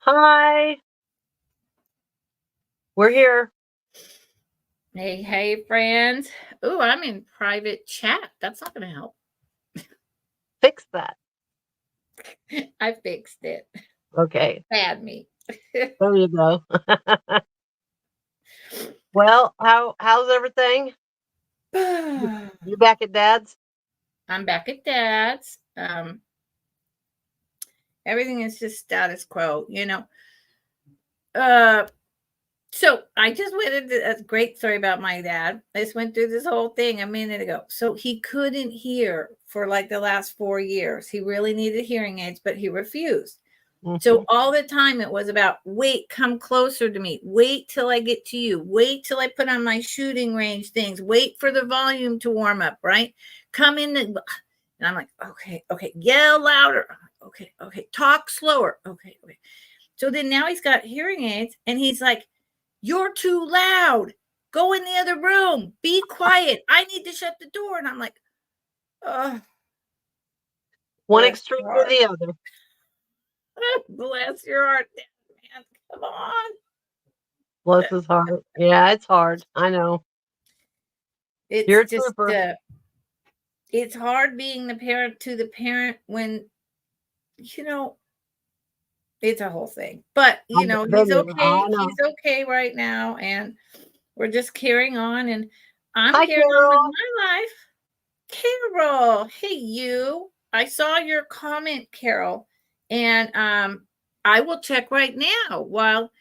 Hi, we're here. Hey, friends. Ooh, I'm in private chat. That's not going to help. Fix that. I fixed it. Okay, Bad me. there you go. Well, how's everything? You back at Dad's? I'm back at Dad's. Everything is just status quo, Uh, so I just went into a great story about my dad. I just went through this whole thing a minute ago. So he couldn't hear for like the last 4 years. He really needed hearing aids, but he refused. So Mhm. all the time it was about, wait, come closer to me. Wait till I get to you. Wait till I put on my shooting range things. Wait for the volume to warm up, right? Come in. And I'm like, okay, yell louder. Okay, talk slower. Okay. So then now he's got hearing aids and he's like, you're too loud. Go in the other room. Be quiet. I need to shut the door. And I'm like, oh, One bless extreme your to heart. the other. Bless your heart, man. Come on. Bless his heart. Yeah, it's hard. I know. It's You're a just trooper. it's hard being the parent to the parent when you know it's a whole thing. But he's okay. I know. He's okay right now, and we're just carrying on. And I'm Hi, carrying on with Carol. my life. Carol, hey you. I saw your comment, Carol, and I will check right now while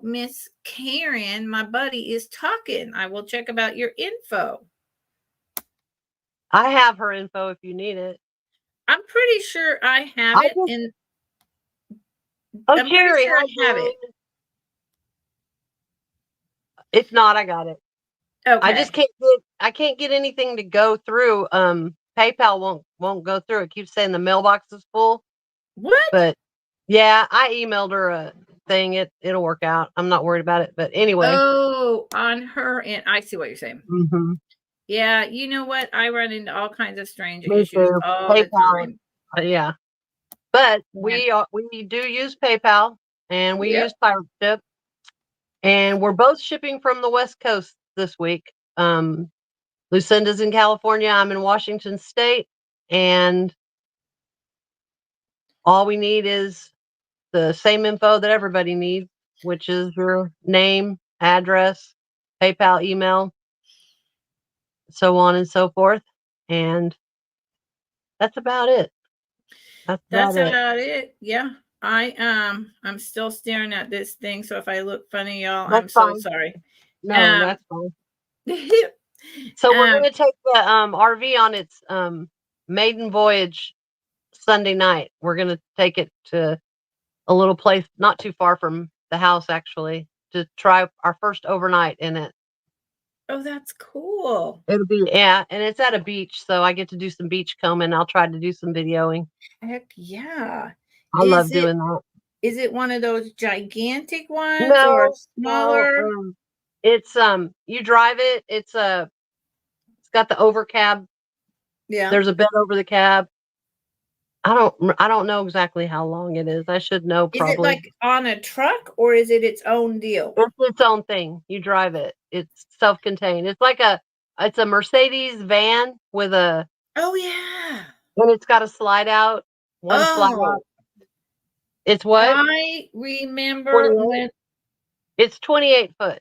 Miss Karen, my buddy, is talking. I will check about your info. I have her info if you need it. I'm pretty sure I have I it, just. and Oh, I'm pretty Jerry. sure Hi, I have Jerry. it. If not, I got it. I just Okay. can't get anything to go through. PayPal won't go through. It keeps saying the mailbox is full. What? But yeah, I emailed her a thing. It'll work out. I'm not worried about it. But anyway. Oh, on her end. I see what you're saying. Mm-hmm. Yeah, you know what? I run into all kinds of strange Me issues too. all the PayPal. time. Yeah. But And we do use PayPal and we yep. use Pirate Ship, and we're both shipping from the West Coast this week. Lucinda's in California. I'm in Washington State, and all we need is the same info that everybody needs, which is your name, address, PayPal, email, so on and so forth. And that's about it. That's That's about it. about it. Yeah. I'm still staring at this thing, so if I look funny, y'all, I'm That's so fine. sorry. No, Um that's fine. So we're um gonna take the RV on its maiden voyage Sunday night. We're gonna take it to a little place not too far from the house, actually, to try our first overnight in it. oh, that's cool. It'll be, yeah, and it's at a beach, so I get to do some beach combing. I'll try to do some videoing. Heck yeah. I Is love it doing that. is it one of those gigantic ones or No, no, smaller? it's you drive it. It's got the over cab. Yeah. There's a bed over the cab. I don't know exactly how long it is. I should know Is it probably. like on a truck or is it its own deal? It's its own thing. You drive it. It's self-contained. It's a Mercedes van with a Oh yeah. and it's got a slide out, one slide out. Oh, It's what? I remember 28? when It's 28 foot.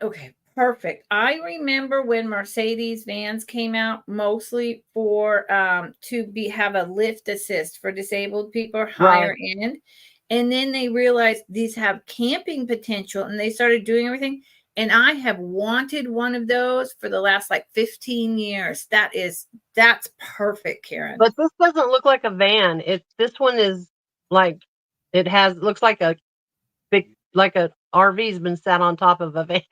okay, perfect. I remember when Mercedes vans came out mostly for to be have a lift assist for disabled people Right. higher end. And then they realized these have camping potential and they started doing everything. And I have wanted one of those for the last like 15 years. That's perfect, Karen. But this doesn't look like a van. This one is like looks like a big like a RV's been sat on top of a van.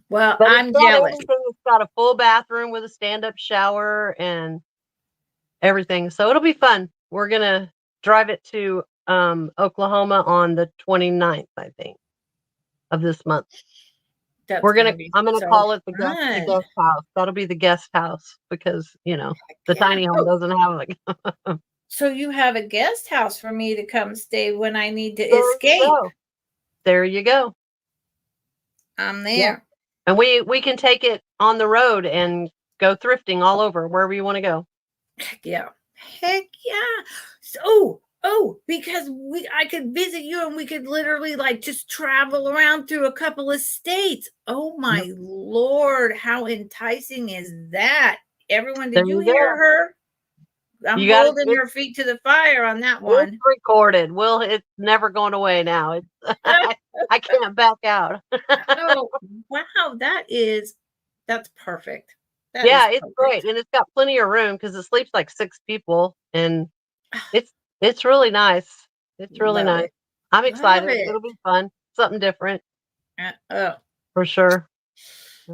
Well, But it's I'm got jealous. everything. It's got a full bathroom with a stand-up shower and everything. So it'll be fun. We're gonna drive it to Oklahoma on the 29th, I think, of this month. That's We're gonna gonna. be I'm gonna so call it the fun. guest house. That'll be the guest house because the Yeah. tiny home doesn't have a. So you have a guest house for me to come stay when I need to There you escape. go. There you go. I'm Yep. there. And we can take it on the road and go thrifting all over wherever you want to go. Heck yeah. Heck yeah. So, because I could visit you and we could literally like just travel around through a couple of states. Oh my Yep. Lord, how enticing is that? Everyone, There did you you hear go. her? I'm You got it. holding her feet to the fire on that It's one. recorded. It's never going away now. It's I can't back out. Oh, wow, that's perfect. That is Yeah, it's great, perfect. and it's got plenty of room because it sleeps like 6 people, and it's it's really nice. It's really Love nice. it. I'm Love excited. it. It'll be fun. Something different Oh, for sure.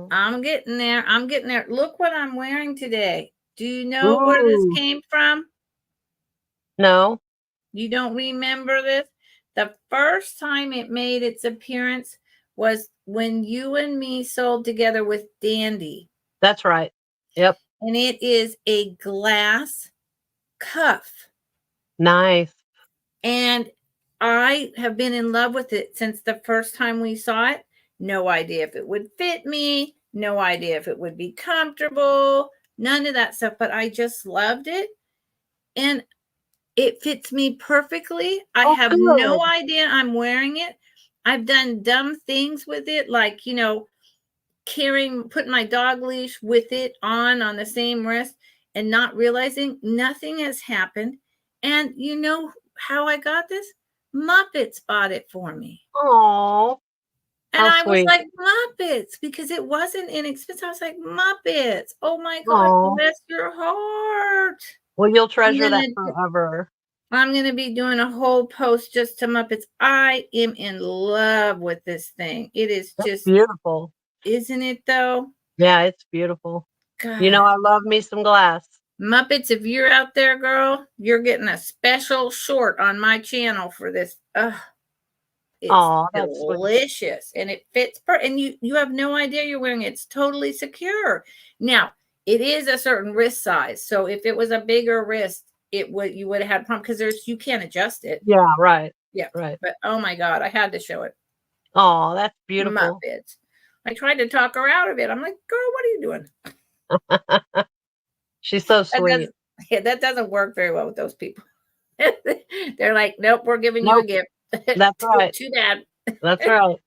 I'm getting there. I'm getting there. Look what I'm wearing today. Do you know where this Ooh, came from? no, You don't remember this? The first time it made its appearance was when you and me sold together with Dandy. that's right. Yep, And it is a glass cuff. nice. And I have been in love with it since the first time we saw it. No idea if it would fit me, no idea if it would be comfortable, none of that stuff, but I just loved it. And it fits me perfectly. I Oh, have no good. idea I'm wearing it. I've done dumb things with it, like, putting my dog leash with it on the same wrist and not realizing nothing has happened. And you know how I got this? Muppets bought it for me. Oh, And how I was sweet. like, Muppets, because it wasn't inexpensive. I was like, Muppets. Oh my God, Oh, bless your heart. well, you'll I'm treasure that gonna forever. I'm gonna be doing a whole post just to Muppets. I am in love with this thing. It is That's just, beautiful. isn't it though? Yeah, it's beautiful. God. I love me some glass. Muppets, if you're out there, girl, you're getting a special short on my channel for this. It's Oh, that's sweet. delicious and it fits and you have no idea you're wearing it. It's totally secure. Now, it is a certain wrist size. So if it was a bigger wrist, you would have had a problem because you can't adjust it. Yeah, right. Yeah. Right. But oh my God, I had to show it. Oh, that's beautiful. Muppets. I tried to talk her out of it. I'm like, girl, what are you doing? She's so That sweet. doesn't, yeah, that doesn't work very well with those people. They're like, nope, we're giving you a Nope, gift. that's right. Too bad. That's right.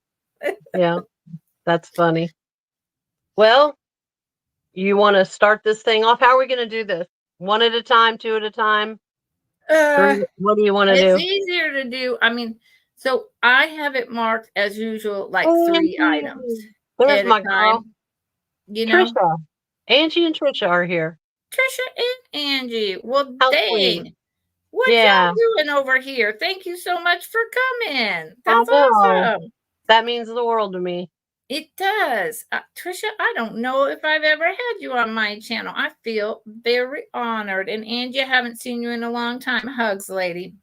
Yeah, that's funny. Well, you want to start this thing off? How are we going to do this? One at a time, two at a time, Uh, three? What do you want to it's do? easier to do. I mean, so I have it marked as usual, like 3 items Ooh, there's at a my girl, time. You know, Trisha. Angie and Trisha are here. Trisha and Angie. Well, How sweet. dang. What Yeah, y'all doing over here? Thank you so much for coming. I That's know. awesome. That means the world to me. It does. Trisha, I don't know if I've ever had you on my channel. I feel very honored. And Angie, I haven't seen you in a long time. Hugs, lady.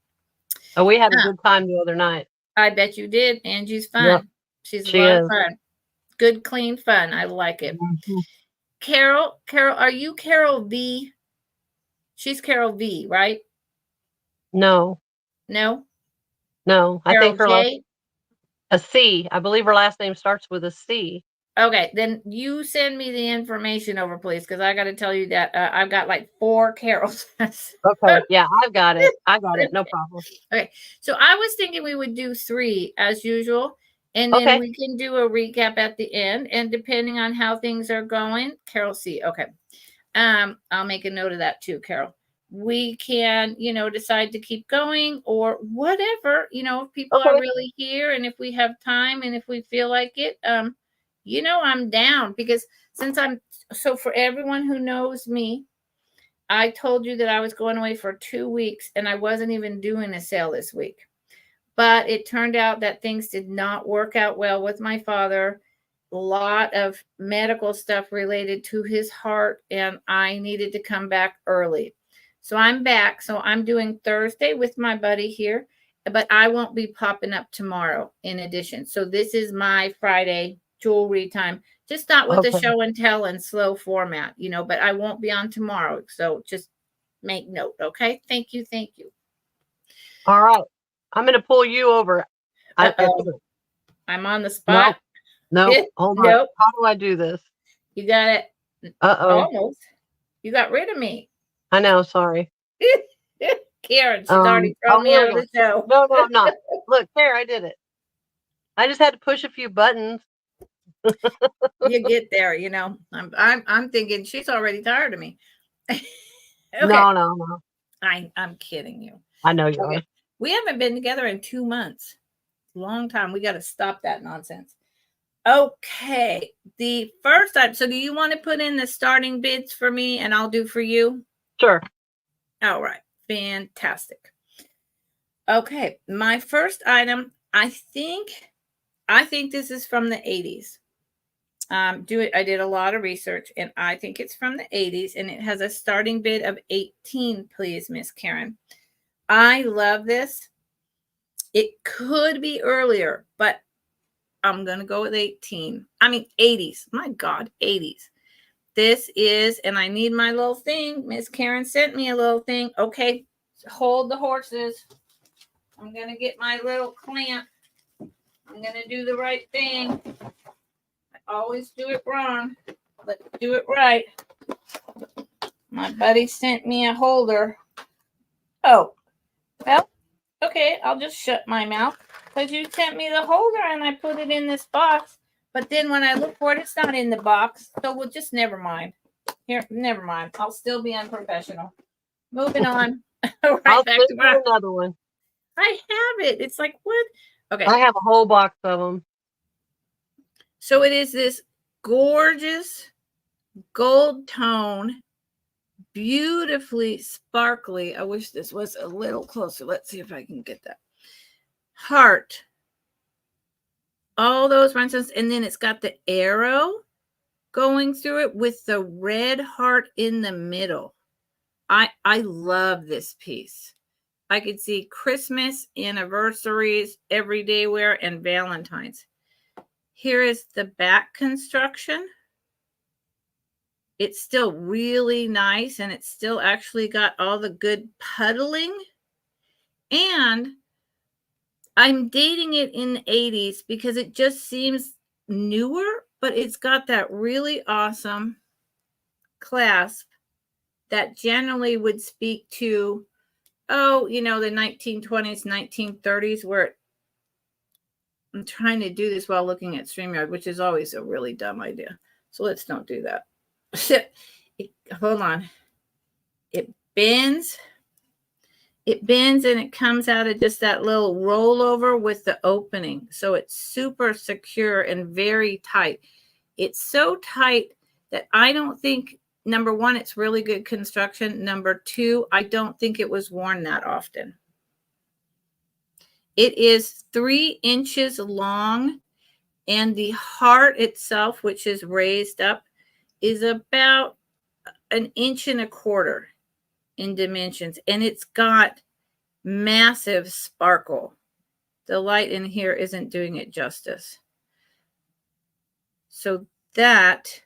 Oh, we had a Uh, good time the other night. I bet you did. Angie's Yep, fun. She's a she lot of is. fun. Good, clean fun. I like it. Mhm. Carol, are you Carol V? She's Carol V, right? No, No? no. I Carol think her last J? a C. I believe her last name starts with a C. Okay, then you send me the information over, please, because I got to tell you that I've got like 4 Carols. Okay, yeah, I've got it. I got it. No problem. Okay, so I was thinking we would do 3 as usual, and then Okay. we can do a recap at the end. And depending on how things are going, Carol C. Okay, I'll make a note of that too, Carol. We can, decide to keep going or whatever. If people are Okay. really here, and if we have time, and if we feel like it, I'm down because for everyone who knows me, I told you that I was going away for 2 weeks and I wasn't even doing a sale this week. But it turned out that things did not work out well with my father. A lot of medical stuff related to his heart, and I needed to come back early. So I'm back. So I'm doing Thursday with my buddy here, but I won't be popping up tomorrow in addition. So this is my Friday jewelry time. Just not with the Okay. show and tell and slow format, but I won't be on tomorrow. So just make note. Okay. Thank you. Thank you. All right. I'm going to pull you over. Uh-oh. I'm on the Nope. spot. Nope. Hold on. Nope. How do I do this? You got it. Uh-oh. Almost. You got rid of me. I know. Sorry. Karen, she's already thrown me out of the show. No, I'm not. Look, there, I did it. I just had to push a few buttons. You get there, I'm thinking she's already tired of me. Okay. No. I'm kidding you. I know you are. We haven't been together in 2 months. Long time. We got to stop that nonsense. Okay. The first time. So do you want to put in the starting bids for me and I'll do for you? Sure. All right. Fantastic. Okay. My first item, I think this is from the 80s. I did a lot of research and I think it's from the 80s and it has a starting bid of 18, please, Miss Karen. I love this. It could be earlier, but I'm going to go with 18. I mean, 80s. My God, 80s. This is, and I need my little thing. Miss Karen sent me a little thing. Okay, hold the horses. I'm going to get my little clamp. I'm going to do the right thing. I always do it wrong. Let's do it right. My buddy sent me a holder. Oh, well, okay, I'll just shut my mouth because you sent me the holder and I put it in this box. But then when I look for it, it's not in the box. So we'll just never mind. Here, never mind. I'll still be unprofessional. Moving on. Right I'll back send to you another one. I have it. It's like, what? Okay. I have a whole box of them. So it is this gorgeous gold tone, beautifully sparkly. I wish this was a little closer. Let's see if I can get that. Heart. All those rhinestones. And then it's got the arrow going through it with the red heart in the middle. I love this piece. I could see Christmas, anniversaries, everyday wear, and Valentine's. Here is the back construction. It's still really nice, and it's still actually got all the good puddling. And I'm dating it in the 80s because it just seems newer, but it's got that really awesome clasp that generally would speak to, the 1920s, 1930s, where I'm trying to do this while looking at StreamYard, which is always a really dumb idea. So let's don't do that. Hold on. It bends. It bends and it comes out of just that little rollover with the opening. So it's super secure and very tight. It's so tight that I don't think, number one, it's really good construction. Number two, I don't think it was worn that often. It is 3 inches long, and the heart itself, which is raised up, is about 1.25 inches in dimensions, and it's got massive sparkle. The light in here isn't doing it justice. So that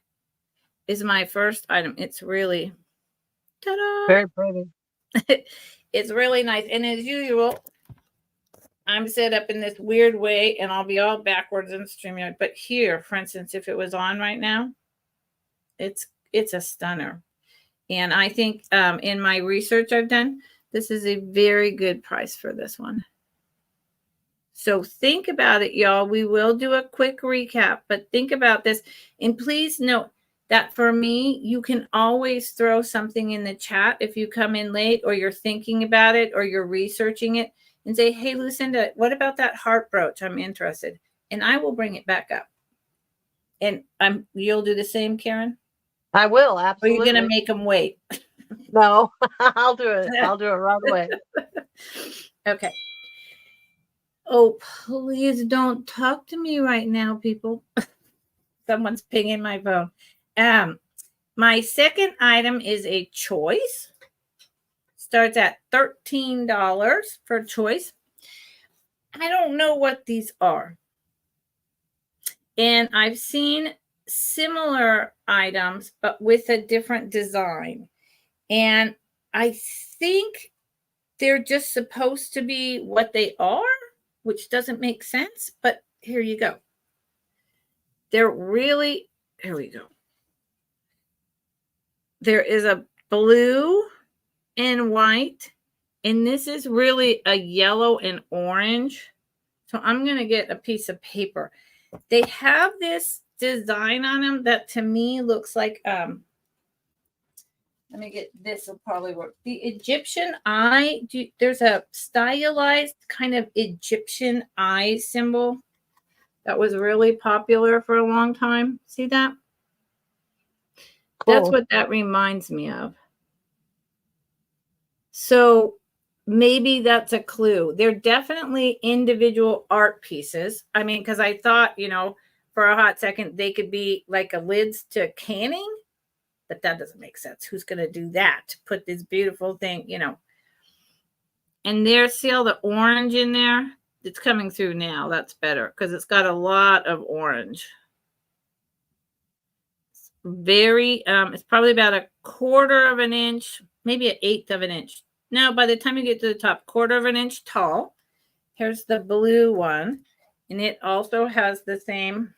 is my first item. It's really, ta-da! Very pretty. It's really nice. And as usual, I'm set up in this weird way, and I'll be all backwards in StreamYard. But here, for instance, if it was on right now, it's a stunner. And I think in my research I've done, this is a very good price for this one. So think about it, y'all. We will do a quick recap, but think about this. And please note that for me, you can always throw something in the chat if you come in late or you're thinking about it or you're researching it and say, hey, Lucinda, what about that heart brooch? I'm interested. And I will bring it back up. And you'll do the same, Karen? I will, absolutely. Or are you going to make them wait? No, I'll do it. I'll do it right away. Okay. Oh, please don't talk to me right now, people. Someone's pinging my phone. My second item is a choice. Starts at $13 for a choice. I don't know what these are. And I've seen similar items, but with a different design. And I think they're just supposed to be what they are, which doesn't make sense. But here you go. They're really, here we go. There is a blue and white, and this is really a yellow and orange. So I'm going to get a piece of paper. They have this design on them that to me looks like, let me get, this will probably work. The Egyptian eye, there's a stylized kind of Egyptian eye symbol that was really popular for a long time. See that? Cool. That's what that reminds me of. So maybe that's a clue. They're definitely individual art pieces. I mean, because I thought, for a hot second, they could be like a lids to canning, but that doesn't make sense. Who's going to do that? Put this beautiful thing, And there's, see all the orange in there? It's coming through now. That's better because it's got a lot of orange. It's probably about a quarter of an inch, maybe an eighth of an inch. Now, by the time you get to the top, quarter of an inch tall. Here's the blue one, and it also has the same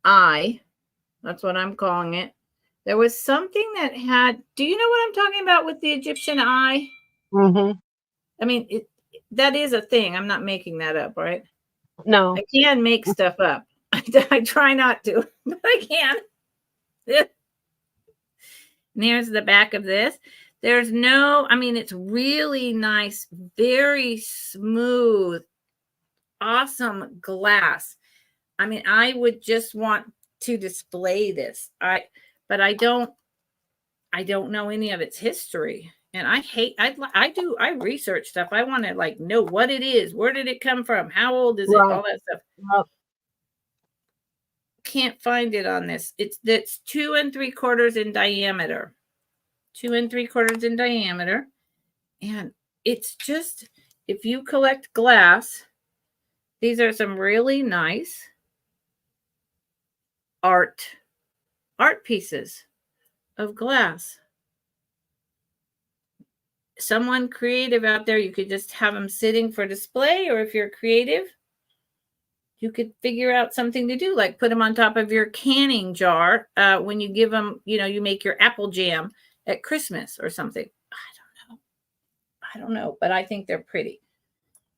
eye. That's what I'm calling it. There was something that had, do you know what I'm talking about with the Egyptian eye? Mm-hmm. I mean, that is a thing. I'm not making that up, right? No. I can make stuff up. I try not to, but I can. And there's the back of this. There's it's really nice, very smooth, awesome glass. I would just want to display this. But I don't know any of its history. And I research stuff. I want to know what it is. Where did it come from? How old is it? All that stuff. Well, Can't find it on this. It's 2 3/4 in diameter. 2 3/4 in diameter. And it's just, if you collect glass, these are some really nice art pieces of glass. Someone creative out there, you could just have them sitting for display, or if you're creative, you could figure out something to do, like put them on top of your canning jar when you give them, you make your apple jam at Christmas or something. I don't know, but I think they're pretty.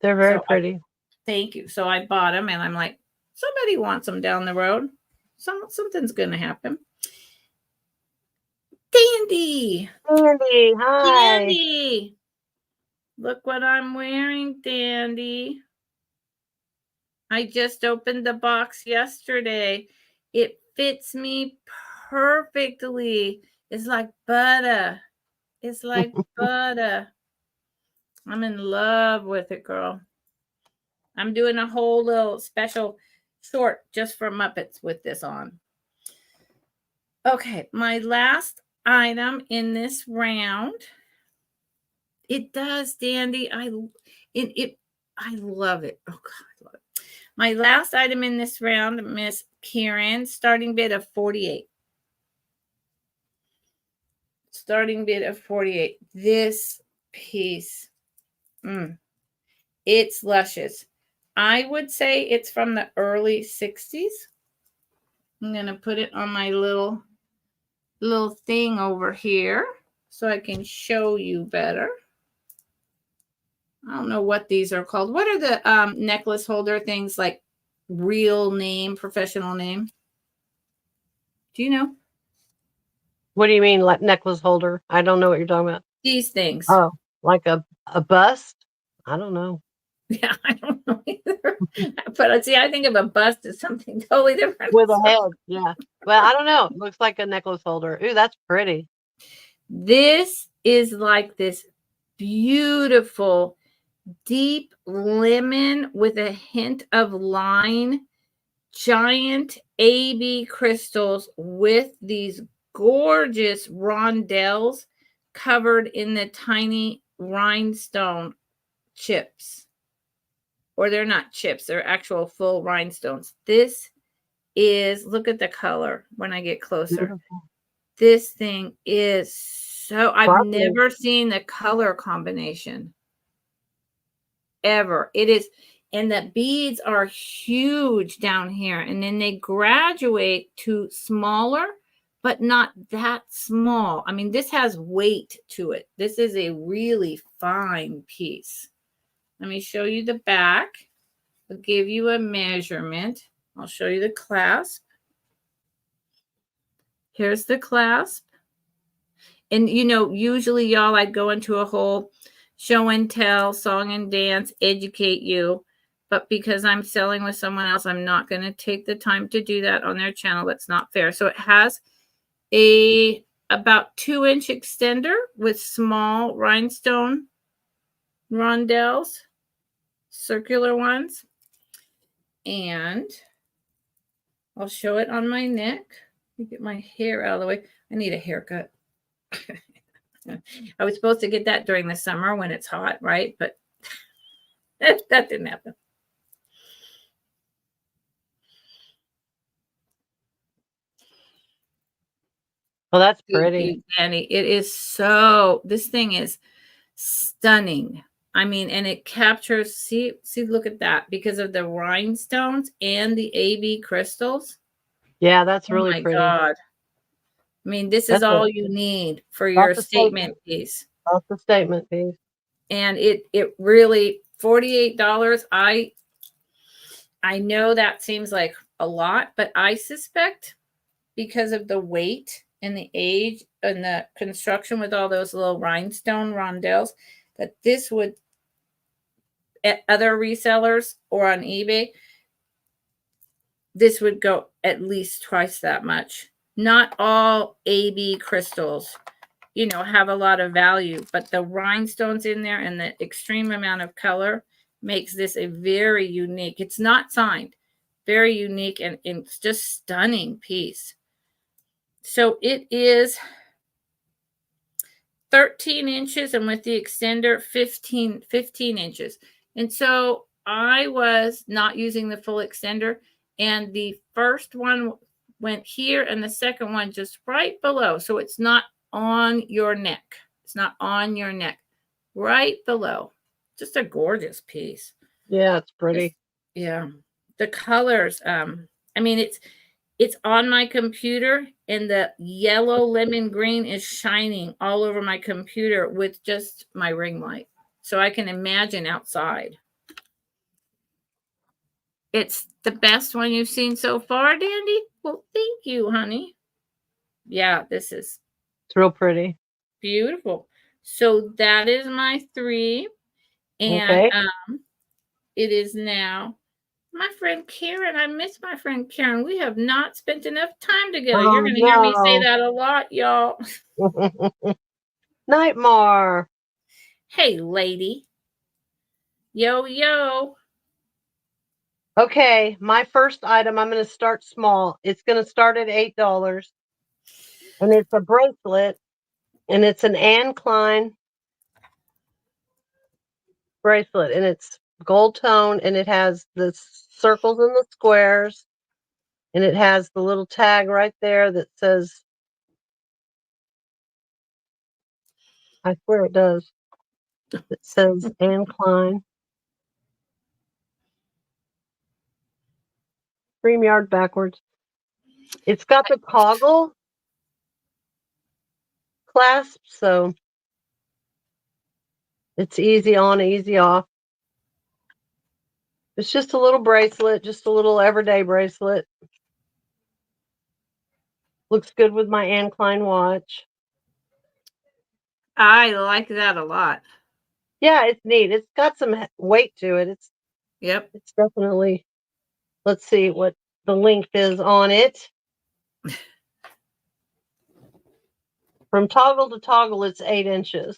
They're very pretty. Thank you. So I bought them, and I'm like, somebody wants them down the road. Something's going to happen. Dandy. Dandy, hi. Dandy. Look what I'm wearing, Dandy. I just opened the box yesterday. It fits me perfectly. It's like butter. It's like butter. I'm in love with it, girl. I'm doing a whole little special short just for Muppets with this on. Okay, my last item in this round. It does, Dandy. I love it. Oh God, I love it. My last item in this round, Miss Karen, starting bid of 48. Starting bid of 48. This piece, it's luscious. I would say it's from the early 60s. I'm going to put it on my little thing over here so I can show you better. I don't know what these are called. What are the necklace holder things, like real name, professional name? Do you know? What do you mean, like necklace holder? I don't know what you're talking about. These things. Oh, like a bust? I don't know. Yeah, I don't know either. But see, I think of a bust as something totally different. With a head, yeah. Well, I don't know. It looks like a necklace holder. Ooh, that's pretty. This is like this beautiful, deep lemon with a hint of lime, giant AB crystals with these gorgeous rondelles covered in the tiny rhinestone chips. or they're not chips, they're actual full rhinestones. This is, look at the color when I get closer. Beautiful. This thing is so, I've Sparkly. never seen the color combination ever. It is, and the beads are huge down here, and then they graduate to smaller, but not that small. I mean, this has weight to it. This is a really fine piece. Let me show you the back. I'll give you a measurement. I'll show you the clasp. Here's the clasp. And, you know, usually, y'all, I'd go into a whole show and tell, song and dance, educate you. But because I'm selling with someone else, I'm not going to take the time to do that on their channel. That's not fair. So it has a about 2-inch extender with small rhinestone rondelles, circular ones. And I'll show it on my neck. Let me get my hair out of the way. I need a haircut. I was supposed to get that during the summer when it's hot, right? But that didn't happen. Well, that's pretty. Danny, it is so, this thing is stunning. I mean, and it captures, see, look at that, because of the rhinestones and the AB crystals. Yeah, that's really Oh my pretty. God. I mean, this is all you need for your statement piece. That's the statement piece. And it really, $48. I know that seems like a lot, but I suspect because of the weight and the age and the construction with all those little rhinestone rondelles, that this would, at other resellers or on eBay, this would go at least twice that much. Not all AB crystals, you know, have a lot of value, but the rhinestones in there and the extreme amount of color makes this a very unique, it's not signed, very unique, and it's just stunning piece. So it is 13 inches, and with the extender, 15 inches. And so I was not using the full extender, and the first one went here and the second one just right below. So it's not on your neck. It's not on your neck. Right below. Just a gorgeous piece. Yeah, it's pretty. Yeah. The colors, I mean, it's on my computer, and the yellow lemon green is shining all over my computer with just my ring light. So I can imagine outside. It's the best one you've seen so far, Dandy? Well, thank you, honey. Yeah, this is, it's real pretty. Beautiful. So that is my 3. And okay. It is now my friend Karen. I miss my friend Karen. We have not spent enough time together. You're going to hear me say that a lot, y'all. Nightmare. Hey, lady. Yo, yo. Okay, my first item, I'm going to start small. It's going to start at $8. And it's a bracelet. And it's an Anne Klein bracelet. And it's gold tone. And it has the circles and the squares. And it has the little tag right there that says, I swear it does. It says Anne Klein. StreamYard backwards. It's got the toggle clasp, so it's easy on, easy off. It's just a little bracelet, just a little everyday bracelet. Looks good with my Anne Klein watch. I like that a lot. Yeah, it's neat. It's got some weight to it. It's definitely, let's see what the length is on it. From toggle to toggle, it's 8 inches.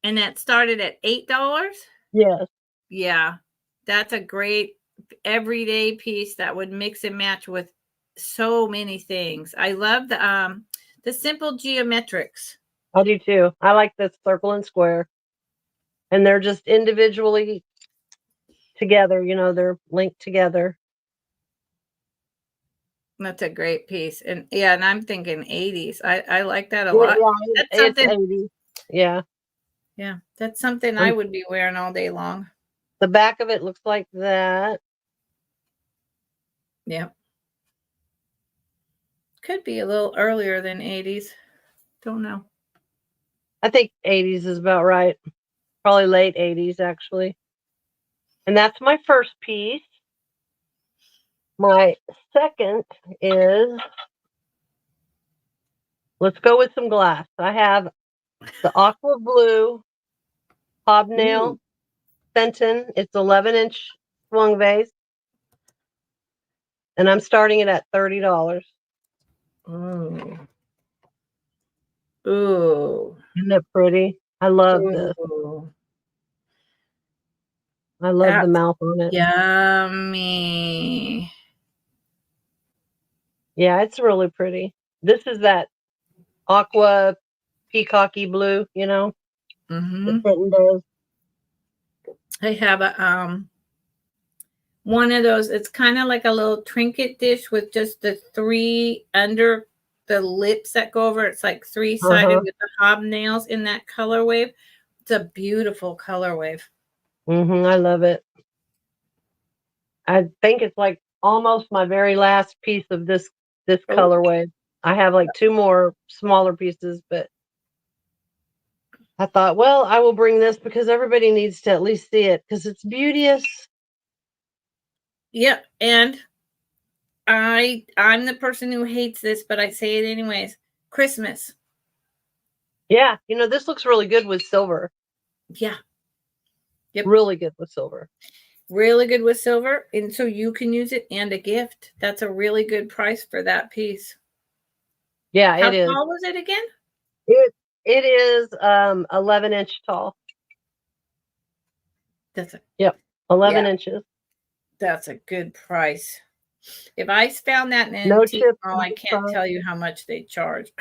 And that started at $8? Yes. Yeah. That's a great everyday piece that would mix and match with so many things. I love the simple geometrics. I do too. I like the circle and square. and they're just individually together. They're linked together. That's a great piece. And yeah, and I'm thinking 80s. I like that a Yeah, lot. yeah, That's it's something. 80. Yeah. Yeah, that's something I would be wearing all day long. The back of it looks like that. Yeah. Could be a little earlier than 80s. Don't know. I think 80s is about right. Probably late 80s, actually. And that's my first piece. My second is, let's go with some glass. I have the aqua blue hobnail Fenton. It's 11-inch swung vase. And I'm starting it at $30. Ooh. Ooh. Isn't it pretty? I love this. Ooh. I love the mouth on it. Yummy. Yeah, it's really pretty. This is that aqua peacocky blue, that Fenton does. I have a one of those. It's kind of like a little trinket dish with just the 3 under the lips that go over. It's like 3-sided with the hobnails in that color wave. It's a beautiful color wave. I love it. I think it's like almost my very last piece of this colorway. I have like 2 more smaller pieces, but I thought, well, I will bring this because everybody needs to at least see it because it's beauteous. Yep, and I'm the person who hates this, but I say it anyways. Christmas. Yeah, this looks really good with silver. Yeah. Yep. Really good with silver. Really good with silver, and so you can use it and a gift. That's a really good price for that piece. Yeah, it is. How tall was it again? It is 11-inch tall. That's 11 inches. That's a good price. If I found that in an No antique chips. mall, I can't tell you how much they charge.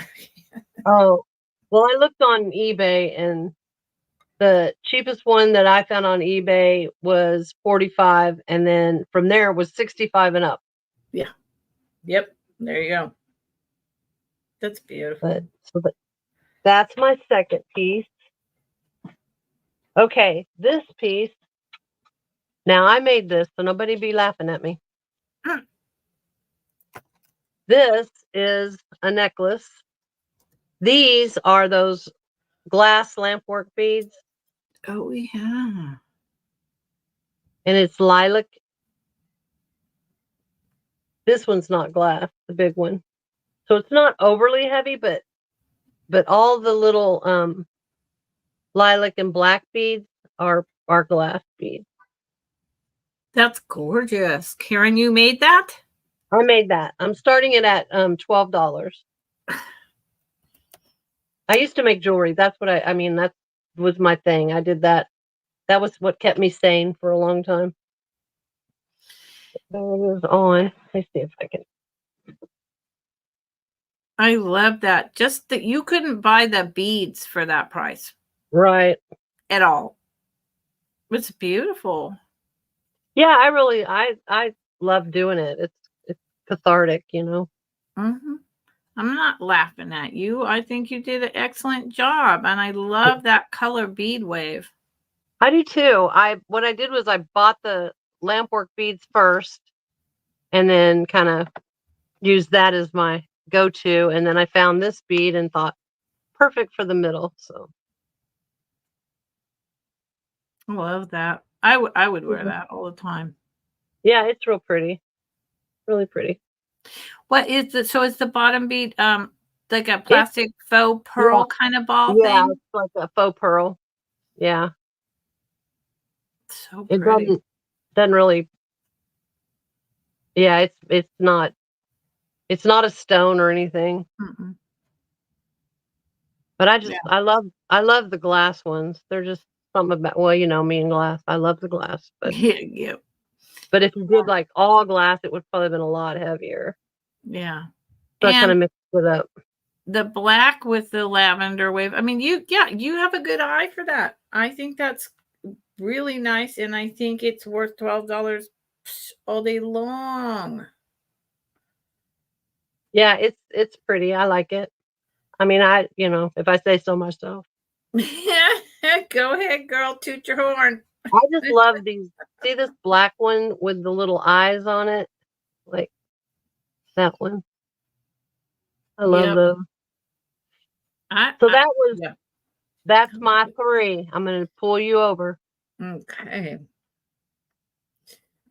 Oh, well, I looked on eBay, and the cheapest one that I found on eBay was $45, and then from there was $65 and up. Yeah. Yep. There you go. That's beautiful. That's my second piece. Okay, this piece. Now I made this, so nobody be laughing at me. This is a necklace. These are those glass lampwork beads. Oh, yeah. And it's lilac. This one's not glass, the big one. So it's not overly heavy, but all the little lilac and black beads are glass beads. That's gorgeous. Karen, you made that? I made that. I'm starting it at $12. I used to make jewelry. That's what that was my thing. I did that. That was what kept me sane for a long time. There it is on. Let's see if I can. I love that. Just that you couldn't buy the beads for that price. Right. At all. It's beautiful. Yeah, I love doing it. It's cathartic, Mm-hmm. I'm not laughing at you. I think you did an excellent job, and I love that color bead wave. I do too. What I did was I bought the lampwork beads first, and then kind of used that as my go-to, and then I found this bead and thought perfect for the middle. So I love that. I would wear that all the time. Yeah, it's real pretty. Really pretty. What is it? So is the bottom bead like a plastic faux pearl kind of ball thing? Yeah, it's like a faux pearl. Yeah. So pretty. It doesn't really. Yeah, it's not a stone or anything. Mm-mm. But I love the glass ones. They're just something about, me and glass. I love the glass. But yeah. But if you did like all glass, it would probably have been a lot heavier. Yeah. So I kind of mixed it up. The black with the lavender wave. I mean, you have a good eye for that. I think that's really nice, and I think it's worth $12 all day long. Yeah, it's pretty. I like it. I mean, if I say so myself. Go ahead, girl, toot your horn. I just love these. See this black one with the little eyes on it? Like that one. I love Yep. those. I, So I that's yeah. my 3. I'm gonna pull you over. Okay.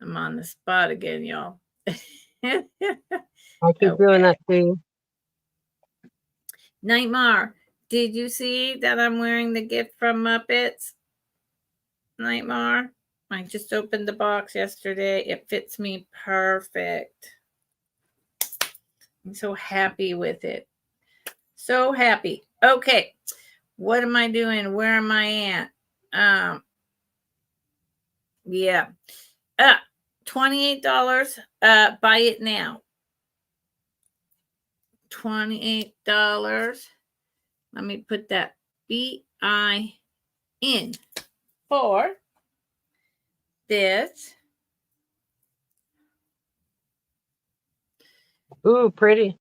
I'm on the spot again, y'all. I keep doing Okay. that too. Nightmare, did you see that I'm wearing the gift from Muppets? Nightmare, I just opened the box yesterday. It fits me perfect. I'm so happy with it. So happy. Okay. What am I doing? Where am I at? Yeah. $28. Buy it now. $28. Let me put that BI in for this. Ooh, pretty.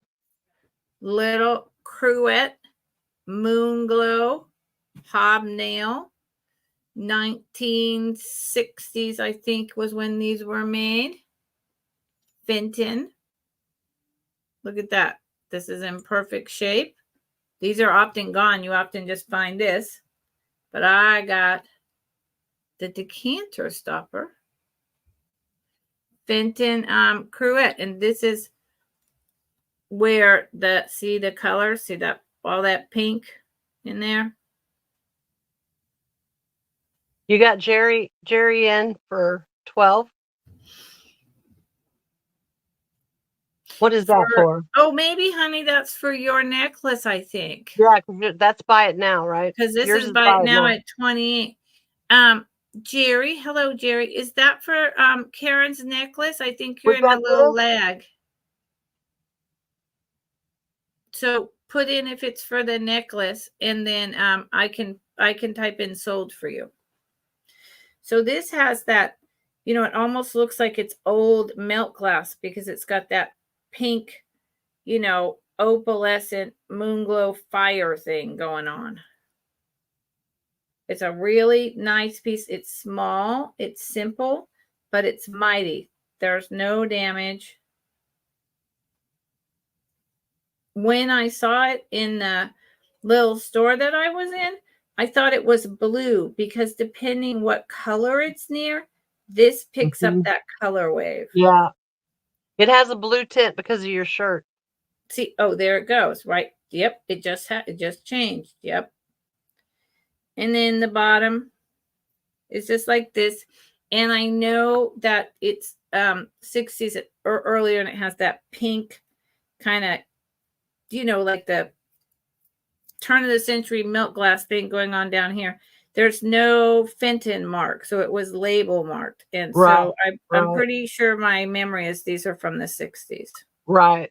Little Cruet Moon Glow Hobnail. 1960s, I think, was when these were made. Fenton. Look at that. This is in perfect shape. These are often gone. You often just find this. But I got the decanter stopper. Fenton Cruet. And this is where see the color? See that all that pink in there? You got Jerry in for 12. What is that for? Oh, maybe, honey, that's for your necklace, I think. Yeah, that's buy it now, right? Because this Yours is buy by it now now. at 28. Jerry, hello, Jerry. Is that for Karen's necklace? I think you're Was in a that little this? lag. So put in if it's for the necklace, and then I can type in sold for you. So this has that, it almost looks like it's old milk glass because it's got that pink, opalescent moon glow fire thing going on. It's a really nice piece. It's small, it's simple, but it's mighty. There's no damage. When I saw it in the little store that I was in, I thought it was blue because depending what color it's near, this picks up that color wave. Yeah. It has a blue tint because of your shirt. See, oh, there it goes, right? Yep, it just changed. Yep. And then the bottom is just like this. And I know that it's 60s or earlier, and it has that pink kind of, like the turn of the century milk glass thing going on down here. There's no Fenton mark, so it was label marked. And so I'm pretty sure my memory is these are from the 60s. Right.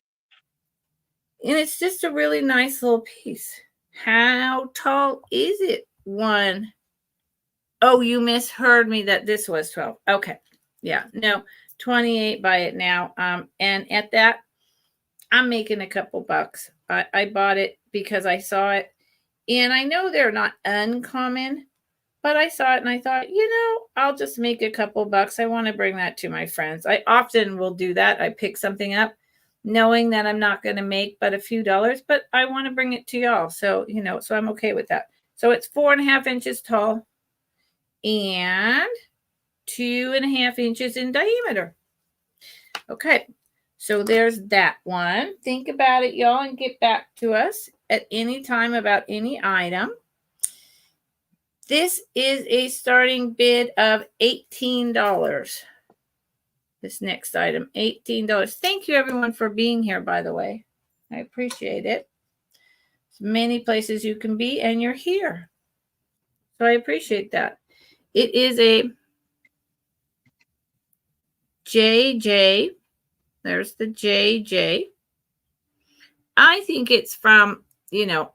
And it's just a really nice little piece. How tall is it? One. Oh, you misheard me that this was 12. Okay. Yeah. No, 28, buy it now. And at that, I'm making a couple bucks. I bought it because I saw it. And I know they're not uncommon, but I saw it and I thought, I'll just make a couple bucks. I want to bring that to my friends. I often will do that. I pick something up knowing that I'm not going to make but a few dollars, but I want to bring it to y'all. So, so I'm okay with that. So it's 4.5 inches tall and 2.5 inches in diameter. Okay. So there's that one. Think about it, y'all, and get back to us at any time about any item. This is a starting bid of $18. This next item, $18. Thank you, everyone, for being here, by the way. I appreciate it. There's many places you can be, and you're here. So I appreciate that. It is a JJ. There's the JJ. I think it's from, the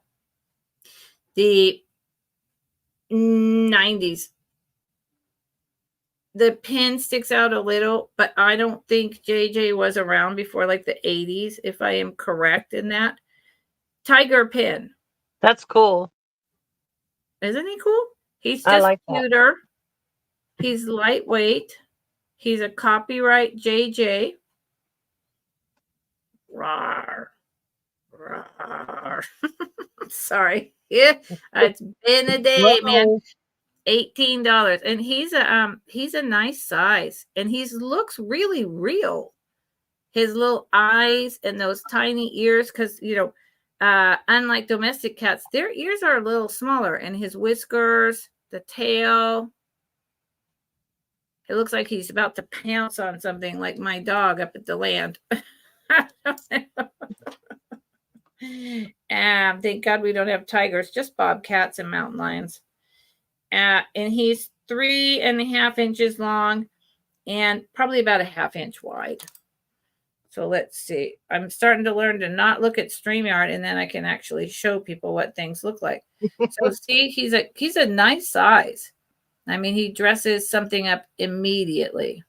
90s. the pin sticks out a little, but I don't think JJ was around before like the 80s, if I am correct in that. Tiger pin. That's cool. Isn't he cool? He's I just like that. cuter. He's lightweight. He's a copyright JJ. Rawr. Rawr. Sorry. Yeah, it's been a day, man. Whoa. $18. And he's a nice size, and he's looks really real. His little eyes and those tiny ears, because unlike domestic cats, their ears are a little smaller, and his whiskers, the tail. It looks like he's about to pounce on something like my dog up at the land. Thank God we don't have tigers, just bobcats and mountain lions. And he's 3.5 inches long and probably about a 1/2 inch wide. So let's see. I'm starting to learn to not look at StreamYard, and then I can actually show people what things look like. So see, he's a nice size. I mean, he dresses something up immediately.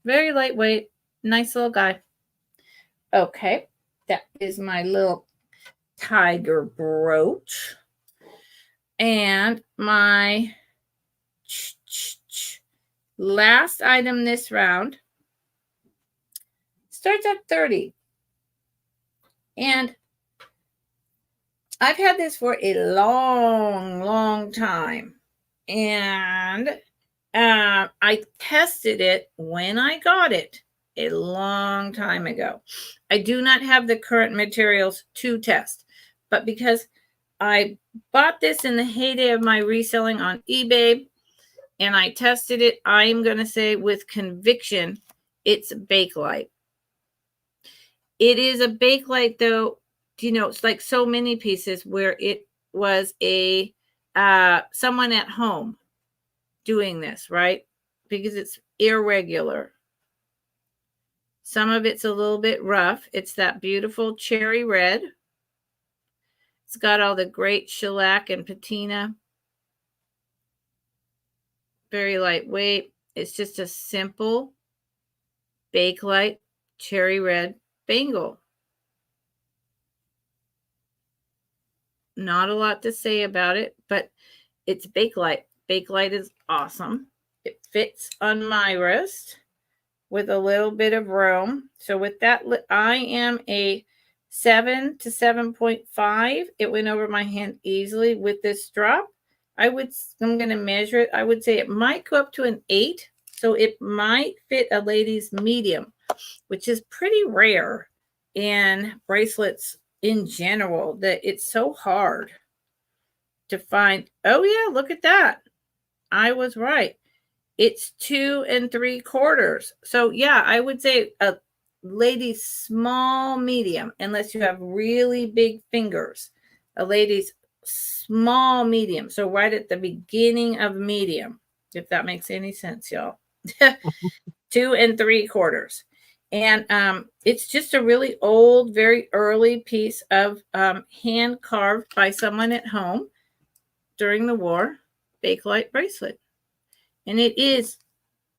Very lightweight, nice little guy. Okay, that is my little tiger brooch. And my last item this round starts at 30. And I've had this for a long, long time. And I tested it when I got it a long time ago. I do not have the current materials to test, but because I bought this in the heyday of my reselling on eBay and I tested it, I'm going to say with conviction, it's Bakelite. It is a Bakelite, though. It's like so many pieces where it was a someone at home doing this, right? Because it's irregular. Some of it's a little bit rough. It's that beautiful cherry red. It's got all the great shellac and patina. Very lightweight. It's just a simple Bakelite cherry red bangle. Not a lot to say about it, but it's Bakelite. Bakelite is awesome. It fits on my wrist with a little bit of room. So with that, I am a 7 to 7.5. It went over my hand easily with this drop. I'm going to measure it. I would say it might go up to an 8. So it might fit a lady's medium, which is pretty rare in bracelets in general, that it's so hard to find. Oh yeah, look at that. I was right. It's 2 3/4. So yeah, I would say a lady's small medium, unless you have really big fingers. A lady's small medium. So right at the beginning of medium, if that makes any sense, y'all. 2 3/4. And it's just a really old, very early piece of hand carved by someone at home during the war, Bakelite bracelet. And it is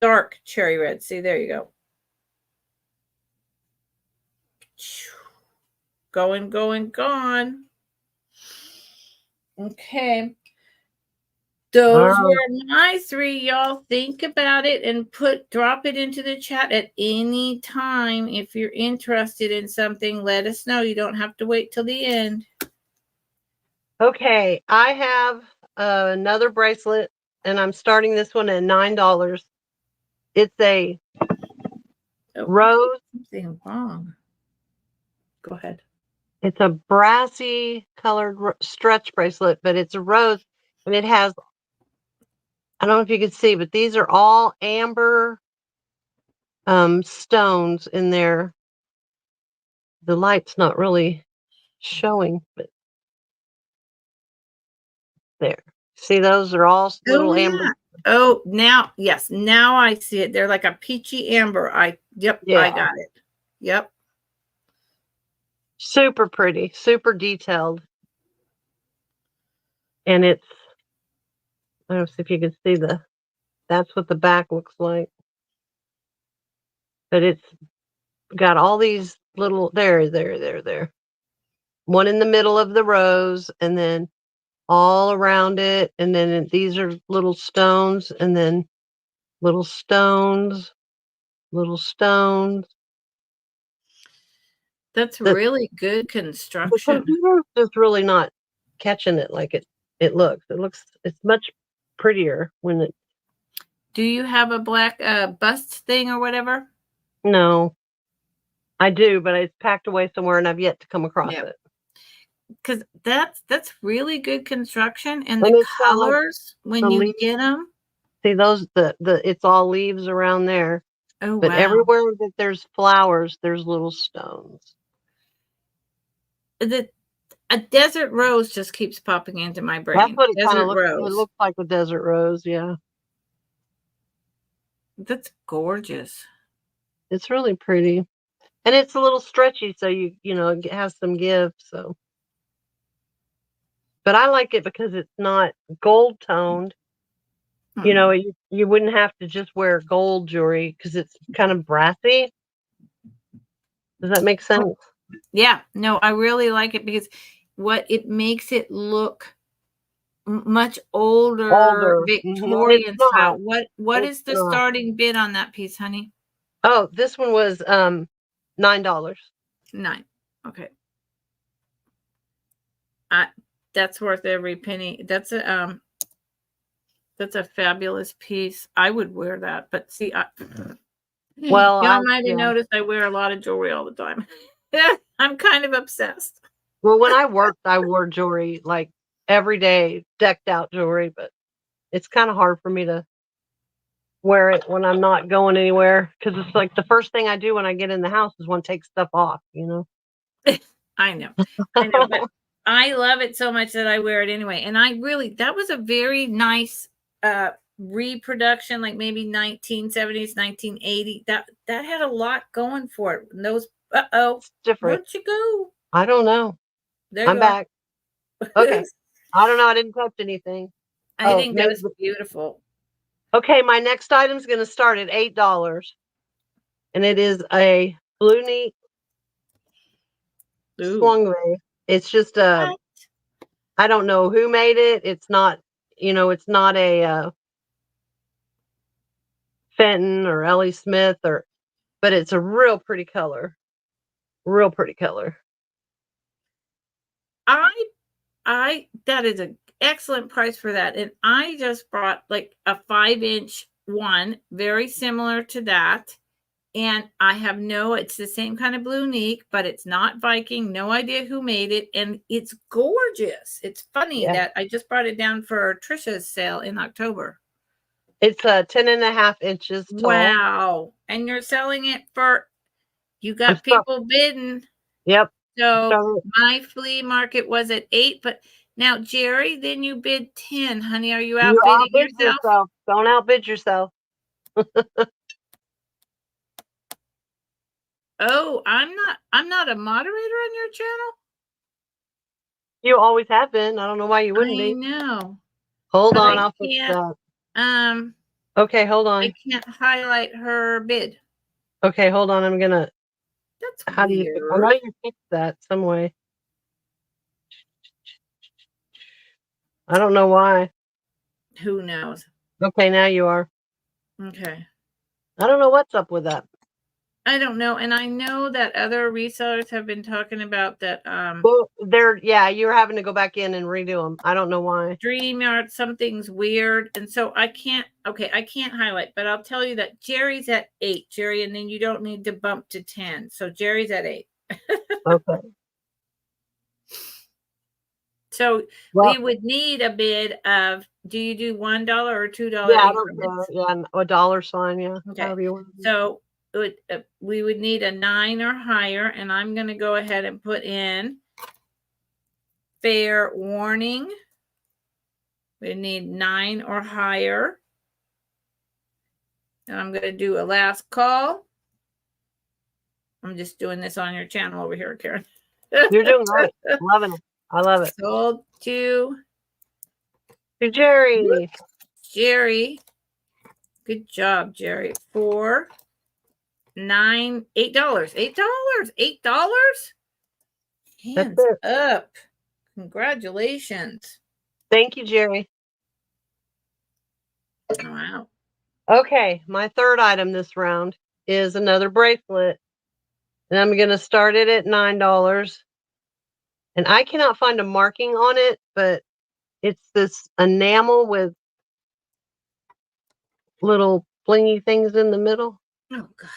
dark cherry red. See, there you go. Going, going, gone. Okay. Those were my 3, y'all. Think about it and drop it into the chat at any time. If you're interested in something, let us know. You don't have to wait till the end. Okay, I have another bracelet, and I'm starting this one at $9. It's a rose. Something wrong. Go ahead. It's a brassy colored stretch bracelet, but it's a rose, and it has, I don't know if you can see, but these are all amber stones in there. The light's not really showing, but there. See, those are all little amber. Oh, now, yes, now I see it. They're like a peachy amber. Yep, yeah. I got it. Yep. Super pretty, super detailed. And it's, I don't know if you can see That's what the back looks like. But it's got all these little there. One in the middle of the rose, and then all around it, and then these are little stones, and then little stones, little stones. That's The really good the construction. computer's just really not catching it like it looks. It's much prettier when it. Do you have a black bust thing or whatever? No, I do, but it's packed away somewhere, and I've yet to come across Yeah. it. Because that's really good construction, and And the it's got like colors when the you leaves. get them. See those it's all leaves around there, Oh but wow! everywhere that there's flowers, there's little stones. A desert rose just keeps popping into my That's brain. what it kind of Desert looks. It rose. looks like a desert rose. Yeah, That's gorgeous. it's really pretty, and it's a little stretchy, so it has some give. So, but I like it because it's not gold toned. You wouldn't have to just wear gold jewelry because it's kind of brassy. Does that make sense? Yeah, no, I really like it because what it makes it look much older, Older, and it's Victorian not. style. What It's is the not. starting bid on that piece, honey? Oh, this one was $9. 9. Okay. That's worth every penny. That's a fabulous piece. I would wear that, but see, Well, I might have noticed I wear a lot of jewelry all the time. I'm kind of obsessed. well, when I worked, I wore jewelry like every day, decked out jewelry, but it's kind of hard for me to wear it when I'm not going anywhere because it's like the first thing I do when I get in the house is want to take stuff off. I know, but I love it so much that I wear it anyway. And that was a very nice reproduction, like maybe 1970s, 1980. That had a lot going for it. And those, It's different. where'd you go? I don't know. There I'm you are. back. Okay. I don't know. I didn't touch anything. I think that was beautiful. Okay, my next item is going to start at $8, and it is a Blue Neat swung ray. It's just I don't know who made it. It's not, it's not a Fenton or Ellie Smith but it's a real pretty color. Real pretty color. That is an excellent price for that. And I just brought like a 5-inch one, very similar to that. And it's the same kind of blue neat, but it's not Viking. No idea who made it. And it's gorgeous. It's funny that I just brought it down for Trisha's sale in October. It's 10.5 inches tall. Wow. And you're selling it you got people bidding. Yep. So my flea market was at 8, but now Jerry, then you bid 10, honey. Are you outbidding yourself? Don't outbid yourself. Oh, I'm not a moderator on your channel. You always have been. I don't know why you wouldn't be. I know. Hold on, I'll fix that. Okay, hold on. I can't highlight her bid. Okay, hold on. I'm gonna. That's weird. I know you fixed that some way. I don't know why. Who knows? Okay, now you are. Okay. I don't know what's up with that. I don't know, and I know that other resellers have been talking about that. Well, you're having to go back in and redo them. I don't know why. StreamYard, something's weird, and so I can't highlight, but I'll tell you that Jerry's at 8, Jerry, and then you don't need to bump to 10. So Jerry's at 8. Okay. So we would need a bid of. Do you do $1 or $2 increments? Yeah, a dollar sign. Yeah. Okay. So we would need a 9 or higher, and I'm going to go ahead and put in fair warning. We need 9 or higher. And I'm going to do a last call. I'm just doing this on your channel over here, Karen. You're doing great. Loving it. I love it. Sold to Jerry. Jerry. Good job, Jerry. $4, $9, $8. $8. That's Hands it. up. Congratulations. Thank you, Jerry. Wow. Okay, my third item this round is another bracelet. And I'm going to start it at $9. And I cannot find a marking on it, but it's this enamel with little blingy things in the middle. Oh, God.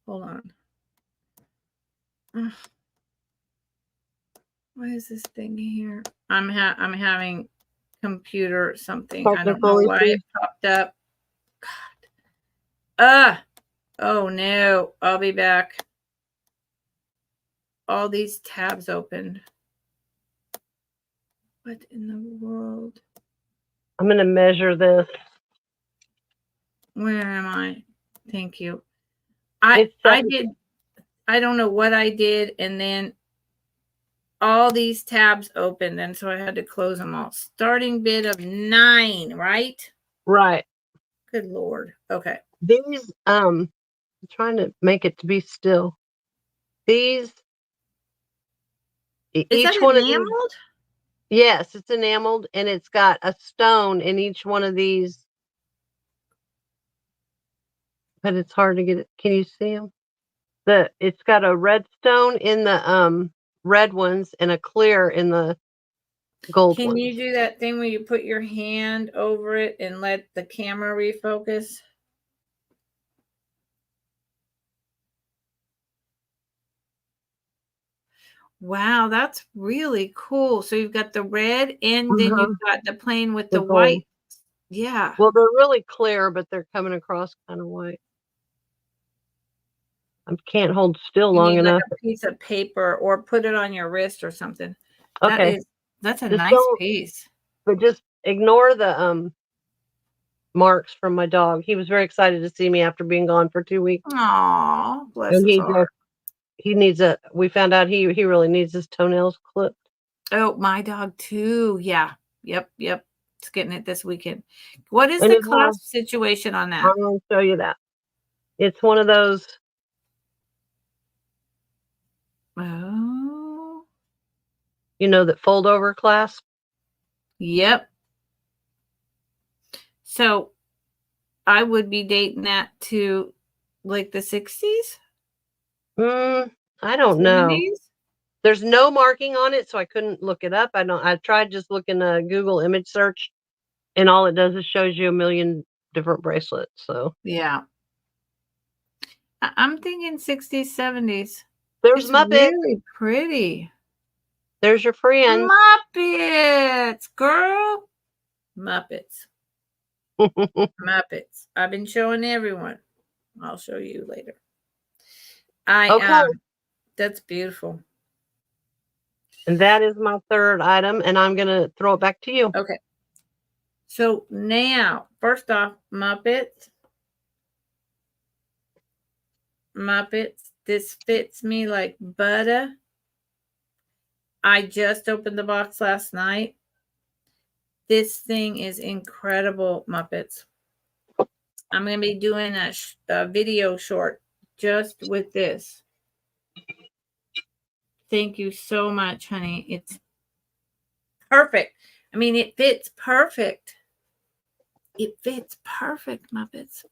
Hold on. Ugh. What is this thing here? I'm having computer something. I don't know why it popped up. God. Oh no. I'll be back. All these tabs opened. What in the world? I'm going to measure this. Where am I? Thank you. I don't know what I did, and then all these tabs opened, and so I had to close them all. Starting bid of 9, right? Right. Good Lord. Okay. These, I'm trying to make it to be still. These, Is each that one enameled? of these, yes, it's enameled, and it's got a stone in each one of these. But it's hard to get it. Can you see them? It's got a red stone in the red ones and a clear in the gold ones. Can you do that thing where you put your hand over it and let the camera refocus? Wow, that's really cool. So you've got the red and then you've got the plain with the white. Yeah. Well, they're really clear, but they're coming across kind of white. I can't hold still You long need enough. like a piece of paper or put it on your wrist or something. Okay. That's a Just nice don't- piece. But just ignore the marks from my dog. He was very excited to see me after being gone for 2 weeks. Aw, bless And his heart. he needs we found out he really needs his toenails clipped. Oh, my dog too. Yeah. Yep. It's getting it this weekend. What is And the cost situation on that? I'm going to show you that. It's one of those. Oh. That fold over clasp. Yep. So I would be dating that to like the 60s? I don't know. 70s? There's no marking on it, so I couldn't look it up. I tried just looking Google image search, and all it does is shows you a million different bracelets. So yeah, I'm thinking 60s, 70s. There's It's Muppets. really pretty. There's your friends. Muppets, girl. Muppets. Muppets. I've been showing everyone. I'll show you later. Okay. That's beautiful. And that is my third item, and I'm going to throw it back to you. Okay. So now, first off, Muppets. This fits me like butter. I just opened the box last night. This thing is incredible, Muppets. I'm going to be doing a video short just with this. Thank you so much, honey. It's perfect. I mean, it fits perfect. It fits perfect, Muppets.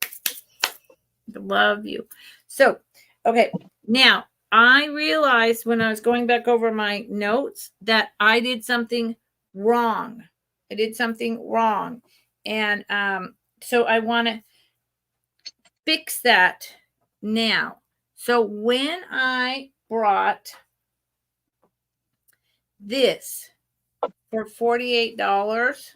Love you. So, okay. Now, I realized when I was going back over my notes that I did something wrong. And so I want to fix that now. So when I brought this for $48,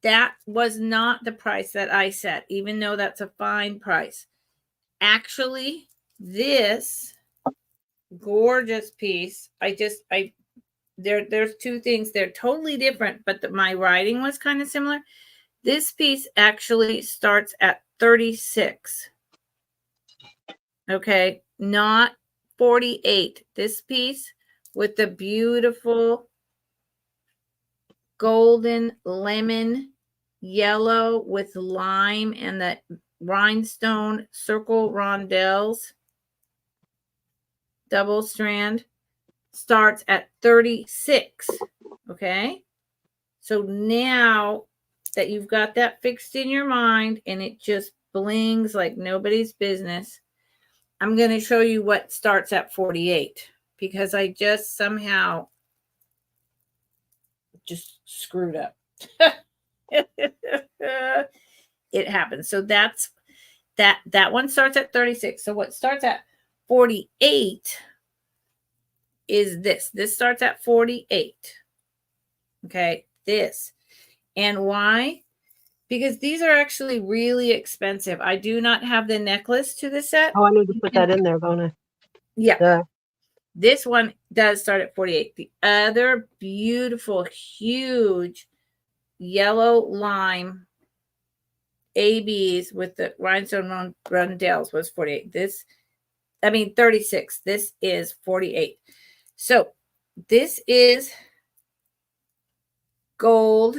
that was not the price that I set, even though that's a fine price. Actually, this gorgeous piece, there's two things. They're totally different, but my writing was kind of similar. This piece actually starts at 36. Okay, not 48. This piece with the beautiful golden lemon yellow with lime and the rhinestone circle rondelles, double strand, starts at 36. Okay. So now that you've got that fixed in your mind and it just blings like nobody's business, I'm going to show you what starts at 48 because I just somehow just screwed up. It happens. So that's that one starts at 36. So what starts at 48 is this. This starts at 48. Okay, this. And why? Because these are actually really expensive. I do not have the necklace to the set. Oh, I need to put that in there, don't I? Yeah. Duh. This one does start at 48. The other beautiful, huge yellow lime ABs with the rhinestone rondelles was 48. 36. This is 48. So this is gold.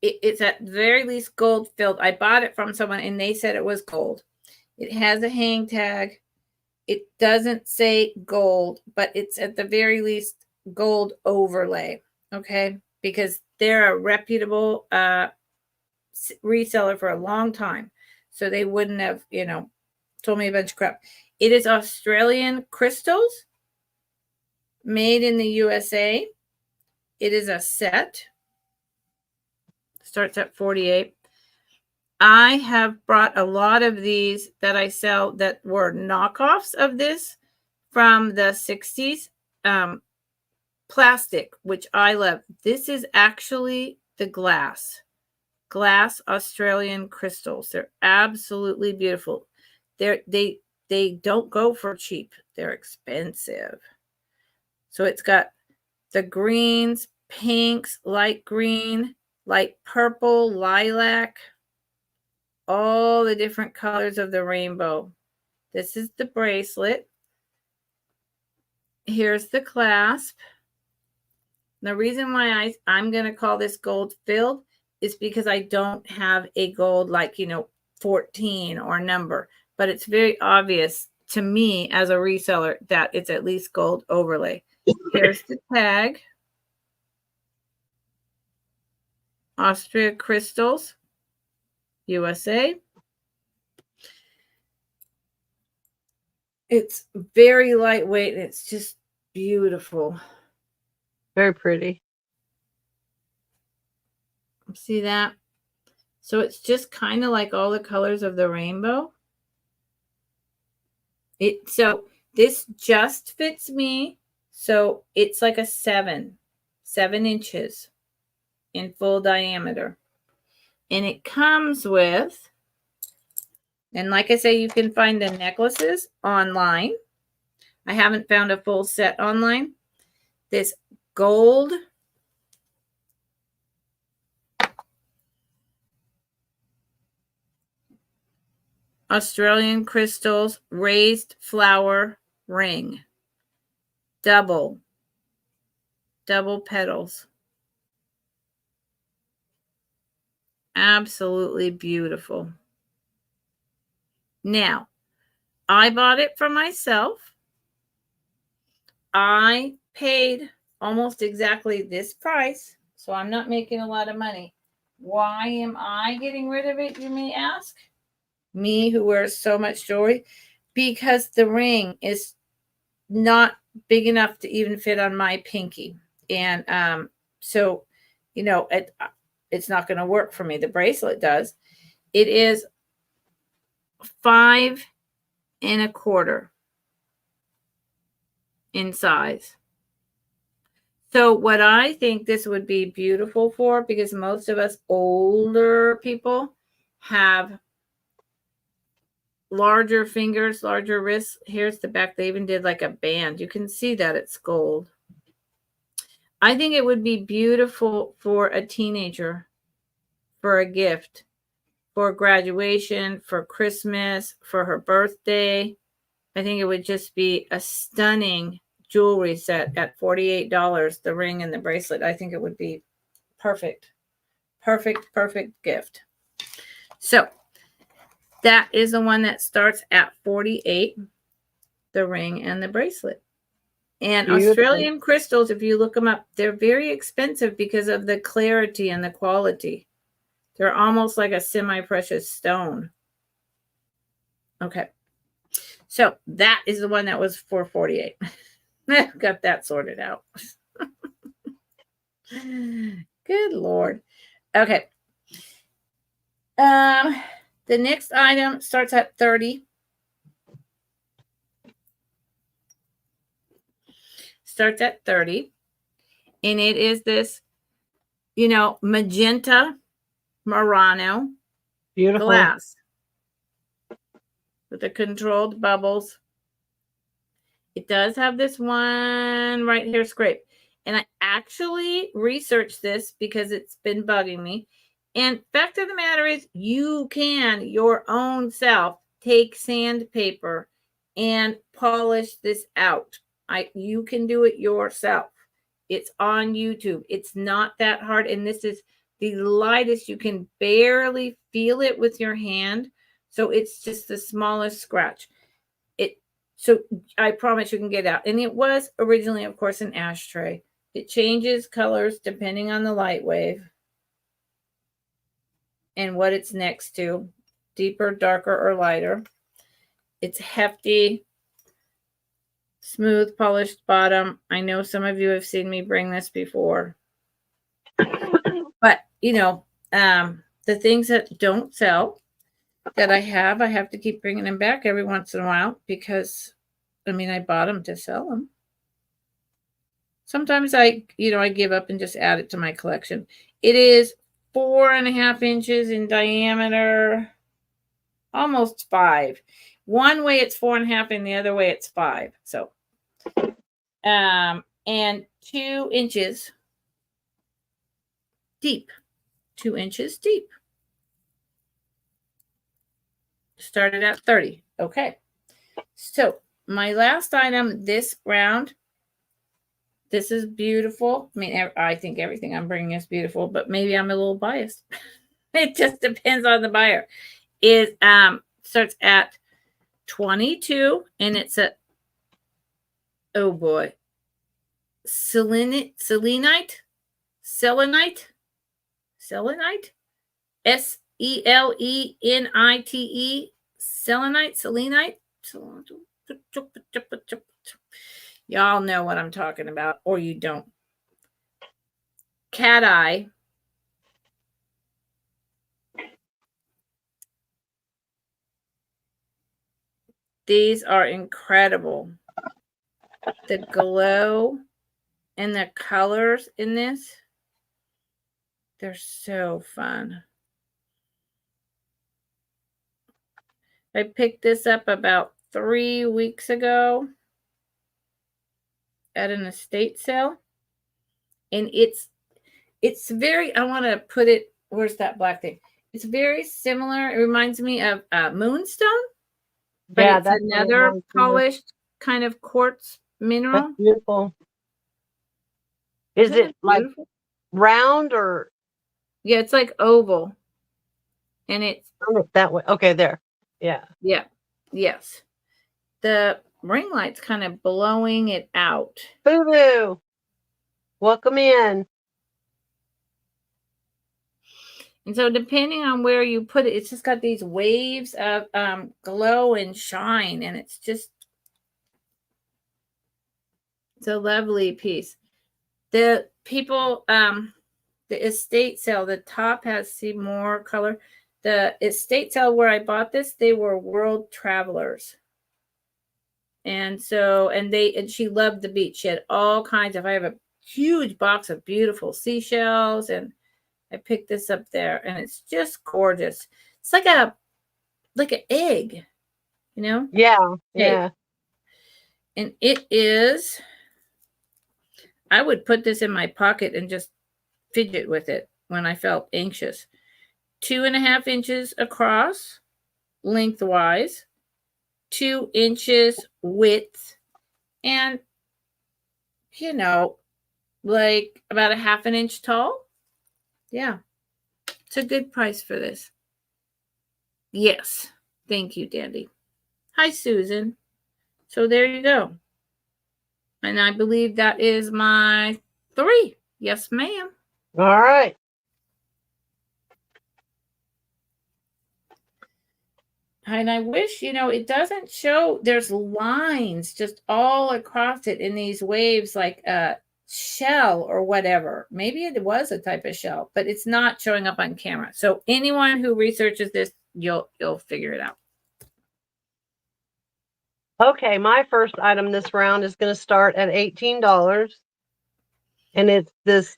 It's at the very least gold filled. I bought it from someone and they said it was gold. It has a hang tag. It doesn't say gold, but it's at the very least gold overlay. Okay. Because they're a reputable reseller for a long time. So they wouldn't have, told me a bunch of crap. It is Australian crystals made in the USA. It is a set. Starts at 48. I have brought a lot of these that I sell that were knockoffs of this from the 60s. Plastic, which I love. This is actually the glass Australian crystals. They're absolutely beautiful. They don't go for cheap. They're expensive. So it's got the greens, pinks, light green, light purple, lilac, all the different colors of the rainbow. This is the bracelet. Here's the clasp. The reason why I'm going to call this gold filled is because I don't have a gold 14 or number, but it's very obvious to me as a reseller that it's at least gold overlay. Here's the tag. Austria Crystals, USA. It's very lightweight and it's just beautiful. Very pretty. See that? So it's just kind of like all the colors of the rainbow. So this just fits me. So it's like a 7 inches in full diameter. And it comes with, and like I say, you can find the necklaces online. I haven't found a full set online. This gold Australian crystals raised flower ring. Double petals. Absolutely beautiful. Now, I bought it for myself. I paid almost exactly this price, so I'm not making a lot of money. Why am I getting rid of it, you may ask? Me, who wears so much jewelry, because the ring is not big enough to even fit on my pinky. And so, it's not going to work for me. The bracelet does. It is 5 1/4 in size. So what I think this would be beautiful for, because most of us older people have larger fingers, larger wrists. Here's the back. They even did like a band. You can see that it's gold. I think it would be beautiful for a teenager, for a gift, for graduation, for Christmas, for her birthday. I think it would just be a stunning jewelry set at $48, the ring and the bracelet. I think it would be perfect. Perfect gift. So that is the one that starts at 48, the ring and the bracelet. And Beautiful. Australian crystals, if you look them up, they're very expensive because of the clarity and the quality. They're almost like a semi-precious stone. Okay. So that is the one that was for 48. Got that sorted out. Good Lord. Okay. The next item starts at 30. Starts at 30. And it is this, magenta Murano Beautiful. glass with the controlled bubbles. It does have this one right here scrape. And I actually researched this because it's been bugging me. And fact of the matter is, you can your own self take sandpaper and polish this out. You can do it yourself. It's on YouTube. It's not that hard. And this is the lightest. You can barely feel it with your hand. So it's just the smallest scratch. So I promise you can get it out. And it was originally, of course, an ashtray. It changes colors depending on the light wave and what it's next to, deeper, darker, or lighter. It's hefty, smooth, polished bottom. I know some of you have seen me bring this before. But, the things that don't sell that I have to keep bringing them back every once in a while because, I bought them to sell them. Sometimes I give up and just add it to my collection. It is 4.5 inches in diameter, almost 5. One way it's 4.5 and the other way it's 5. So, and 2 inches deep. 2 inches deep. Started at 30. Okay. So my last item this round, this is beautiful. I think everything I'm bringing is beautiful, but maybe I'm a little biased. It just depends on the buyer. It starts at 22 and it's a, oh boy, selenite, selenite, selenite, selenite, selenite. Y'all know what I'm talking about, or you don't. Cat eye. These are incredible. The glow and the colors in this, they're so fun. I picked this up about 3 weeks ago at an estate sale. And it's very, I want to put it, where's that black thing? It's very similar. It reminds me of Moonstone. But Yeah, it's that's another polished kind of quartz mineral. That's beautiful. Is it like round or? Yeah, it's like oval. And it's that way. Okay, there. Yeah. Yeah. Yes. The ring light's kind of blowing it out. Boo-boo. Welcome in. And so depending on where you put it, it's just got these waves of glow and shine. And it's a lovely piece. The people, the estate sale, the top has some more color. The estate sale where I bought this, they were world travelers. And so, and she loved the beach. She had all kinds of, I have a huge box of beautiful seashells, and I picked this up there, and it's just gorgeous. It's like an egg, Yeah, yeah. And it is, I would put this in my pocket and just fidget with it when I felt anxious. 2.5 inches across, lengthwise, 2 inches width, and you know, like about a half an inch tall. Yeah. It's a good price for this. Yes. Thank you, Dandy. Hi, Susan. So there you go. And I believe that is my 3. Yes, ma'am. All right. And I wish, it doesn't show, there's lines just all across it in these waves, like a shell or whatever. Maybe it was a type of shell, but it's not showing up on camera. So anyone who researches this, you'll figure it out. Okay, my first item this round is going to start at $18. And it's this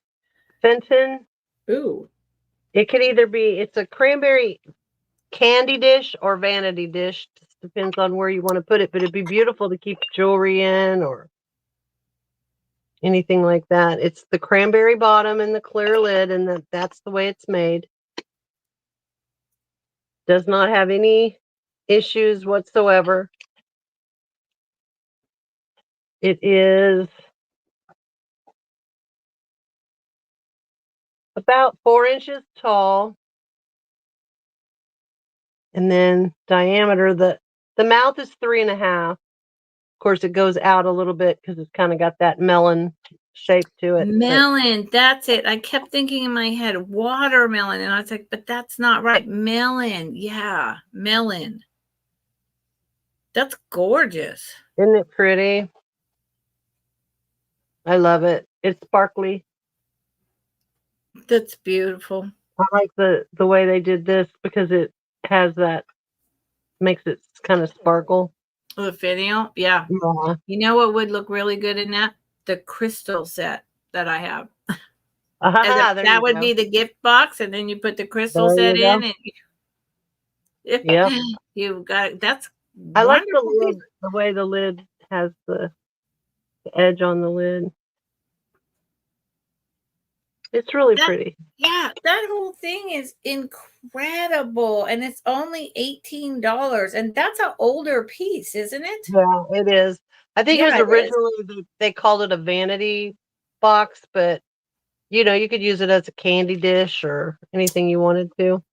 Fenton. Ooh. It could either be, it's a cranberry candy dish or vanity dish. Just depends on where you want to put it, but it'd be beautiful to keep jewelry in or anything like that. It's the cranberry bottom and the clear lid, and that's the way it's made. Does not have any issues whatsoever. It is about 4 inches tall. And then diameter, the mouth is 3.5. Of course, it goes out a little bit because it's kind of got that melon shape to it. Melon, that's it. I kept thinking in my head watermelon, and I was like, but that's not right. Melon, yeah, melon. That's gorgeous. Isn't it pretty? I love it. It's sparkly. That's beautiful. I like the way they did this because it has that, makes it kind of sparkle. The video, yeah. You know what would look really good in that? The crystal set that I have. That would be the gift box, and then you put the crystal set in, and yeah, you got that's. I like the lid, the way the lid has the edge on the lid. It's really pretty. Yeah, that whole thing is incredible, and it's only $18, and that's an older piece, isn't it? Yeah, it is. I think it was originally they called it a vanity box, but you could use it as a candy dish or anything you wanted to.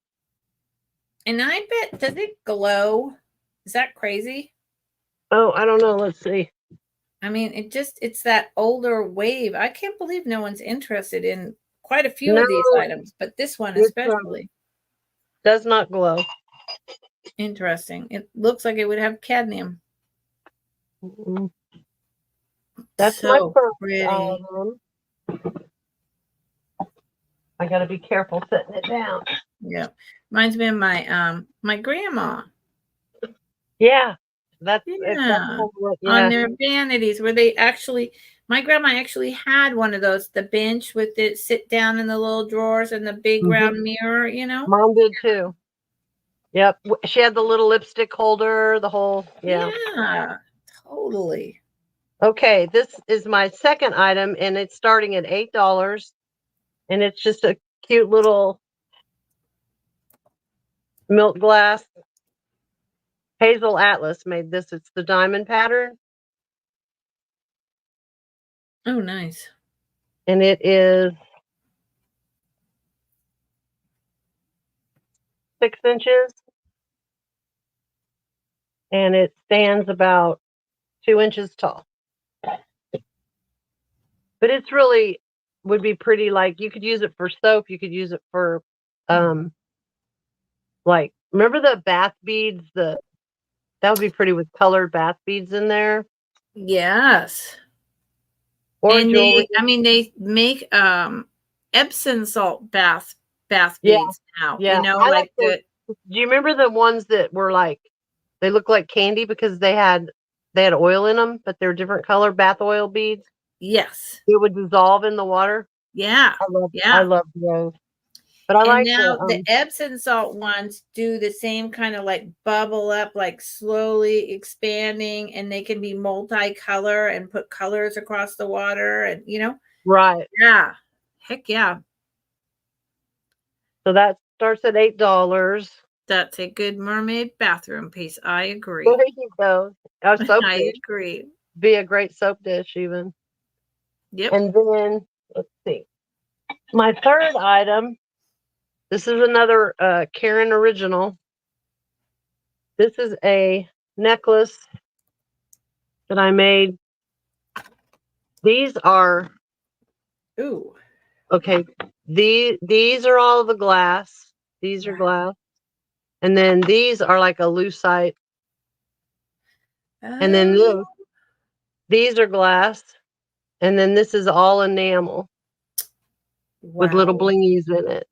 And I bet, does it glow? Is that crazy? Oh, I don't know. Let's see. I mean, it's that older wave. I can't believe no one's interested in quite a few of these items, but this one especially. Does not glow. Interesting. It looks like it would have cadmium. Mm-hmm. That's so my first pretty. item. I got to be careful setting it down. Yeah, reminds me of my grandma. Yeah, that's on their vanities where they actually. My grandma actually had one of those, the bench with it sit down in the little drawers and the big round mirror, Mom did too. Yep. She had the little lipstick holder, the whole, Yeah, totally. Okay, this is my second item, and it's starting at $8. And it's just a cute little milk glass. Hazel Atlas made this. It's the diamond pattern. Oh, nice. And it is 6 inches. And it stands about 2 inches tall. But it's really would be pretty, like you could use it for soap. You could use it for, like, remember the bath beads? That would be pretty with colored bath beads in there. Yes. Or and jewelry. they make Epsom salt bath beads now. Yeah. Like the. Do you remember the ones that were like, they look like candy because they had oil in them, but they're different color bath oil beads? Yes. It would dissolve in the water. Yeah. I love those. But I like now the Epsom salt ones do the same kind of like bubble up, like slowly expanding, and they can be multicolor and put colors across the water, and Right. Yeah. Heck yeah. So that starts at $8. That's a good mermaid bathroom piece. I agree. There you go. A soap I dish. agree. Be a great soap dish even. Yep. And then, let's see. My third item, this is another Karen original. This is a necklace that I made. These are, Ooh. okay, these are all the glass. These are glass. And then these are like a lucite. And then these are glass. And then this is all enamel with little blingies in it.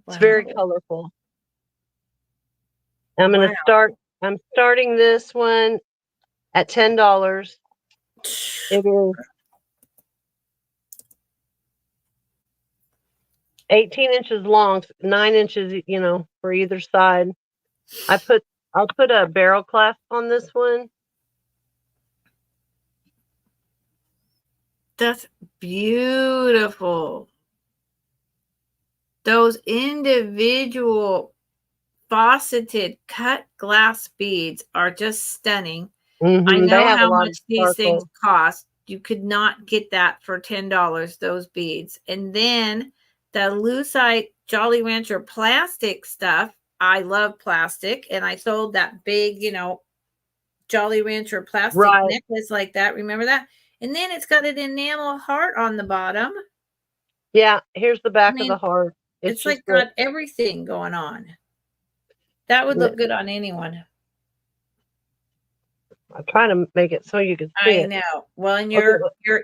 It's very colorful. I'm going to I'm starting this one at $10. It is 18 inches long, 9 inches, for either side. I'll put a barrel clasp on this one. That's beautiful. Those individual faceted cut glass beads are just stunning. Mm-hmm. I know they have how a lot much of these things cost. You could not get that for $10, those beads. And then the lucite Jolly Rancher plastic stuff. I love plastic, and I sold that big, Jolly Rancher plastic necklace like that. Remember that? And then it's got an enamel heart on the bottom. Yeah, here's the back of the heart. It's like got everything going on. That would look good on anyone. I'm trying to make it so you can see it. I know. Well, and your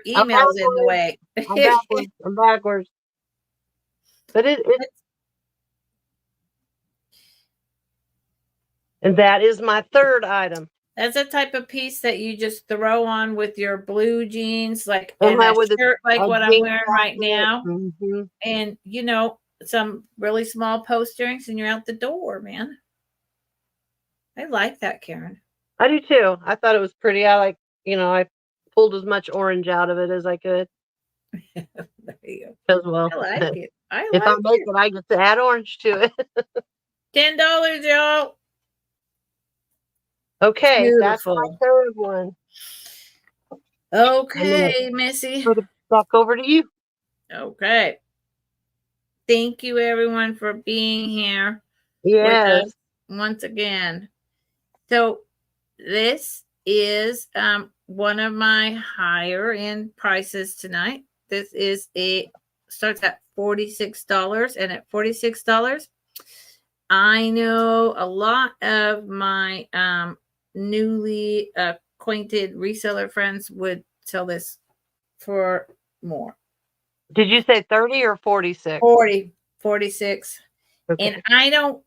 email's in the way. I'm backwards. But and that is my third item. That's a type of piece that you just throw on with your blue jeans, like and a shirt like what I'm wearing right now. Mm-hmm. And some really small post earrings, and you're out the door, man. I like that, Karen. I do too. I thought it was pretty. I pulled as much orange out of it as I could. There you go. As well. I like it. If I make it, I get to add orange to it. $10, y'all. Okay, beautiful. That's my third one. Okay, Missy. Put it back over to you. Okay. Thank you, everyone, for being here with us once again. So this is one of my higher end prices tonight. This is starts at $46, and at $46, I know a lot of my newly acquainted reseller friends would sell this for more. Did you say 30 or 46? 46. Okay. And I don't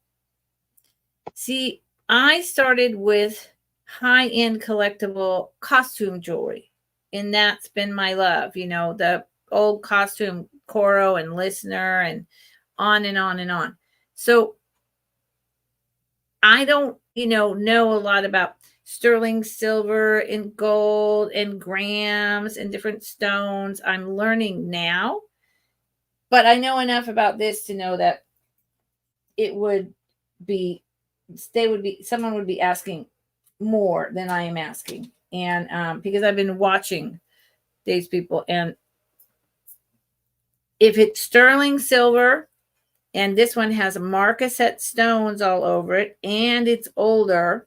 see, I started with high-end collectible costume jewelry, and that's been my love, the old costume Coro and Listener and on and on and on. So I don't, know a lot about sterling silver and gold and grams and different stones. I'm learning now, but I know enough about this to know that someone would be asking more than I am asking. And because I've been watching these people, and if it's sterling silver, and this one has marcasette stones all over it, and it's older,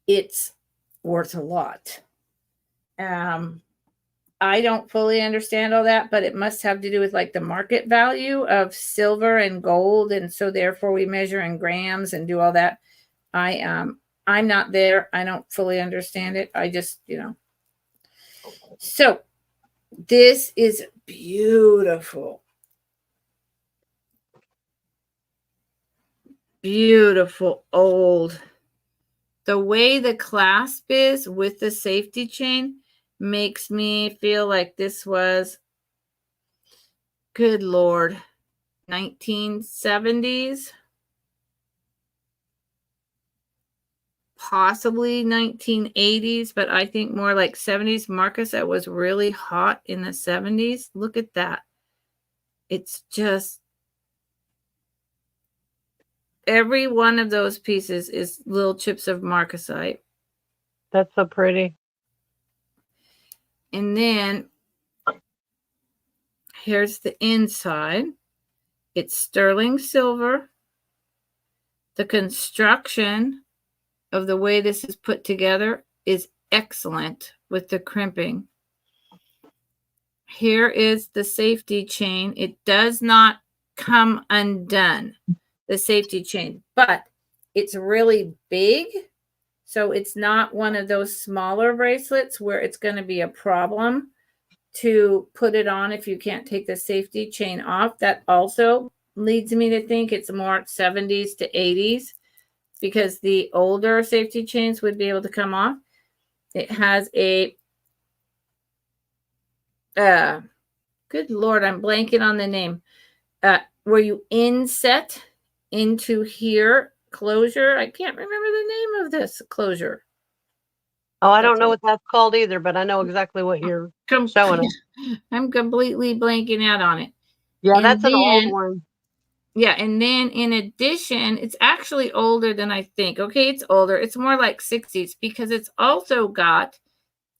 it's worth a lot. I don't fully understand all that, but it must have to do with like the market value of silver and gold, and so therefore we measure in grams and do all that. I'm not there. I don't fully understand it. I just, So this is beautiful. Beautiful old. The way the clasp is with the safety chain makes me feel like this was, good Lord, 1970s. Possibly 1980s, but I think more like 70s. Marcus, that was really hot in the 70s. Look at that. It's just, every one of those pieces is little chips of marcasite. That's so pretty. And then here's the inside. It's sterling silver. The construction of the way this is put together is excellent with the crimping. Here is the safety chain. It does not come undone, the safety chain, but it's really big. So it's not one of those smaller bracelets where it's going to be a problem to put it on if you can't take the safety chain off. That also leads me to think it's more 70s to 80s because the older safety chains would be able to come off. It has a good Lord, I'm blanking on the name. Where you inset into here, closure. I can't remember the name of this closure. Oh, I don't know what that's called either, but I know exactly what you're showing us. I'm completely blanking out on it. Yeah, and that's an old one. Yeah, and then in addition, it's actually older than I think. Okay, it's older. It's more like 60s because it's also got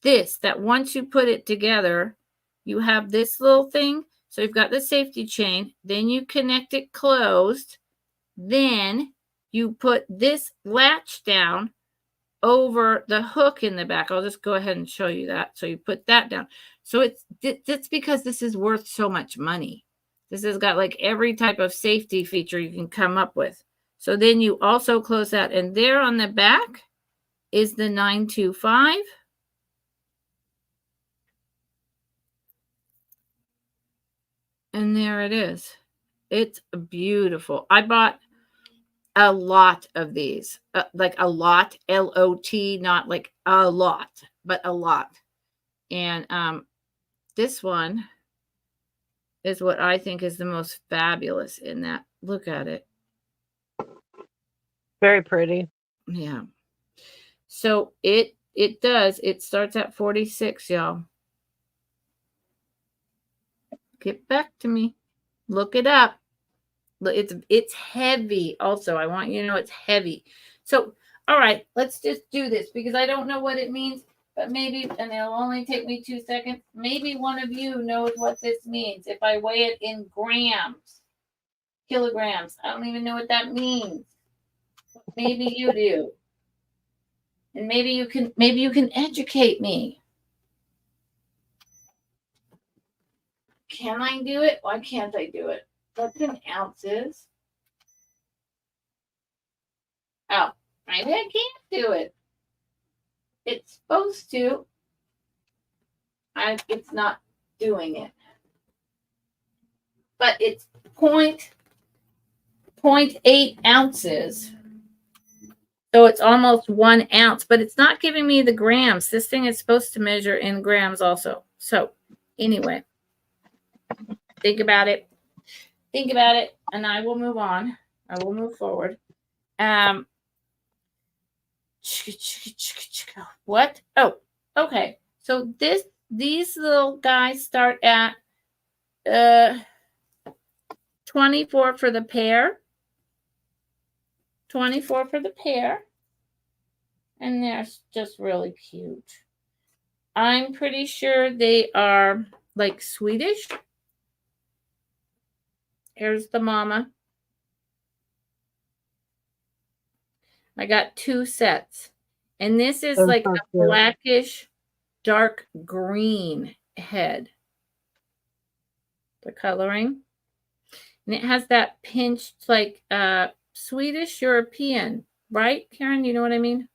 this, that once you put it together, you have this little thing. So you've got the safety chain, then you connect it closed, then you put this latch down over the hook in the back. I'll just go ahead and show you that. So you put that down. So it's because this is worth so much money. This has got like every type of safety feature you can come up with. So then you also close that. And there on the back is the 925. And there it is. It's beautiful. I bought a lot of these, like a lot, L-O-T, not like a lot, but a lot. And this one is what I think is the most fabulous in that. Look at it. Very pretty. Yeah. So it does. It starts at 46, y'all. Get back to me. Look it up. It's heavy also. I want you to know it's heavy. So, all right, let's just do this because I don't know what it means, but maybe, and it'll only take me 2 seconds, maybe one of you knows what this means. If I weigh it in grams, kilograms, I don't even know what that means. Maybe you do. And maybe you can educate me. Can I do it? Why can't I do it? What's in ounces? Oh, maybe I can't do it. It's supposed to. It's not doing it. But it's 0.8 ounces. So it's almost 1 ounce, but it's not giving me the grams. This thing is supposed to measure in grams also. So anyway, think about it. Think about it, and I will move on. I will move forward. What? Oh, okay. So these little guys start at 24 for the pair. 24 for the pair. And they're just really cute. I'm pretty sure they are like Swedish. Here's the mama. I got 2 sets. And this is like a blackish, dark green head. The coloring. And it has that pinched like Swedish European, right? Karen, you know what I mean?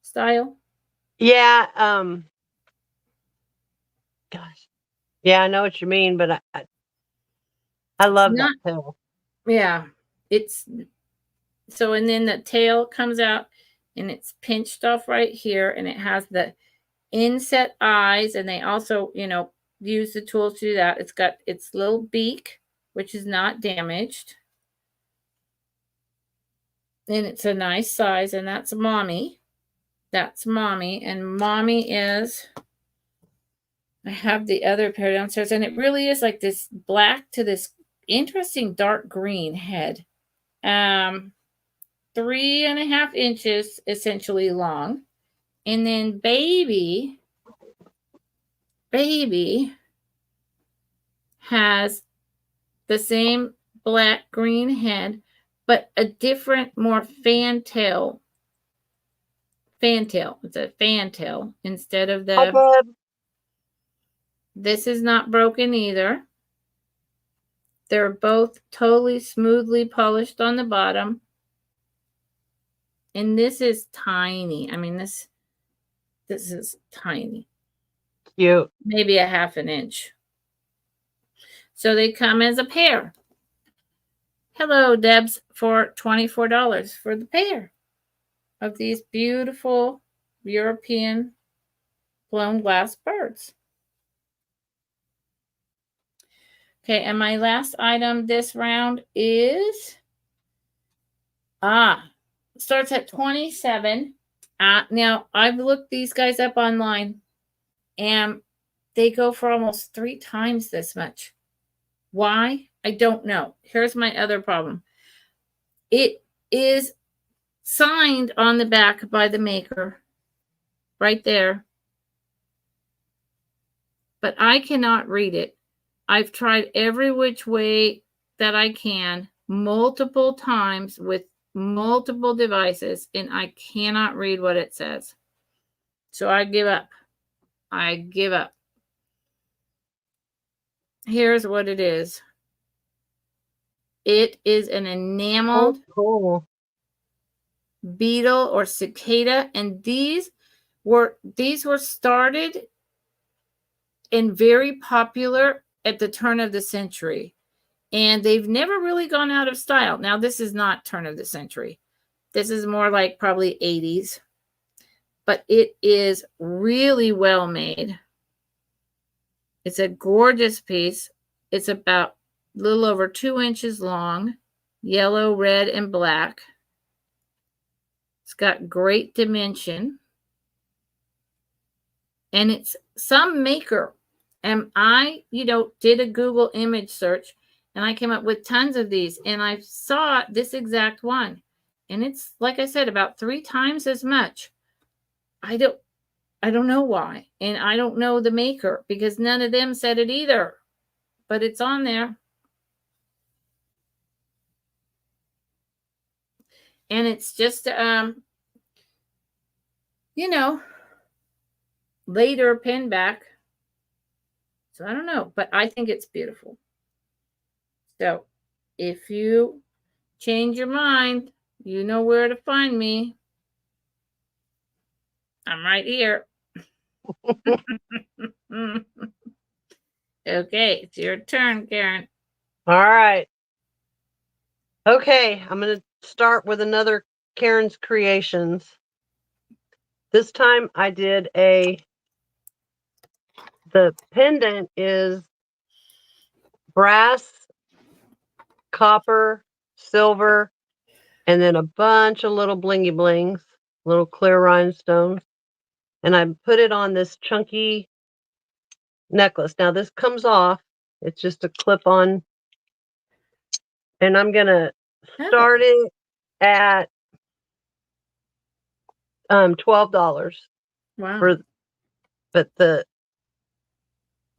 Style. Yeah. Gosh. Yeah, I know what you mean, but I love that tail. Yeah. It's so, and then the tail comes out and it's pinched off right here, and it has the inset eyes, and they also, use the tools to do that. It's got its little beak, which is not damaged. And it's a nice size, and that's mommy. That's mommy, and mommy is, I have the other pair downstairs, and it really is like this black to this interesting dark green head. 3.5 inches essentially long. And then baby baby has the same black green head, but a different, more fantail. Fantail. It's a fantail instead of Hi, the. bud. This is not broken either. They're both totally smoothly polished on the bottom. And this is tiny. I mean, this is tiny. Cute. Maybe a half an inch. So they come as a pair. Hello, Debs, for $24 for the pair of these beautiful European blown glass birds. Okay, and my last item this round is starts at 27. Now I've looked these guys up online and they go for almost 3 times this much. Why? I don't know. Here's my other problem. It is signed on the back by the maker right there, but I cannot read it. I've tried every which way that I can multiple times with multiple devices, and I cannot read what it says. So I give up. I give up. Here's what it is. It is an enameled cool beetle or cicada, and these were started and very popular at the turn of the century, and they've never really gone out of style. Now, this is not turn of the century. This is more like probably 80s, but it is really well made. It's a gorgeous piece. It's about a little over 2 inches long, yellow, red, and black. It's got great dimension. And it's some maker. And I, did a Google image search and I came up with tons of these. And I saw this exact one. And it's, like I said, about 3 times as much. I don't know why. And I don't know the maker because none of them said it either. But it's on there. And it's just, later pin back. So I don't know, but I think it's beautiful. So if you change your mind, you know where to find me. I'm right here. Okay, it's your turn, Karen. All right. Okay, I'm going to start with another Karen's Creations. This time I did the pendant is brass, copper, silver, and then a bunch of little blingy blings, little clear rhinestones. And I put it on this chunky necklace. Now this comes off. It's just a clip on. And I'm going to start it at $12. Wow. But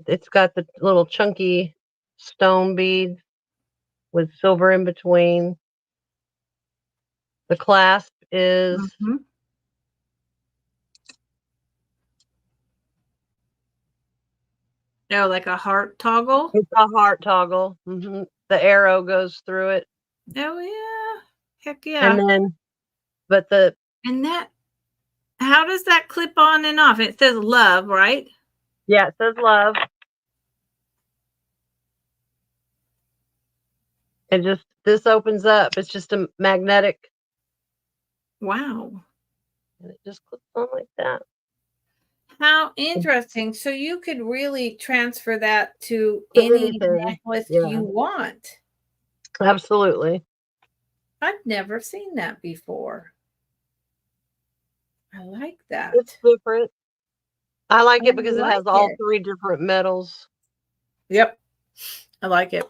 it's got the little chunky stone beads with silver in between. The clasp is Oh, like a heart toggle? It's a heart toggle. The arrow goes through it. Oh, yeah. Heck yeah. And then, how does that clip on and off? It says love, right? Yeah, it says love. And this opens up. It's just a magnetic. Wow. And it just clips on like that. How interesting. So you could really transfer that to any necklace you want. Absolutely. I've never seen that before. I like that. It's different. I like it because it has all 3 different metals. Yep. I like it.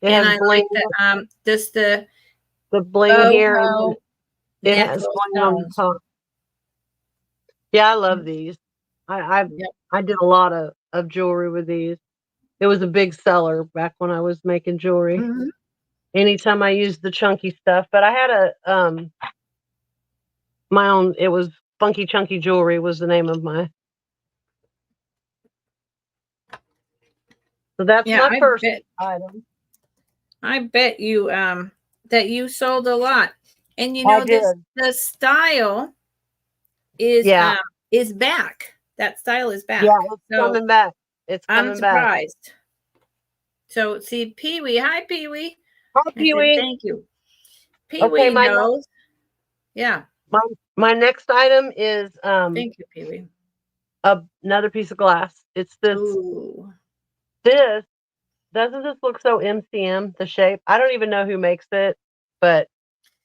It has bling. Like just the bling here. And it has bling on the top. Yeah, I love these. I did a lot of jewelry with these. It was a big seller back when I was making jewelry. Mhm. Anytime I used the chunky stuff, but I had a my own. It was Funky Chunky Jewelry was the name of my. So that's Yeah, my first item. I bet you that you sold a lot. And you I know did. the style Yeah, is back. That style is yeah, back. it's So coming back. It's I'm coming back. surprised. So see Pee Wee, hi Pee Wee. Hi, I said Pee-wee. thank you. Pee Okay, Wee knows. Yeah. my my next item is Thank you, Pee Wee. another piece of glass. It's Ooh. this doesn't this look so MCM, the shape? I don't even know who makes it, but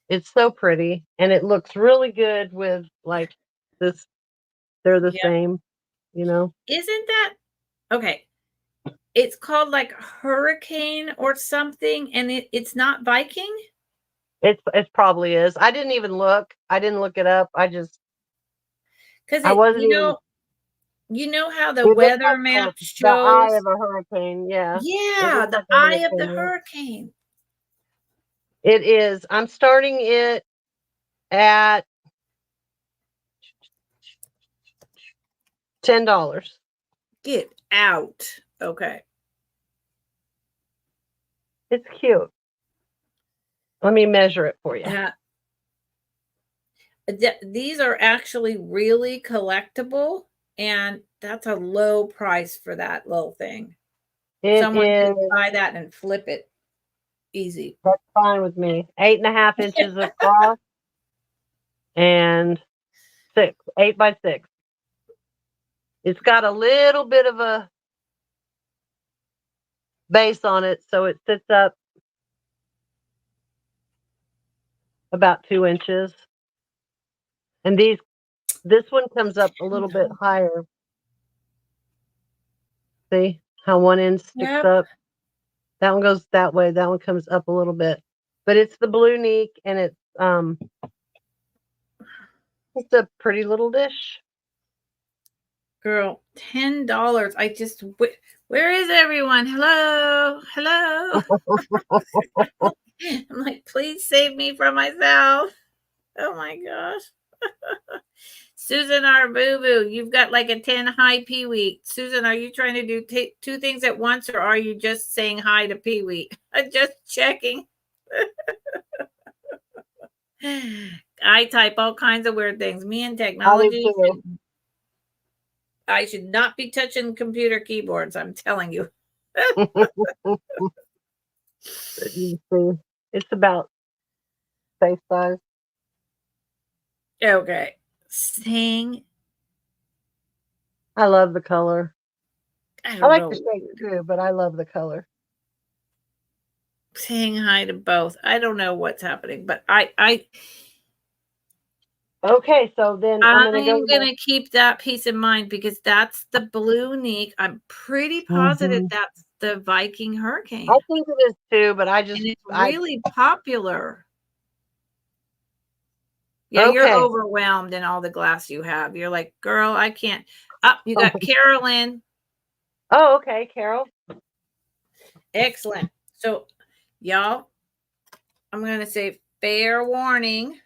it's so pretty and it looks really good with like this. They're the Yeah. same, you know. Isn't that okay? It's called like hurricane or something, and it's not Viking? It probably is. I didn't even look. I didn't look it up. Because I wasn't even. you know how the It looks weather like map the eye shows. of a hurricane. Yeah, it Yeah, looks the like a eye of the hurricane. Yeah. hurricane. It is. I'm starting it at $10. Get out. Okay. It's cute. Let me measure it for you. Uh, these are actually really collectible, and that's a low price for that little thing. It Someone is. could buy that and flip it easy. That's fine with me. 8.5 inches across and 8 by 6. It's got a little bit of a base on it, so it sits up about 2 inches. And this one comes up a little bit higher. See how one end sticks Yep. up? That one goes that way. That one comes up a little bit. But it's the blue neek and it's a pretty little dish. Girl, $10. Where is everyone? Hello, hello. I'm like, please save me from myself. Oh my gosh. Susan our boo boo, you've got like a 10 high Pee Wee. Susan, are you trying to do two things at once or are you just saying hi to Pee Wee? Just checking. I type all kinds of weird things. Me and I do technology, too. I should not be touching computer keyboards. I'm telling you. You see, it's about face size. Okay. Sing. I love the color. I I don't like the know. shape too, but I love the color. Saying hi to both. I don't know what's happening, but Okay, so then I'm gonna go I'm gonna keep that piece in mind because that's the blue neek. I'm pretty positive Mhm. that's the Viking I hurricane. think it is too, but And it's really popular. Yeah, you're okay. overwhelmed in all the glass you have. You're like, girl, I can't. Up, you got Carolyn. Oh, okay, Carol. Excellent. So, y'all, I'm gonna say fair warning.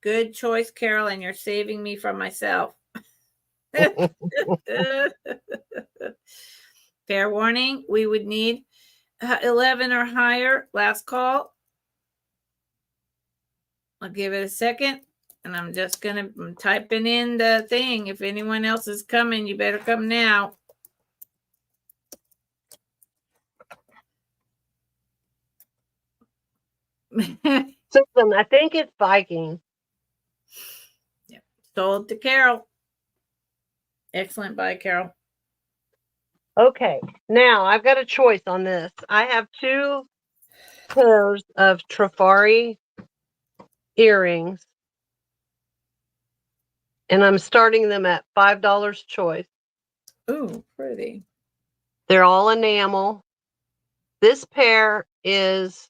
Good choice, Carolyn. You're saving me from myself. Fair warning, we would need 11 or higher. Last call. I'll give it a second. And I'm just going to typing in the thing. If anyone else is coming, you better come now. Susan, I think it's Viking. Yep. Sold to Carol. Excellent. Bye, Carol. Okay, now I've got a choice on this. I have 2 pairs of Trifari earrings, and I'm starting them at $5 choice. Ooh, pretty. They're all enamel. This pair is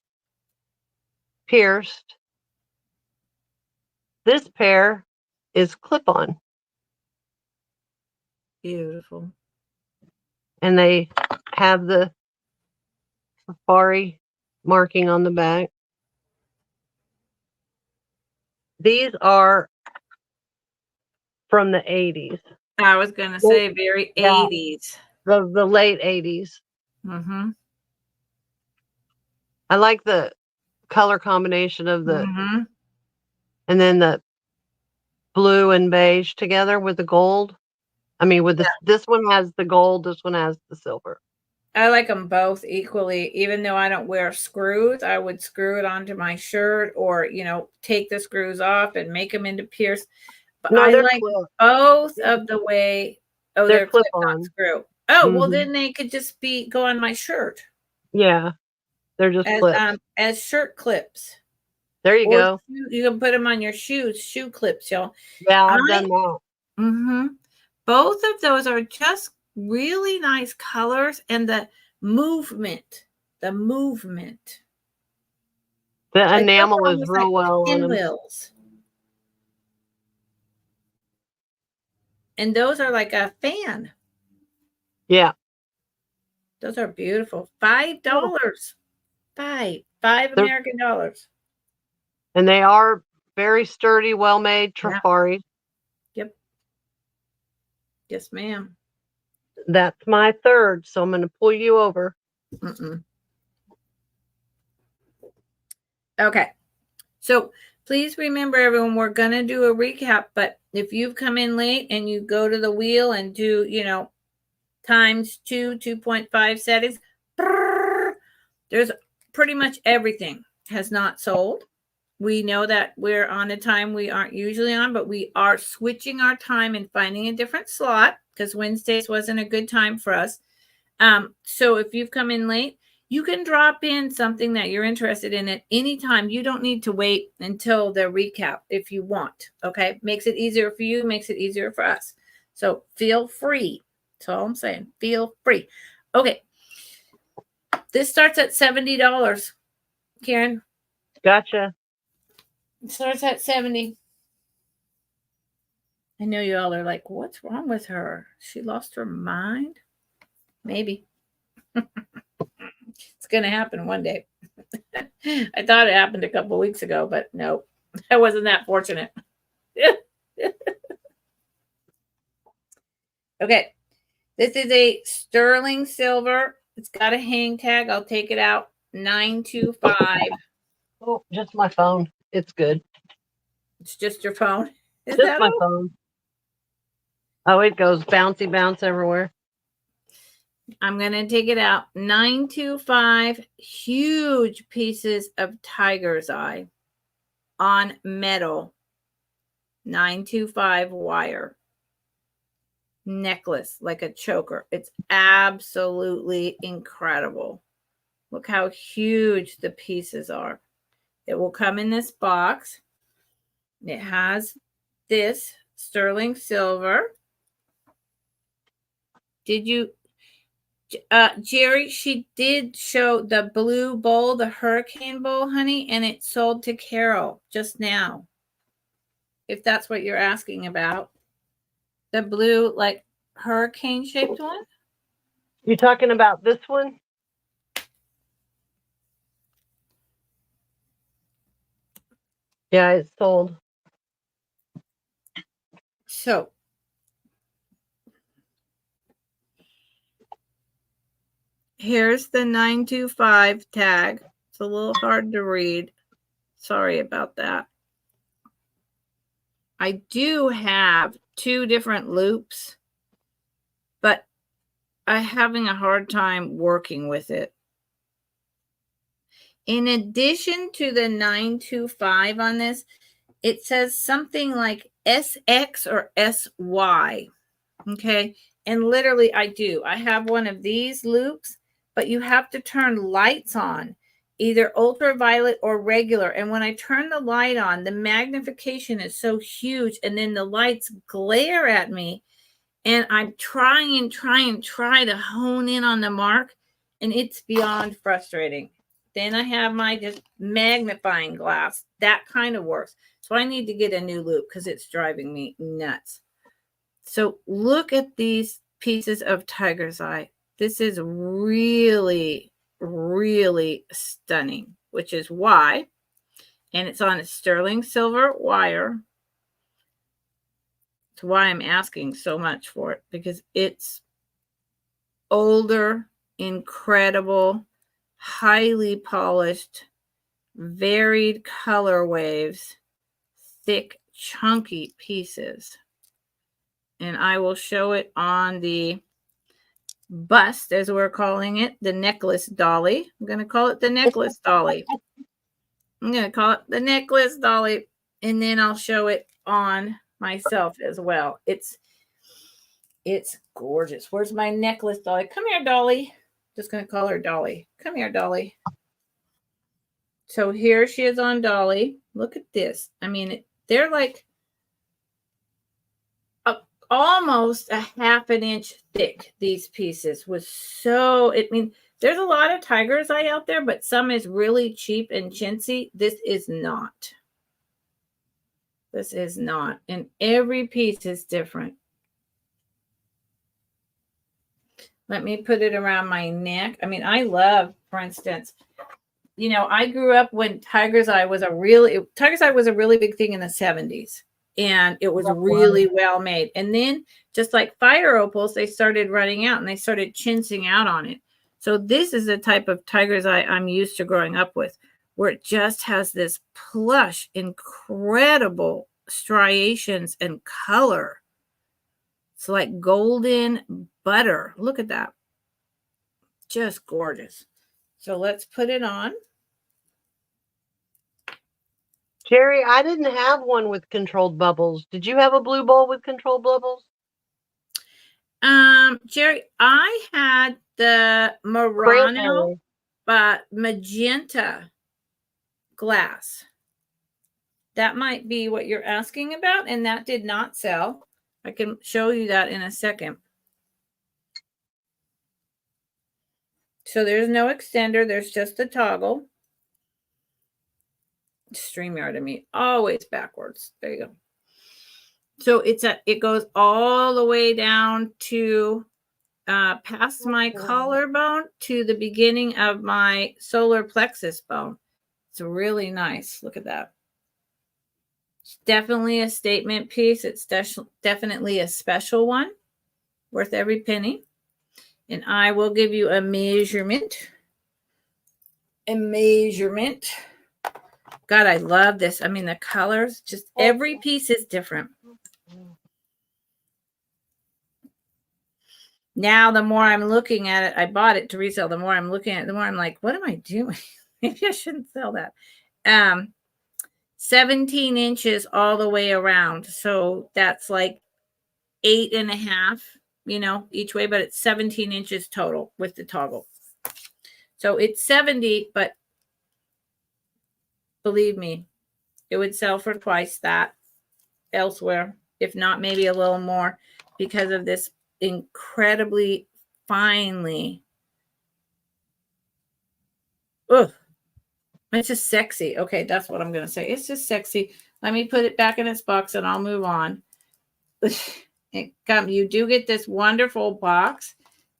pierced. This pair is clip-on. Beautiful. And they have the safari marking on the back. These are from the 80s. I was going to say very 80s. The late 80s. Mm-hmm. I like the color combination of the, Mm-hmm. and then the blue and beige together with the gold. I mean, with this one has the gold, this one has the silver. I like them both equally. Even though I don't wear screws, I would screw it onto my shirt or, take the screws off and make them into pierce. But No, I they're like clip. both of the way. Oh, They're they're clip, clip not on. screw. Oh, well, Mhm. then they could just go on my shirt Yeah, they're just clips. as shirt clips. There you Or go. you can put them on your shoe clips, y'all. Yeah, I've done that. Mm-hmm. Both of those are just really nice colors, and the movement. The Like, those enamel are is almost real like well on them. pinwheels. And those are like a fan. Yeah. Those are beautiful. $5. Five They're, American dollars. and they are very sturdy, well-made Trafari. Yep. Yes, ma'am. That's my third, so I'm going to pull you over. Okay. So please remember, everyone, we're going to do a recap, but if you've come in late and you go to the wheel and do, times 2.5 settings, there's pretty much everything has not sold. We know that we're on a time we aren't usually on, but we are switching our time and finding a different slot because Wednesdays wasn't a good time for us. So if you've come in late, you can drop in something that you're interested in at any time. You don't need to wait until the recap if you want. Okay. Makes it easier for you, makes it easier for us. So feel free. That's all I'm saying. Feel free. Okay. This starts at $70. Karen. Gotcha. It starts at 70. I know you all are like, what's wrong with her? She lost her mind? Maybe. It's going to happen one day. I thought it happened a couple weeks ago, but no, I wasn't that fortunate. Okay. This is a sterling silver. It's got a hang tag. I'll take it out. 925. Oh, just my phone. It's good. It's just your phone. Is just that my all? phone. Oh, it goes bouncy bounce everywhere. I'm going to take it out. 925. Huge pieces of tiger's eye on metal. 925 wire. Necklace like a choker. It's absolutely incredible. Look how huge the pieces are. It will come in this box. It has this sterling silver. Did you, Jerry, she did show the blue bowl, the hurricane bowl, honey, and it sold to Carol just now. If that's what you're asking about. The blue, like hurricane shaped one? You talking about this one? Yeah, it's sold. So here's the 925 tag. It's a little hard to read. Sorry about that. I do have 2 different loops, but I'm having a hard time working with it. In addition to the 925 on this, it says something like SX or SY. Okay. And literally I do. I have one of these loops, but you have to turn lights on, either ultraviolet or regular. And when I turn the light on, the magnification is so huge. And then the lights glare at me. And I'm trying to hone in on the mark. And it's beyond frustrating. Then I have my just magnifying glass. That kind of works. So I need to get a new loop because it's driving me nuts. So look at these pieces of tiger's eye. This is really, really stunning, which is why, and it's on a sterling silver wire. It's why I'm asking so much for it, because it's older, incredible, highly polished, varied color waves, thick, chunky pieces. And I will show it on the bust, as we're calling it, the necklace dolly. I'm going to call it the necklace dolly. I'm going to call it the necklace dolly, and then I'll show it on myself as well. It's gorgeous. Where's my necklace dolly? Come here, Dolly. Just going to call her Dolly. Come here, Dolly. So here she is on Dolly. Look at this. I mean, they're like almost a half an inch thick. These pieces was so, I mean, there's a lot of tiger's eye out there, but some is really cheap and chintzy. This is not. This is not. And every piece is different. Let me put it around my neck. I mean, I love, for instance, you know, I grew up when tiger's eye was a really big thing in the 70s. And it was really well made. And then just like fire opals, they started running out and they started chintzing out on it. So this is the type of tiger's eye I'm used to growing up with, where it just has this plush, incredible striations and color. It's like golden butter. Look at that. Just gorgeous. So let's put it on. Jerry, I didn't have one with controlled bubbles. Did you have a blue bowl with controlled bubbles? Jerry, I had the Murano magenta glass. That might be what you're asking about, and that did not sell. I can show you that in a second. So there's no extender. There's just a toggle. StreamYard of me, always backwards. There you go. So it goes all the way down to past my collarbone to the beginning of my solar plexus bone. It's really nice. Look at that. It's definitely a statement piece. It's definitely a special one, worth every penny. And I will give you a measurement. God, I love this. I mean, the colors, just every piece is different. Now, the more I'm looking at it, I bought it to resell. The more I'm looking at it, the more I'm like, what am I doing? Maybe I shouldn't sell that. 17 inches all the way around. So that's like 8.5, you know, each way, but it's 17 inches total with the toggle. So it's 70, but believe me, it would sell for twice that elsewhere, if not maybe a little more, because of this incredibly finely. Ugh. It's just sexy. Okay, that's what I'm going to say. It's just sexy. Let me put it back in its box and I'll move on. You do get this wonderful box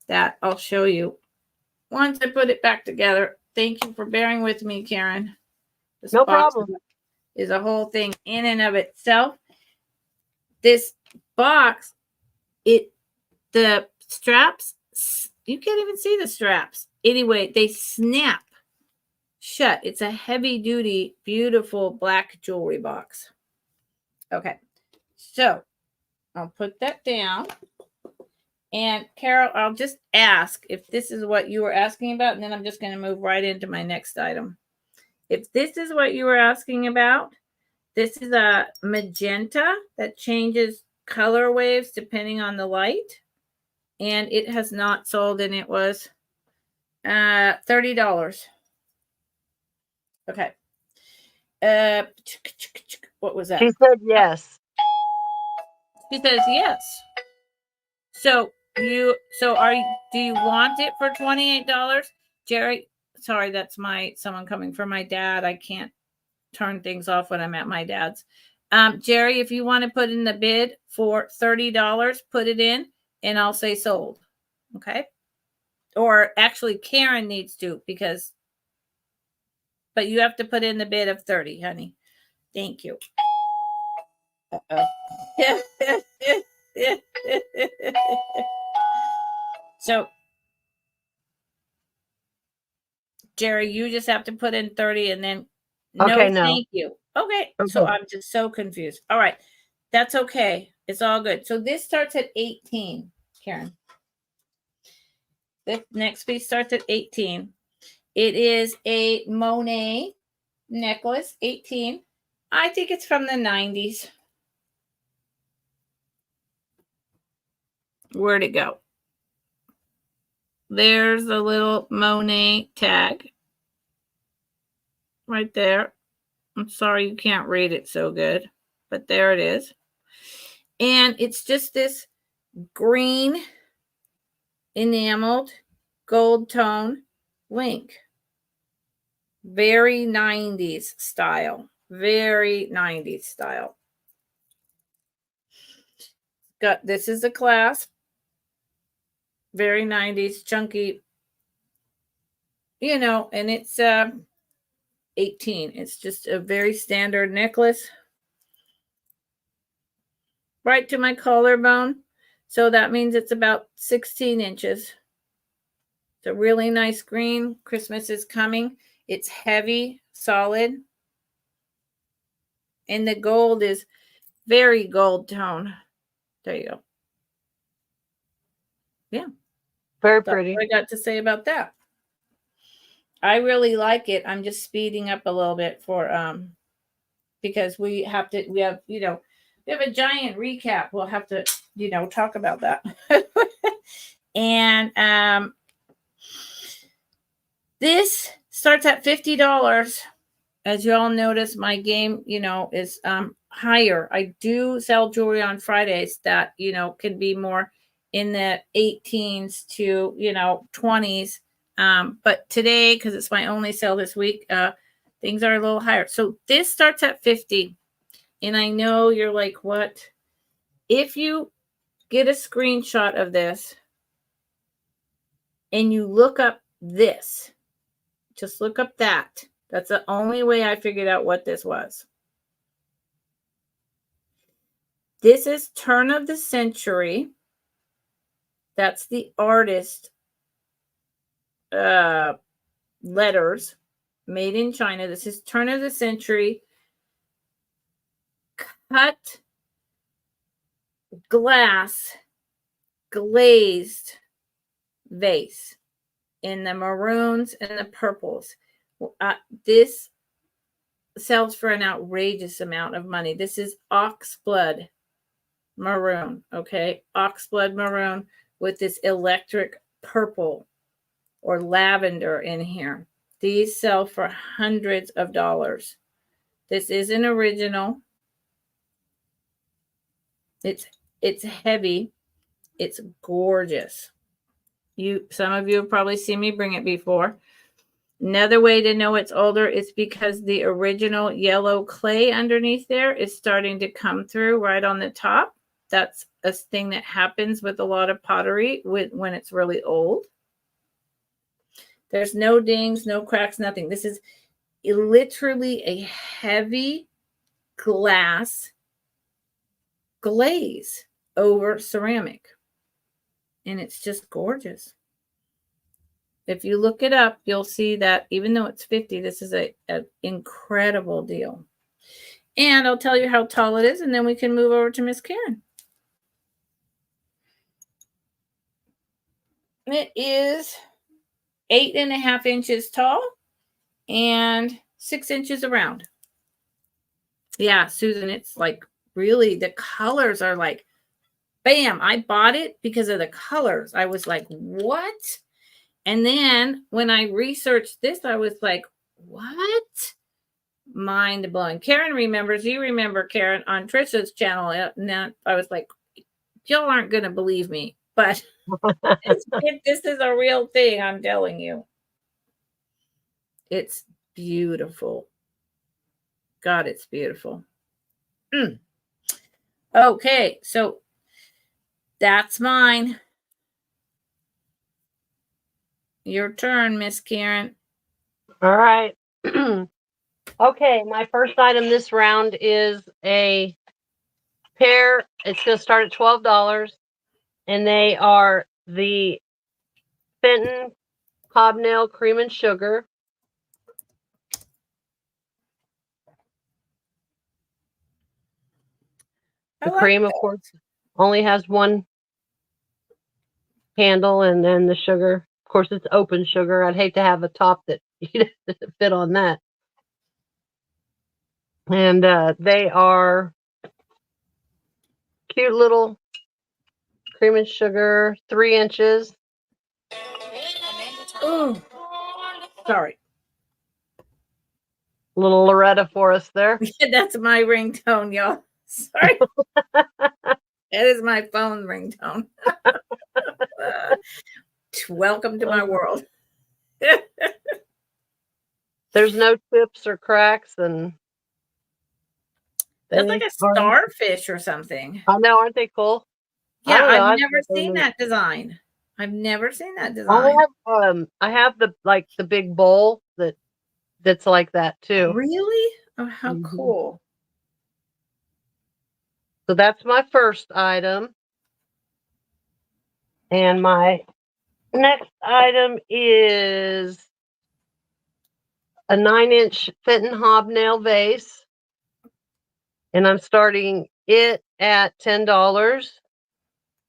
that I'll show you once I put it back together. Thank you for bearing with me, Karen. This No box problem. is a whole thing in and of itself. This box, the straps, you can't even see the straps. Anyway, they snap shut. It's a heavy duty, beautiful black jewelry box. Okay, so I'll put that down. And Carol, I'll just ask if this is what you were asking about, and then I'm just going to move right into my next item. If this is what you were asking about, this is a magenta that changes color waves depending on the light. And it has not sold, and it was $30. Okay. What was that? She said yes. She says yes. So do you want it for $28? Jerry, sorry, that's someone coming from my dad. I can't turn things off when I'm at my dad's. Jerry, if you want to put in the bid for $30, put it in and I'll say sold. Okay. Or actually Karen needs to, but you have to put in the bid of 30, honey. Thank you. So Jerry, you just have to put in 30 and then Okay, no. thank you. Okay. So I'm just so confused. All right. That's okay. It's all good. So this starts at 18, Karen. The next piece starts at 18. It is a Monet necklace, 18. I think it's from the 90s. Where'd it go? There's the little Monet tag right there. I'm sorry you can't read it so good, but there it is. And it's just this green enameled gold tone link. Very 90s style. Very 90s style. This is a clasp. Very 90s, chunky. You know, and it's 18. It's just a very standard necklace. Right to my collarbone. So that means it's about 16 inches. It's a really nice green. Christmas is coming. It's heavy, solid. And the gold is very gold tone. There you go. Yeah. Very pretty. That's what I got to say about that. I really like it. I'm just speeding up a little bit for because we have a giant recap. We'll have to, talk about that. And this starts at $50. As you all notice, my game, is higher. I do sell jewelry on Fridays that, can be more in the 18s to, 20s. But today, because it's my only sale this week, things are a little higher. So this starts at 50. And I know you're like, what? If you get a screenshot of this and you look up this, just look up that. That's the only way I figured out what this was. This is turn of the century. That's the artist letters made in China. This is turn of the century cut glass glazed vase in the maroons and the purples. This sells for an outrageous amount of money. This is oxblood maroon, okay? Oxblood maroon with this electric purple or lavender in here. These sell for hundreds of dollars. This is an original. It's heavy. It's gorgeous. Some of you have probably seen me bring it before. Another way to know it's older is because the original yellow clay underneath there is starting to come through right on the top. That's a thing that happens with a lot of pottery when it's really old. There's no dings, no cracks, nothing. This is literally a heavy glass glaze over ceramic. And it's just gorgeous. If you look it up, you'll see that even though it's 50, this is an incredible deal. And I'll tell you how tall it is, and then we can move over to Miss Karen. It is 8.5 inches tall and 6 inches around. Yeah, Susan, it's like really the colors are like, bam, I bought it because of the colors. I was like, what? And then when I researched this, I was like, what? Mind blowing. Karen remembers, you remember Karen on Trisha's channel. And I was like, y'all aren't going to believe me, but this is a real thing. I'm telling you. It's beautiful. God, it's beautiful. Okay, so that's mine. Your turn, Miss Karen. All right. Okay, my first item this round is a pair. It's going to start at $12, and they are the Fenton Hobnail Cream and Sugar. The cream, of course, only has one handle, and then the sugar, of course, it's open sugar. I'd hate to have a top that doesn't fit on that. And they are cute little cream and sugar, 3 inches. Oh, sorry. Little Loretta for us there. That's my ringtone, y'all. Sorry. That is my phone ringtone. Welcome to my world. There's no chips or cracks, and that's like a starfish or something. I know, aren't they cool? Yeah, I've never seen that design. I've never seen that design. I have the big bowl that's like that too. Really? Oh, how cool. So that's my first item. And my next item is a 9-inch Fenton Hobnail vase. And I'm starting it at $10.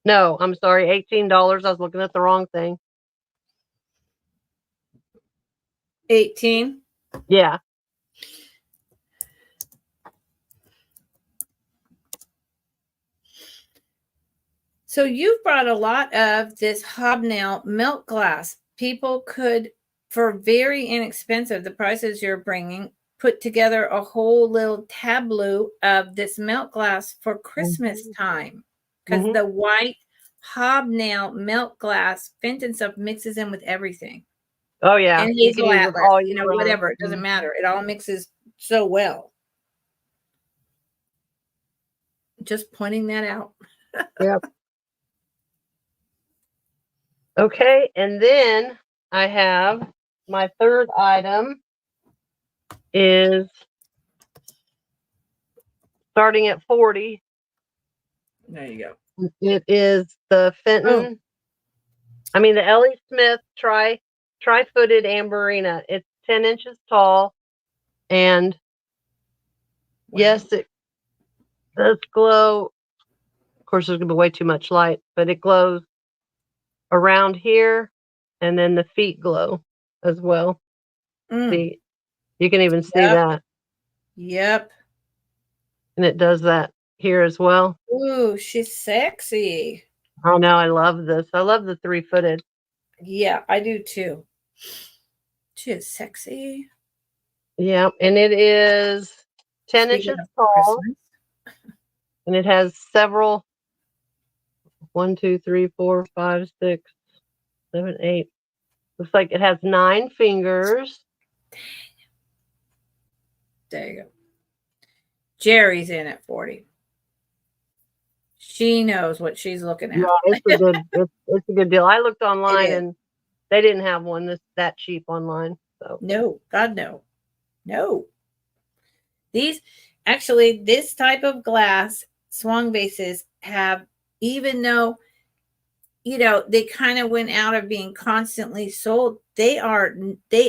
No, I'm sorry, $18. I was looking at the wrong thing. 18? Yeah. So you've brought a lot of this hobnail milk glass. People could, for very inexpensive, the prices you're bringing, put together a whole little tableau of this milk glass for Christmas time. Because the white hobnail milk glass Fenton stuff mixes in with everything. Oh, yeah. And hazel atlas, whatever. It doesn't matter. It all mixes so well. Just pointing that out. Yep. Okay, and then I have my third item is starting at $40. There you go. It is the Fenton. The Ellie Smith tri-footed Amberina. It's 10 inches tall, and yes, it does glow. Of course, there's gonna be way too much light, but it glows around here, and then the feet glow as well. See, you can even see that. Yep. And it does that here as well. Ooh, she's sexy. Oh no, I love this. I love the 3-footed. Yeah, I do too. She is sexy. Yeah, and it is 10 inches tall. And it has several 1, 2, 3, 4, 5, 6, 7, 8. Looks like it has 9 fingers. There you go. Jerry's in at 40. She knows what she's looking at. Yeah, it's a good deal. I looked online and they didn't have one that cheap online. So no, God no. These actually, this type of glass swung vases have, even though they kind of went out of being constantly sold, they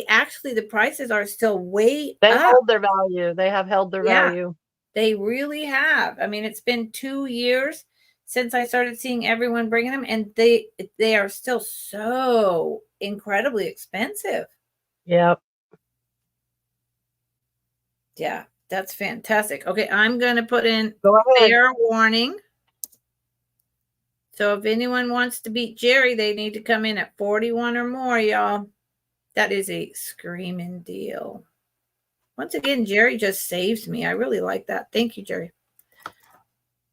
actually, the prices are still way up. Hold their value. They have held their value. They really have. It's been 2 years since I started seeing everyone bringing them, and they are still so incredibly expensive. Yep. Yeah, that's fantastic. Okay, I'm going to put in fair warning. So if anyone wants to beat Jerry, they need to come in at 41 or more, y'all. That is a screaming deal. Once again, Jerry just saves me. I really like that. Thank you, Jerry.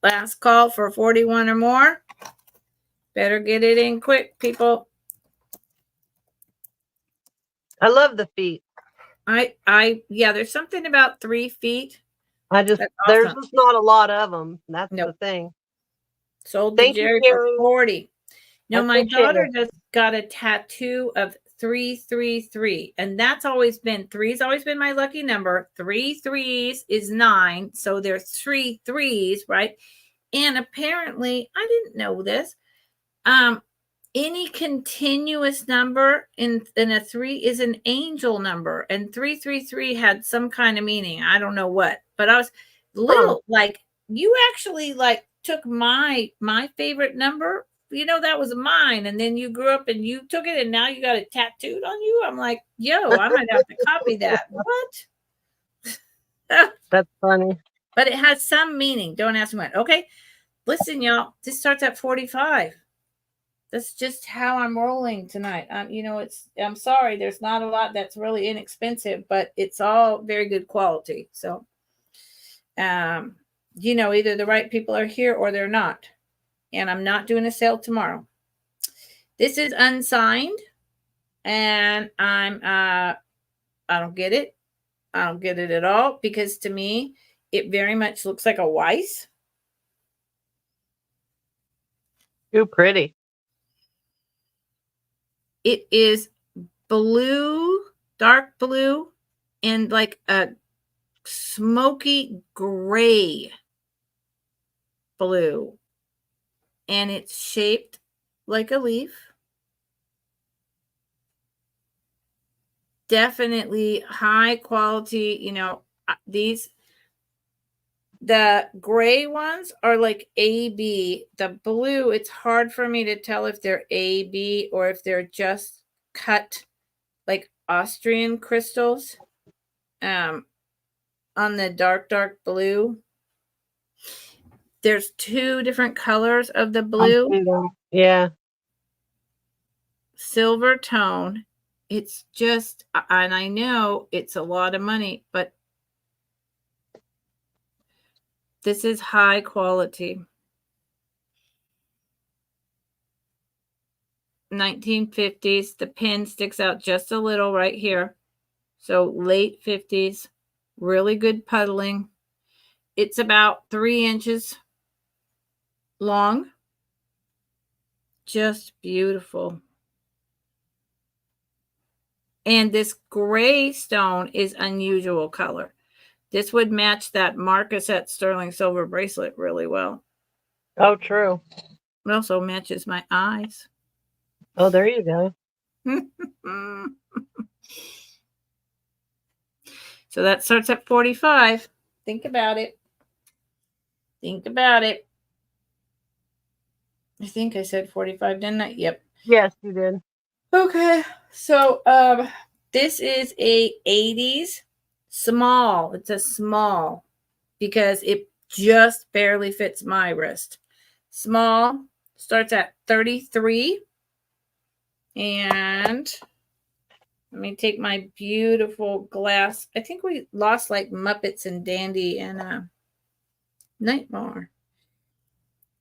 Last call for 41 or more. Better get it in quick, people. I love the feet. Yeah, there's something about 3 feet There's awesome. just not a lot of them. That's Nope. the thing. Sold to Thank you, Jerry for Carrie. 40. I Now, my appreciate daughter it. just got a tattoo of 333, and that's always been three's always been my lucky number. 3 threes is 9, so there's 3 threes, right? And apparently, I didn't know this. Any continuous number in a 3 is an angel number, and 333 had some kind of meaning. I don't know what, but I was little like, you actually like took my favorite number. You know, that was mine, and then you grew up and you took it, and now you got it tattooed on you. I'm like, yo, I might have to copy that. What? That's funny. But it has some meaning. Don't ask me what. Okay, listen, y'all. This starts at 45. That's just how I'm rolling tonight. You know, I'm sorry, there's not a lot that's really inexpensive, but it's all very good quality. So, you know, either the right people are here or they're not. And I'm not doing a sale tomorrow. This is unsigned, and I don't get it. I don't get it at all, because to me, it very much looks like a Weiss. Too pretty. It is blue, dark blue, and like a smoky gray blue. And it's shaped like a leaf. Definitely high quality. You know, the gray ones are like AB. The blue, it's hard for me to tell if they're AB or if they're just cut like Austrian crystals on the dark blue. There's 2 different colors of the blue. Yeah. Silver tone. It's just, and I know it's a lot of money, but this is high quality. 1950s. The pin sticks out just a little right here. So late 50s. Really good puddling. It's about 3 inches long. Just beautiful. And this gray stone is unusual color. This would match that marcasette sterling silver bracelet really well. Oh, true. It also matches my eyes. Oh, there you go. So that starts at 45. Think about it. Think about it. I think I said 45, didn't I? Yep. Yes, you did. Okay. So this is a 80s small. It's a small because it just barely fits my wrist. Small starts at 33. And let me take my beautiful glass. I think we lost like Muppets and Dandy and Nightmare.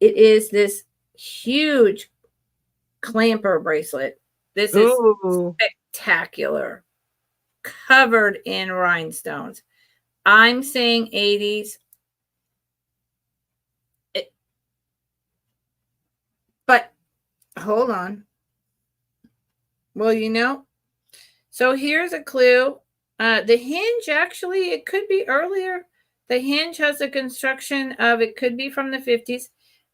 It is this huge clamper bracelet. This is spectacular. Covered in rhinestones. I'm saying 80s. But hold on. Well, you know, so here's a clue. The hinge, actually, it could be earlier. The hinge has a construction of, it could be from the 50s.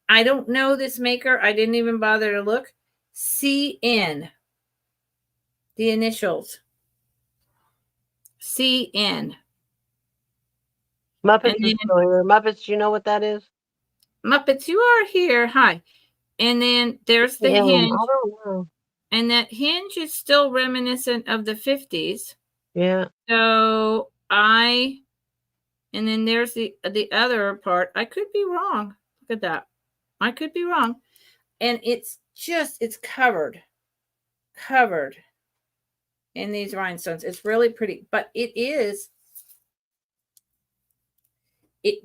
I don't know this maker. I didn't even bother to look. CN. The initials. CN. Muppets is still here. Muppets, you know what that is? Muppets, you are here. Hi. And then there's the hinge. I don't know. And that hinge is still reminiscent of the 50s. Yeah. So and then there's the other part. I could be wrong. Look at that. I could be wrong. And it's covered in these rhinestones. It's really pretty, but it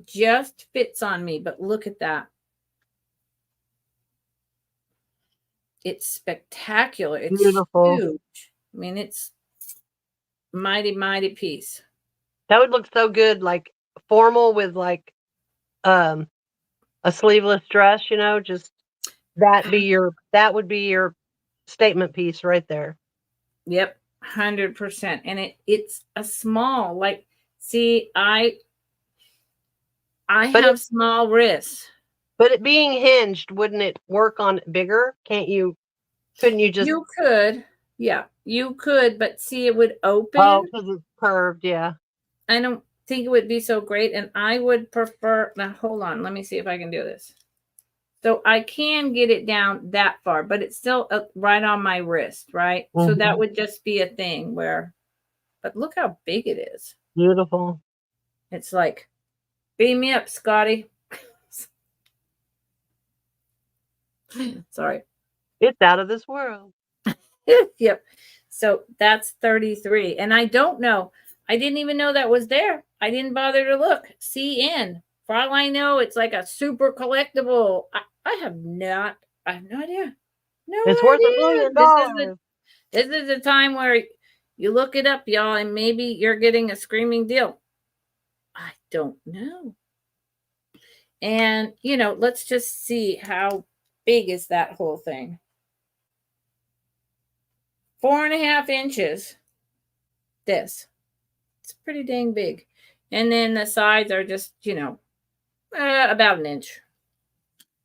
just fits on me. But look at that. It's spectacular. It's beautiful. Huge. I mean, it's mighty, mighty piece. That would look so good, like formal with like a sleeveless dress, just that would be your statement piece right there. Yep, 100%. And it's a small, like, see, I But have small wrists. but it being hinged, wouldn't it work on bigger? Couldn't you just? You could, yeah, you could, but see, it would open. Oh, because it's curved, yeah. I don't think it would be so great, and I would prefer. Now, hold on, let me see if I can do this. So I can get it down that far, but it's still right on my wrist, right? Mm-hmm. So that would just be a thing where, but look how big it is. Beautiful. It's like, beam me up, Scotty. Sorry. It's out of this world. Yep. So that's 33. And I don't know. I didn't even know that was there. I didn't bother to look. CN. For all I know, it's like a super collectible. I have no idea. It's worth $1 million. This is the time where you look it up, y'all, and maybe you're getting a screaming deal. I don't know. And, let's just see how big is that whole thing. 4.5 inches. This. It's pretty dang big. And then the sides are just, about an inch.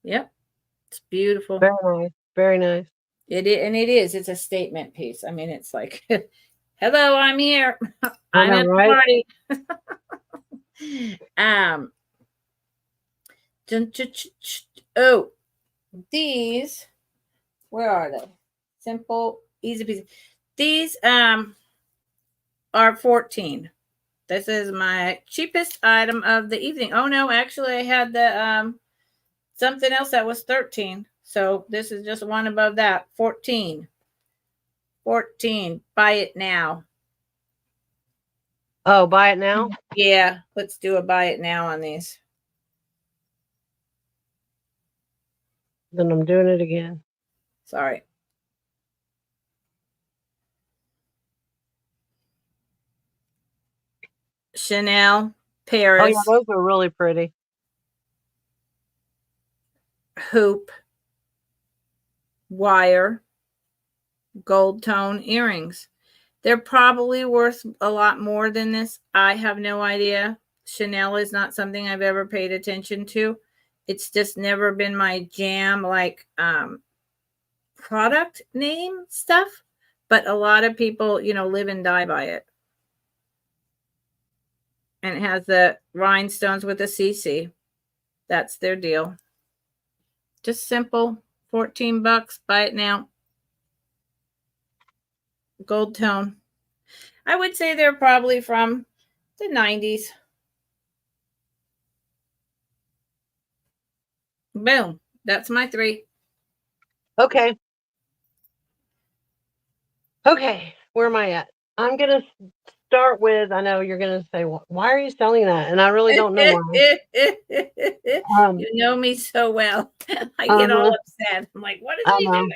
Yep. It's beautiful. Very nice. Very nice. It is, and it is. It's a statement piece. I mean, it's like, hello, I'm here. I'm at the party. Oh, these, where are they? Simple, easy peasy. These are 14. This is my cheapest item of the evening. Oh no, actually I had the something else that was 13. So this is just one above that. 14. 14. Buy it now. Oh, buy it now? Yeah, let's do a buy it now on these. Then I'm doing it again. Sorry. Chanel, Paris. Oh, yeah, those are really pretty. Hoop, wire, gold tone earrings. They're probably worth a lot more than this. I have no idea. Chanel is not something I've ever paid attention to. It's just never been my jam, like product name stuff. But a lot of people, live and die by it. And it has the rhinestones with the CC. That's their deal. Just simple. $14. Buy it now. Gold tone. I would say they're probably from the 90s. Boom. That's my 3. Okay. Okay. Where am I at? I'm going to start with, I know you're going to say, why are you selling that? And I really don't know why. You know me so well. I get all upset. I'm like, what is he doing?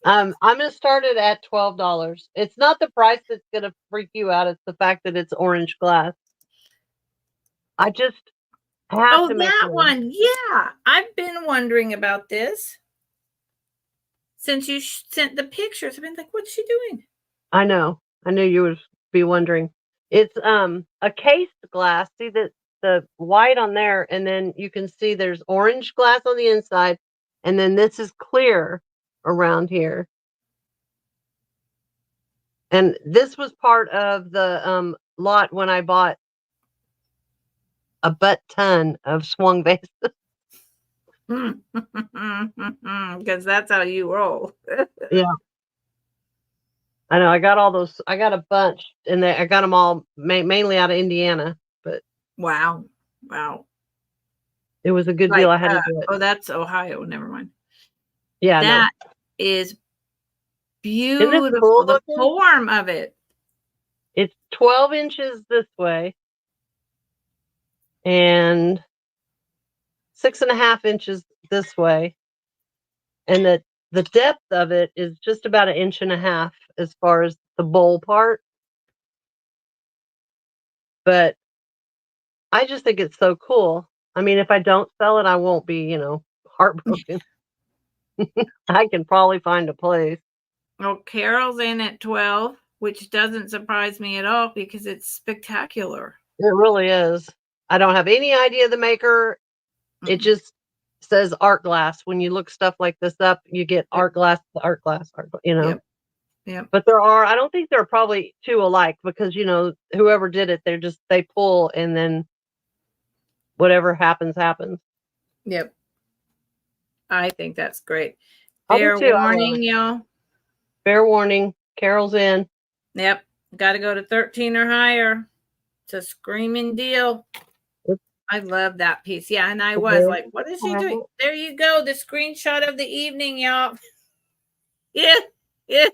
I'm going to start it at $12. It's not the price that's going to freak you out. It's the fact that it's orange glass. I just have to make that one. Yeah. I've been wondering about this since you sent the pictures. I've been like, what's she doing? I know. I knew you would be wondering. It's a cased glass. See the white on there, and then you can see there's orange glass on the inside, and then this is clear around here. And this was part of the lot when I bought a butt ton of swung vases. Because that's how you roll. Yeah. I know. I got all those. I got a bunch, and I got them all mainly out of Indiana. But wow, it was a good deal. I had to do it. Oh, that's Ohio. Never mind. Yeah, that is beautiful. Cool the form of it. It's 12 inches this way, and 6.5 inches this way, and the depth of it is just about 1.5 inches as far as the bowl part. But I just think it's so cool. I mean, if I don't sell it, I won't be, heartbroken. I can probably find a place. Oh, Carol's in at 12, which doesn't surprise me at all because it's spectacular. It really is. I don't have any idea the maker. It just says art glass. When you look stuff like this up, you get art glass, art glass, Yep. Yep. But I don't think there are probably two alike because, whoever did it, they pull and then whatever happens, happens. Yep. I think that's great. I do Fair too. warning, y'all. Fair warning. Carol's in. Yep. Got to go to 13 or higher. It's a screaming deal. I love that piece. Yeah. And I was like, what is she doing? There you go. The screenshot of the evening, y'all. Yeah. Yeah.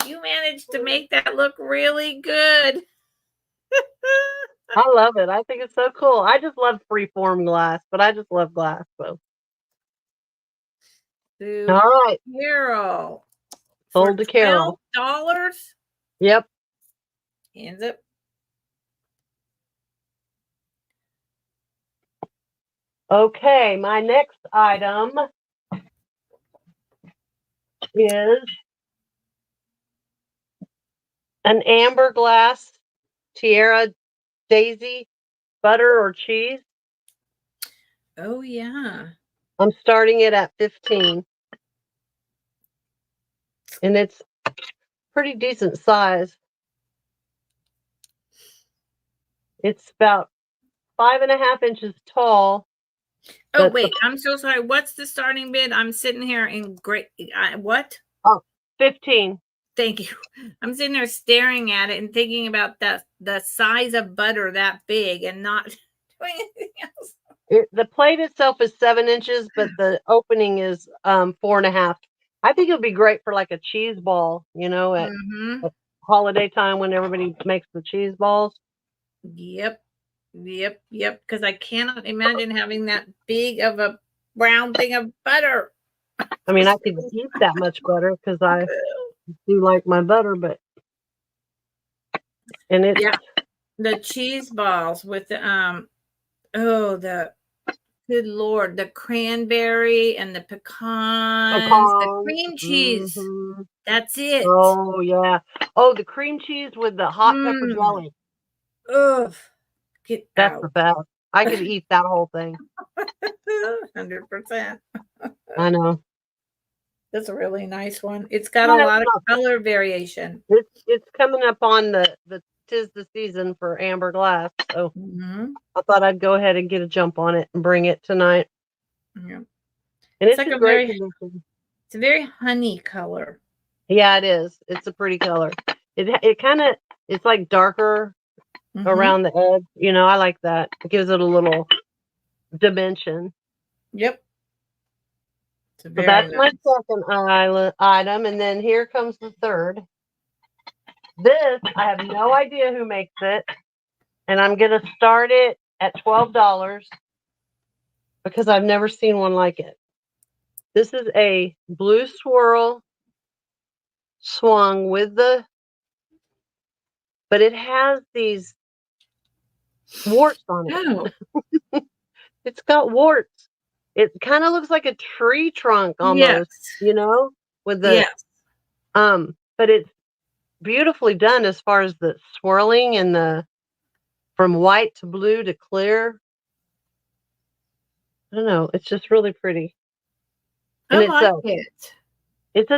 You managed to make that look really good. I love it. I think it's so cool. I just love freeform glass, but I just love glass. So. All right. Carol. Sold to Carol. $12? Yep. Hands up. Okay, my next item is an amber glass Tierra Daisy butter or cheese. Oh, yeah. I'm starting it at 15. And it's pretty decent size. It's about 5.5 inches tall. Oh, wait, I'm so sorry. What's the starting bid? I'm sitting here in great, what? Oh, 15. Thank you. I'm sitting there staring at it and thinking about the size of butter that big and not doing anything else. The plate itself is 7 inches, but the opening is 4.5. I think it'll be great for like a cheese ball, at holiday time when everybody makes the cheese balls. Yep. Because I cannot imagine having that big of a brown thing of butter. I mean, I could eat that much butter because I do like my butter, and it's the cheese balls with the good Lord, the cranberry and the pecans, the cream cheese. Mm-hmm. That's it. Oh, yeah. Oh, the cream cheese with the hot pepper jelly. Ugh. That's the best. I could eat that whole thing. 100%. I know. That's a really nice one. It's got a lot of color variation. It's coming up on the 'tis the season for amber glass, so I thought I'd go ahead and get a jump on it and bring it tonight. Yeah, and it's like a great condition. It's a very honey color. Yeah, it is. It's a pretty color. It kind of it's like darker around the edge. I like that. It gives it a little dimension. Yep. So that's my second item, and then here comes the third. This, I have no idea who makes it, and I'm going to start it at $12 because I've never seen one like it. This is a blue swirl swung but it has these warts on it. Oh. It's got warts. It kind of looks like a tree trunk almost, with the, but it's beautifully done as far as the swirling and from white to blue to clear. I don't know. It's just really pretty. And I like it. It's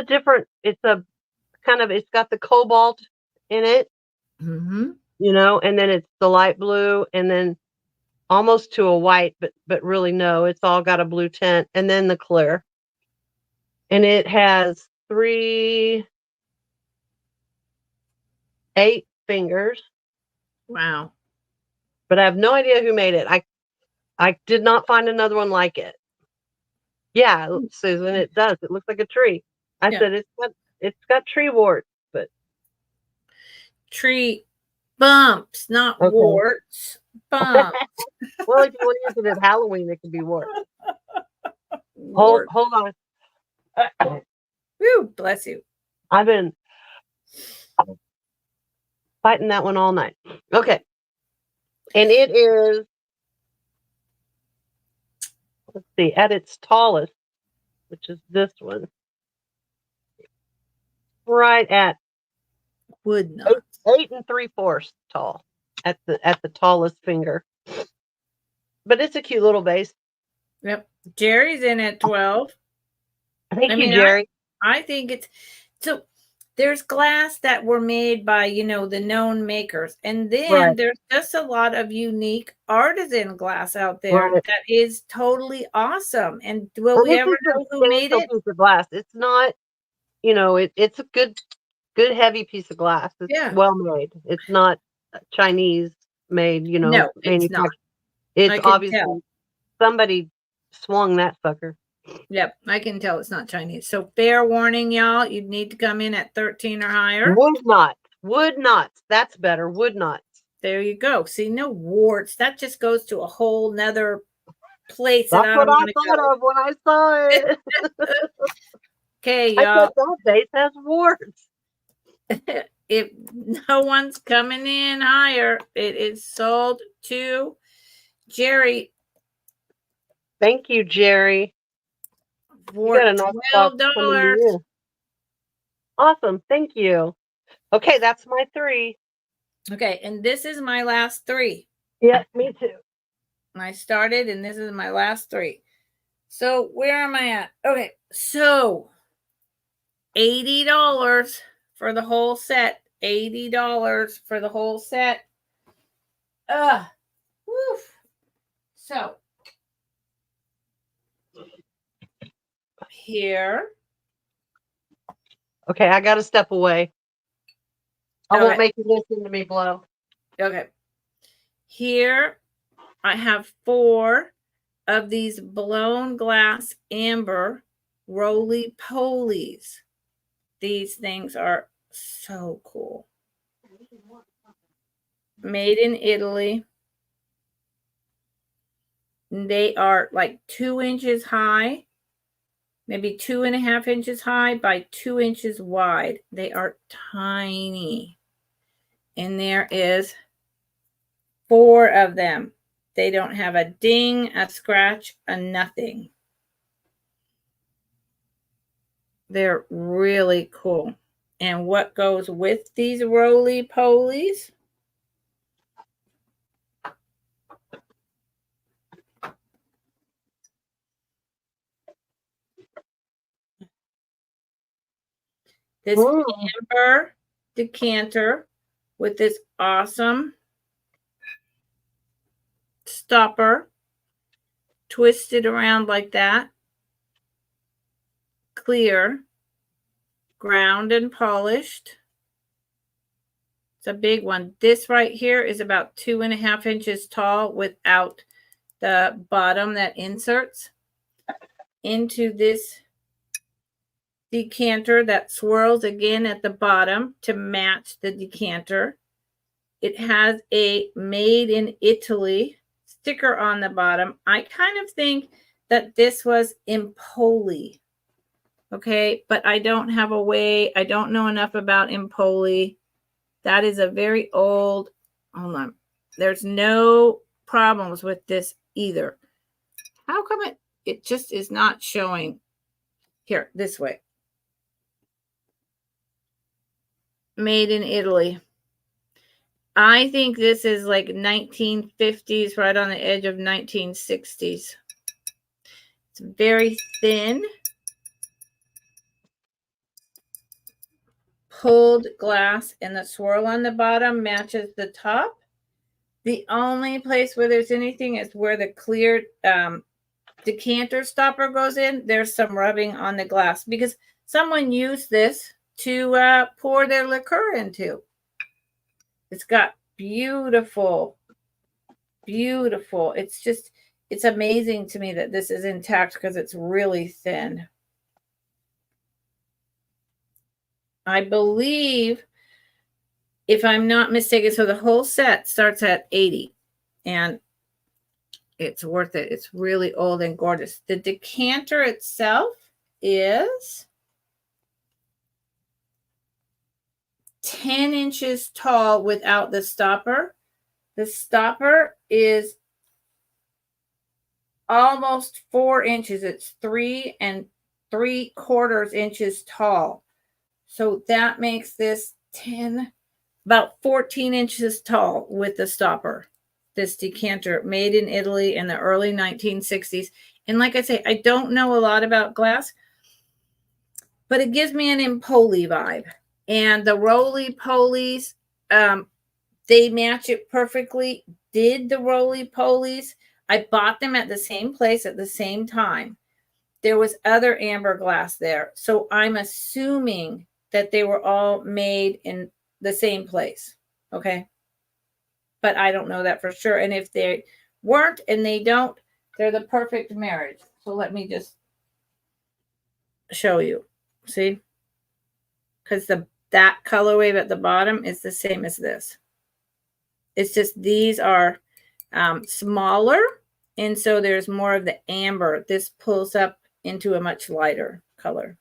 got the cobalt in it, and then it's the light blue and then almost to a white, but really no, it's all got a blue tint and then the clear. And it has 8 fingers. Wow. But I have no idea who made it. I did not find another one like it. Yeah, Susan, it does. It looks like a tree. I said it's got tree warts, but tree bumps, not warts. Bumps. Well, if you want to use it at Halloween, it could be warts. Hold on. Woo, bless you. I've been fighting that one all night. Okay. And it is, let's see, at its tallest, which is this one, right at Would not. 8 3/4 tall at the tallest finger. But it's a cute little vase. Yep. Jerry's in at 12. Thank I you, mean, Jerry. I think it's so there's glass that were made by, the known makers. And then Right. there's just a lot of unique artisan glass out there Right. that is totally awesome. And will And we this ever is a know who made substantial it? piece of glass. It's not, it's a good heavy piece of glass. It's Yeah. well made. It's not Chinese made, No, it's not. manufactured. It's I can obviously tell. somebody swung that sucker. Yep, I can tell it's not Chinese. So fair warning, y'all, you'd need to come in at 13 or higher. Would not. That's better. Would not. There you go. See, no warts. That just goes to a whole nother place that That's I what don't I want to thought go. of when I saw it. Okay, I y'all. said that vase has warts. If no one's coming in higher, it is sold to Jerry Thank you, Jerry. You for got a nice box coming to $12. you. Awesome. Thank you. Okay, that's my 3. Okay, and this is my last 3. Yeah, me too. I started, and this is my last 3. So where am I at? Okay, so $80 for the whole set. $80 for the whole set. Woof. So here. Okay, I got to step away. I Okay. won't make you listen to me blow. Okay. Here I have 4 of these blown glass amber roly-polies. These things are so cool. Made in Italy. They are like 2 inches high, maybe 2.5 inches high by 2 inches wide. They are tiny. And there is 4 of them. They don't have a ding, a scratch, a nothing. They're really cool. And what goes with these roly-polies? This amber decanter with this awesome stopper twisted around like that. Clear, ground and polished. It's a big one. This right here is about 2.5 inches tall without the bottom that inserts into this decanter that swirls again at the bottom to match the decanter. It has a made in Italy sticker on the bottom. I kind of think that this was Empoli. Okay, but I don't have a way. I don't know enough about Empoli. That is a very old, hold on. There's no problems with this either. How come it just is not showing here this way? Made in Italy. I think this is like 1950s, right on the edge of 1960s. It's very thin. Pulled glass, and the swirl on the bottom matches the top. The only place where there's anything is where the clear decanter stopper goes in. There's some rubbing on the glass because someone used this to pour their liqueur into. It's got beautiful. It's amazing to me that this is intact because it's really thin. I believe, if I'm not mistaken, so the whole set starts at 80 and it's worth it. It's really old and gorgeous. The decanter itself is 10 inches tall without the stopper. The stopper is almost 4 inches. It's 3 3/4 inches tall. So that makes this 10, about 14 inches tall with the stopper. This decanter made in Italy in the early 1960s. And like I say, I don't know a lot about glass, but it gives me an Empoli vibe. And the roly-polies, they match it perfectly. Did the roly-polies. I bought them at the same place at the same time. There was other amber glass there. So I'm assuming that they were all made in the same place. Okay. But I don't know that for sure. And if they weren't and they don't, they're the perfect marriage. So let me just show you. See? Because that color wave at the bottom is the same as this. It's just these are smaller. And so there's more of the amber. This pulls up into a much lighter color.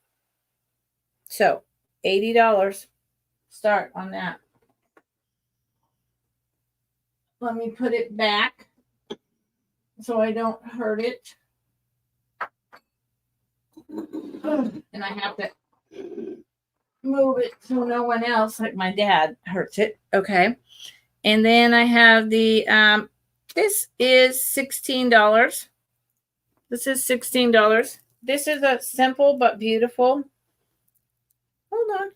So $80 start on that. Let me put it back so I don't hurt it. And I have to move it so no one else, like my dad, hurts it. Okay. And then I have the, this is $16. This is $16. This is a simple but beautiful. Hold on.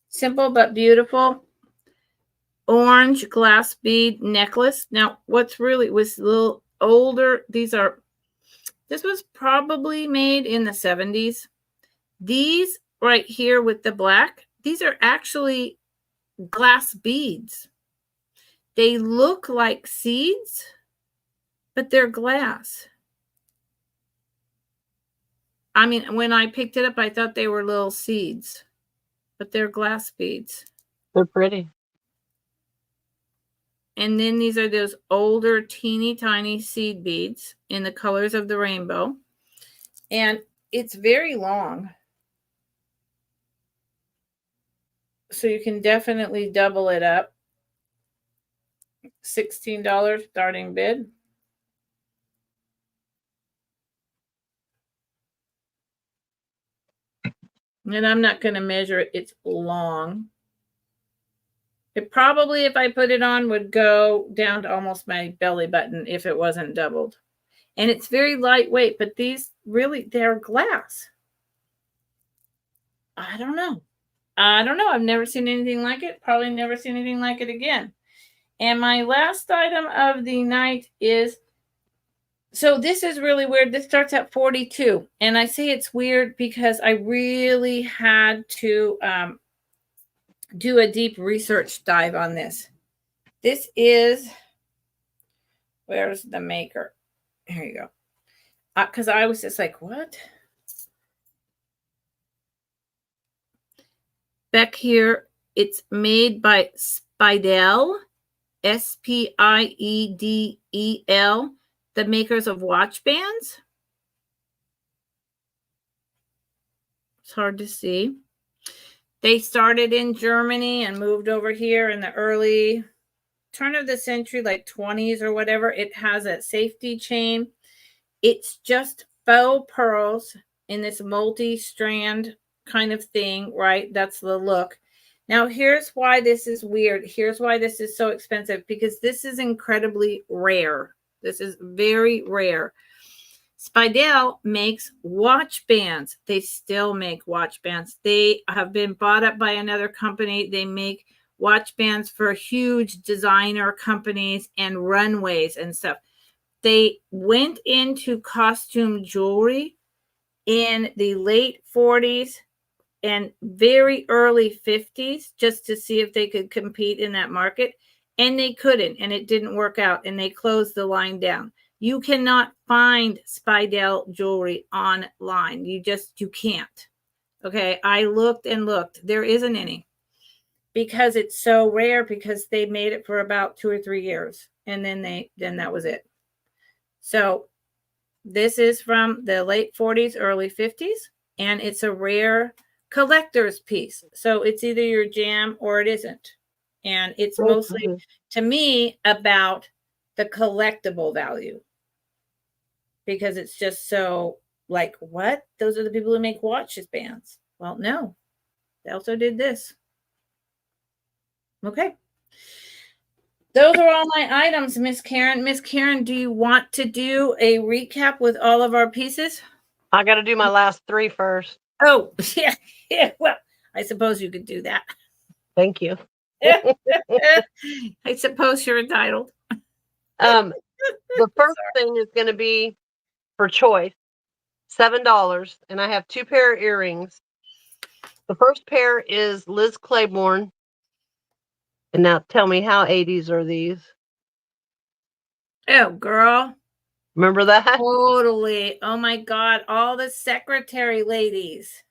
Simple but beautiful orange glass bead necklace. Now, what's really was a little older. This was probably made in the 70s. These right here with the black, these are actually glass beads. They look like seeds, but they're glass. I mean, when I picked it up, I thought they were little seeds, but they're glass beads. They're pretty. And then these are those older, teeny tiny seed beads in the colors of the rainbow. And it's very long. So you can definitely double it up. $16 starting bid. And I'm not going to measure it. It's long. It probably, if I put it on, would go down to almost my belly button if it wasn't doubled. And it's very lightweight, but these really, they're glass. I don't know. I've never seen anything like it. Probably never seen anything like it again. And my last item of the night is, so this is really weird. This starts at 42. And I say it's weird because I really had to do a deep research dive on this. This is, where's the maker? Here you go. Because I was just like, what? Back here, it's made by Spiedel, Spiedel, the makers of watch bands. It's hard to see. They started in Germany and moved over here in the early turn of the century, like 20s or whatever. It has a safety chain. It's just faux pearls in this multi-strand kind of thing, right? That's the look. Now, here's why this is weird. Here's why this is so expensive, because this is incredibly rare. This is very rare. Spiedel makes watch bands. They still make watch bands. They have been bought up by another company. They make watch bands for huge designer companies and runways and stuff. They went into costume jewelry in the late 40s and very early 50s just to see if they could compete in that market. And they couldn't, and it didn't work out, and they closed the line down. You cannot find Spiedel jewelry online. You can't. Okay, I looked and looked. There isn't any because it's so rare, because they made it for about 2 or 3 years, and then that was it. So this is from the late 40s, early 50s, and it's a rare collector's piece. So it's either your jam or it isn't. And it's mostly, to me, about the collectible value. Because it's just so like, what? Those are the people who make watches bands. Well, no. They also did this. Okay. Those are all my items, Miss Karen. Miss Karen, do you want to do a recap with all of our pieces? I got to do my last 3 first. Oh, yeah. Yeah. Well, I suppose you could do that. Thank you. I suppose you're entitled. The first thing is going to be for choice, $7, and I have 2 pair of earrings. The first pair is Liz Claiborne. And now tell me, how 80s are these? Oh, girl. Remember that? Totally. Oh my God. All the secretary ladies.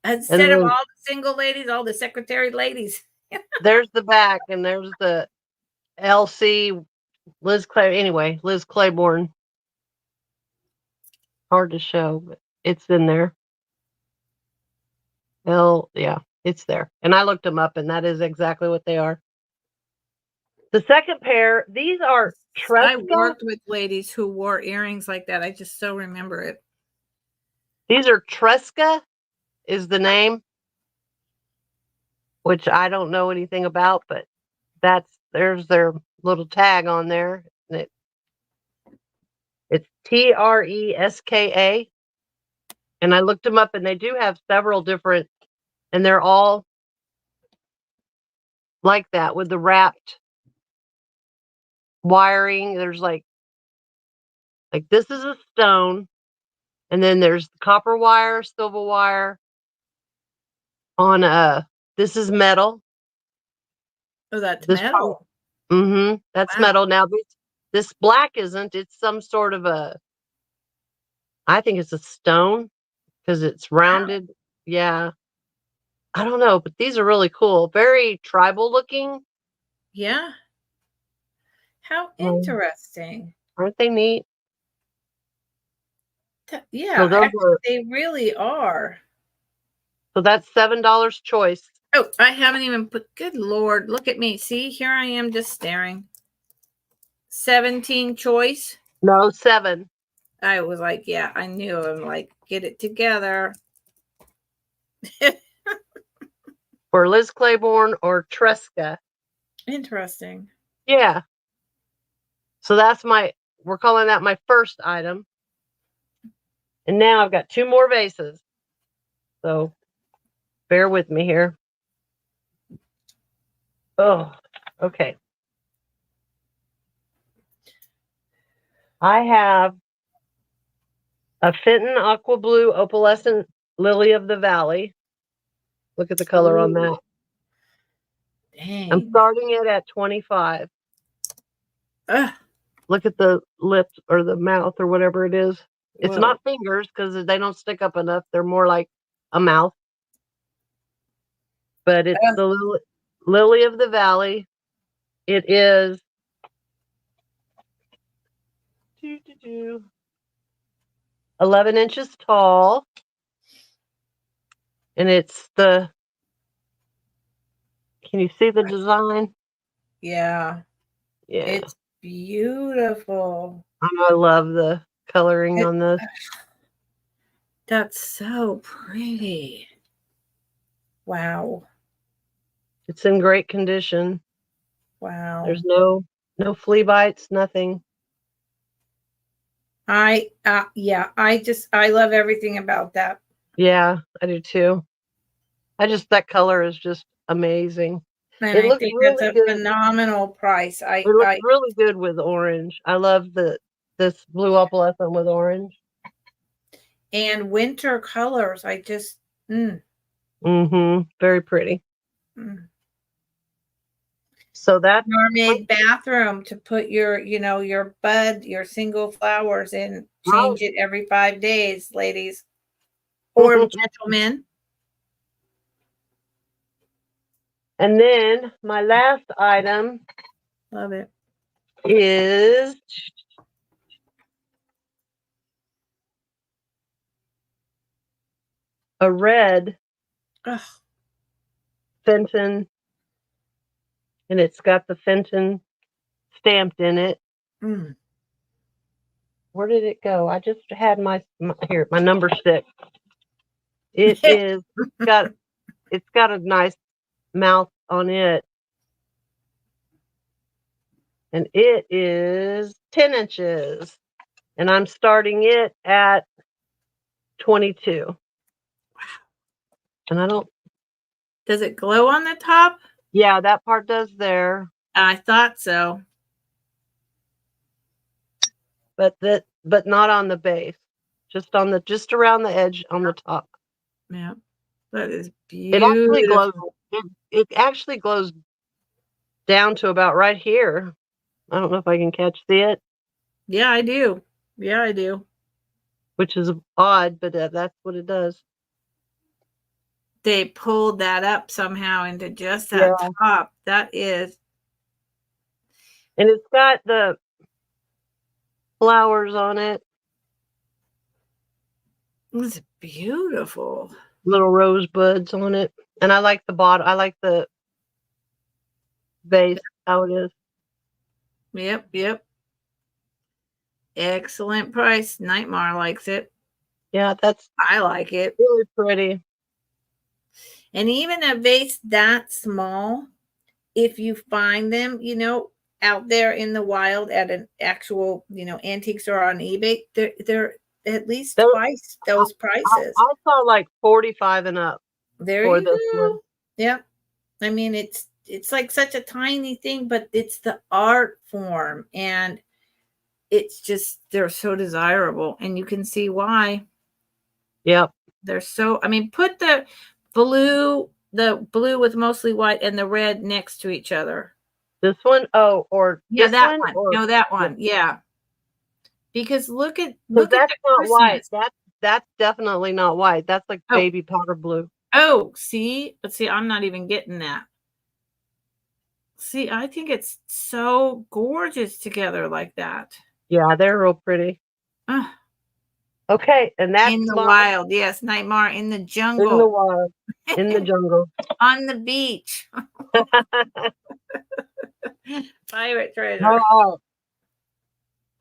Instead of all the single ladies, all the secretary ladies. There's the back, and there's the LC Liz Claiborne. Hard to show, but it's in there. Yeah, it's there. And I looked them up, and that is exactly what they are. The second pair, these are Tresca. I worked with ladies who wore earrings like that. I just so remember it. These are Tresca is the name, which I don't know anything about, but there's their little tag on there. And it's Treska. And I looked them up, and they do have several different, and they're all like that with the wrapped wiring. There's like this is a stone, and then there's copper wire, silver wire on this is metal. Oh, that's metal. That's metal. Now this black isn't. It's some sort of I think it's a stone because it's rounded. Wow. Yeah. I don't know, but these are really cool. Very tribal looking. Yeah. How interesting. Aren't they neat? Yeah, so actually, they really are. So that's $7 choice. Oh, I haven't even put, good Lord, look at me. See, here I am just staring. 17 choice? No, 7. I was like, yeah, I knew. I'm like, get it together. For Liz Claiborne or Tresca. Interesting. Yeah. So that's we're calling that my first item. And now I've got 2 more vases. So bear with me here. Oh, okay. I have a Fenton Aqua Blue Opalescent Lily of the Valley. Look at the color on that. Dang. I'm starting it at 25. Look at the lips or the mouth or whatever it is. Whoa. It's not fingers because they don't stick up enough. They're more like a mouth. But it's the Lily of the Valley. It is 11 inches tall. And it's can you see the design? Yeah. Yeah. It's beautiful. I love the coloring on this. That's so pretty. Wow. It's in great condition. Wow. There's no flea bites, nothing. I love everything about that. Yeah, I do too. That color is just amazing. And it looks really that's a good. Phenomenal price. It looks really good with orange. I love this blue opalescent with orange. And winter colors. Very pretty. So that mermaid bathroom to put your single flowers in. Change it every 5 days, ladies or gentlemen. And then my last item, love it, is a red Fenton And it's got the Fenton stamped in it. Mm. Where did it go? I just had my here, my number 6. It is it's got a nice mouth on it. And it is 10 inches. And I'm starting it at 22. And I don't. Does it glow on the top? Yeah, that part does there. I thought so. But not on the base. Just around the edge on the top. Yeah. That is It actually glows. beautiful. It actually glows down to about right here. I don't know if I can see it. Yeah, I do. Yeah, I do. Which is odd, but that's what it does. They pulled that up somehow into just that top. That is. And it's got the flowers on it. It's beautiful. Little rosebuds on it. And I like the bottom. I like the base, how it is. Yep, yep. Excellent price. Nightmare likes it. Yeah, I like it. Really pretty. And even a vase that small, if you find them, out there in the wild at an actual, antique store on eBay, they're at least twice those prices. I saw like 45 and up. There you go. Yep. I mean, it's like such a tiny thing, but it's the art form, and it's just, they're so desirable, and you can see why. Yep. They're so, I mean, put the blue with mostly white and the red next to each other. This one? Oh, or yeah, this that one? No, that one. Yeah. Because look at that's not Christmas. white. That's definitely not white. That's like baby powder blue. Oh, see? But see, I'm not even getting that. See, I think it's so gorgeous together like that. Yeah, they're real pretty. Okay, and that's in the wild. Yes, Nightmare in the jungle. In the wild. In the jungle. On the beach. Pirate treasure. Oh.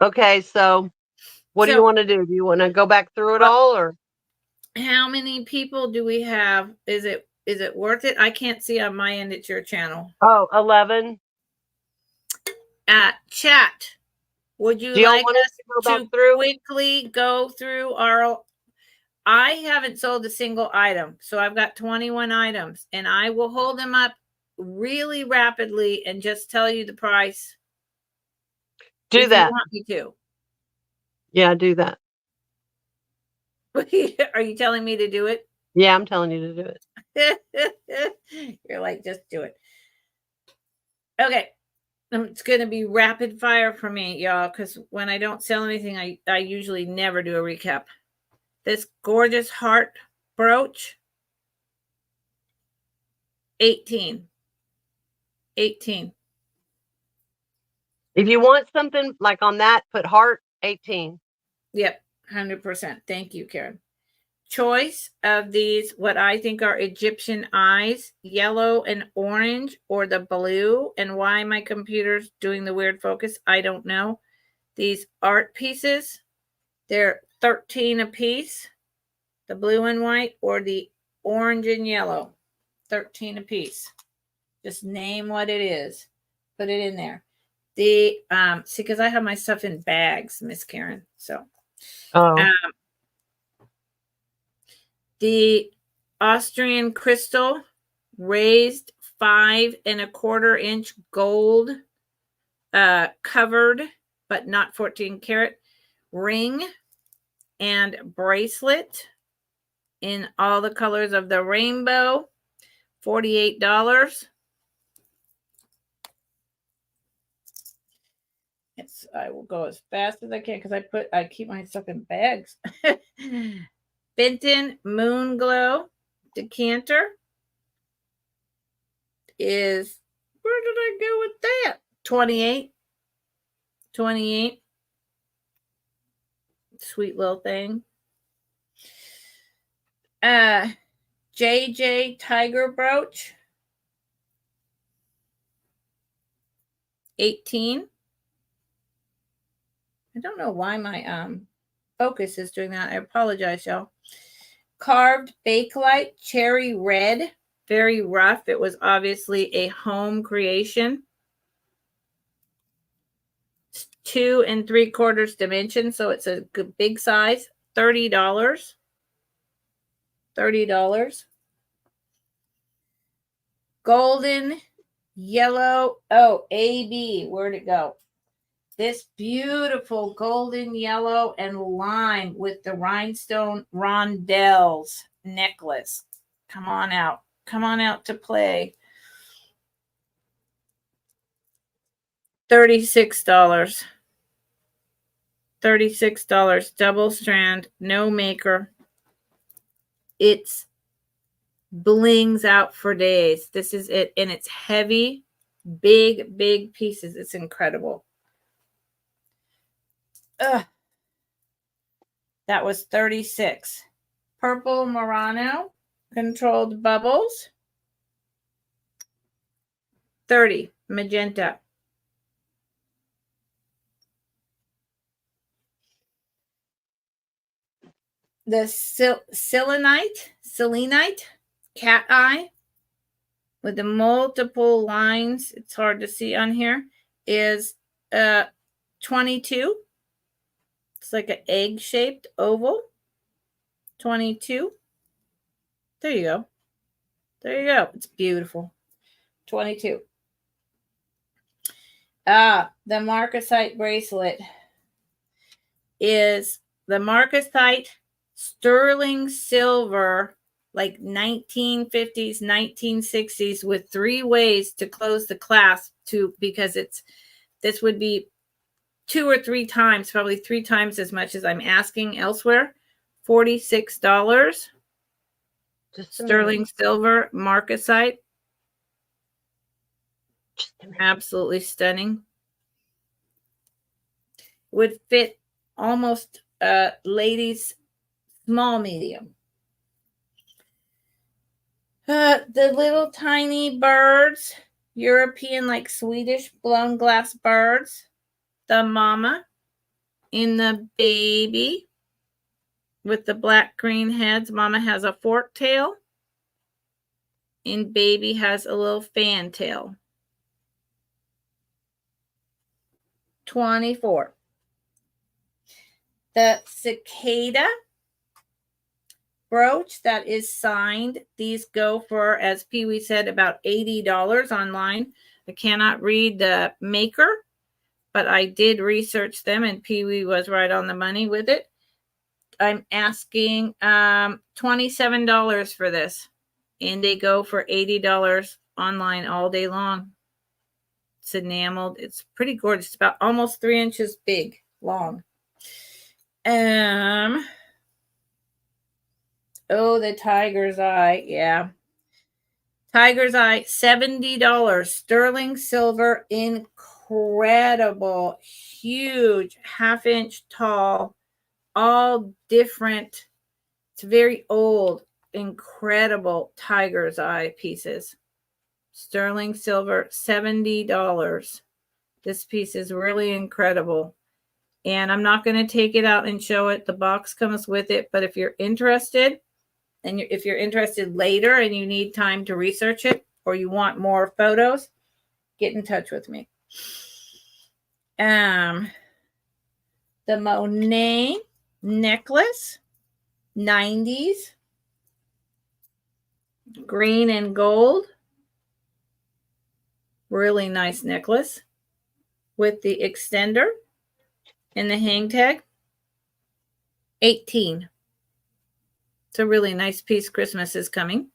Okay, so what do you want to do? Do you want to go back through it all, or how many people do we have? Is it worth it? I can't see on my end. It's your channel. Oh, 11. Chat. Would you like us to quickly go through our? I haven't sold a single item, so I've got 21 items, and I will hold them up really rapidly and just tell you the price. Do that. You want me to? Yeah, do that. Are you telling me to do it? Yeah, I'm telling you to do it. You're like, just do it. Okay. It's going to be rapid fire for me, y'all, because when I don't sell anything, I usually never do a recap. This gorgeous heart brooch, 18. If you want something like on that, put heart, 18. Yep, 100%. Thank you, Karen. Choice of these, what I think are Egyptian eyes, yellow and orange, or the blue. And why my computer's doing the weird focus, I don't know. These art pieces, they're 13 a piece. The blue and white, or the orange and yellow, 13 a piece. Just name what it is. Put it in there. The see, because I have my stuff in bags, Miss Karen. So the Austrian crystal raised 5 1/4 inch gold covered, but not 14 karat ring and bracelet in all the colors of the rainbow, $48. Yes, I will go as fast as I can because I keep my stuff in bags. Benton Moon Glow decanter is, where did I go with that? 28. Sweet little thing. JJ Tiger brooch. 18. I don't know why my focus is doing that. I apologize, y'all. Carved Bakelite Cherry Red. Very rough. It was obviously a home creation. 2 3/4 dimension, so it's a good big size. $30. $30. Golden yellow. Oh, AB. Where'd it go? This beautiful golden yellow and lime with the rhinestone rondelles necklace. Come on out. Come on out to play. $36. $36. Double strand. No maker. It's blings out for days. This is it. And it's heavy. Big, big pieces. It's incredible. Ugh. That was 36. Purple Murano. Controlled bubbles. 30. Magenta. The selenite cat eye with the multiple lines, it's hard to see on here, is 22. It's like an egg-shaped oval. 22. There you go. There you go. It's beautiful. 22. The marcasite bracelet is the marcasite sterling silver, like 1950s, 1960s, with 3 ways to close the clasp because this would be 2 or 3 times, probably 3 times as much as I'm asking elsewhere. $46. Sterling silver marcasite. Absolutely stunning. Would fit almost ladies small medium. The little tiny birds, European, like Swedish blown glass birds. The mama in the baby with the black green heads. Mama has a fork tail and baby has a little fan tail. 24. The cicada brooch that is signed. These go for, as Pee Wee said, about $80 online. I cannot read the maker, but I did research them, and Pee Wee was right on the money with it. I'm asking $27 for this, and they go for $80 online all day long. It's enameled. It's pretty gorgeous. It's about almost 3 inches big, long. Oh, the tiger's eye. Yeah. Tiger's eye, $70. Sterling silver, incredible, huge, 1/2 inch tall, all different. It's very old, incredible tiger's eye pieces. Sterling silver, $70. This piece is really incredible. And I'm not going to take it out and show it. The box comes with it. But if you're interested, and if you're interested later and you need time to research it, or you want more photos, get in touch with me. The Monet necklace, 90s, green and gold. Really nice necklace with the extender and the hang tag. 18. It's a really nice piece. Christmas is coming.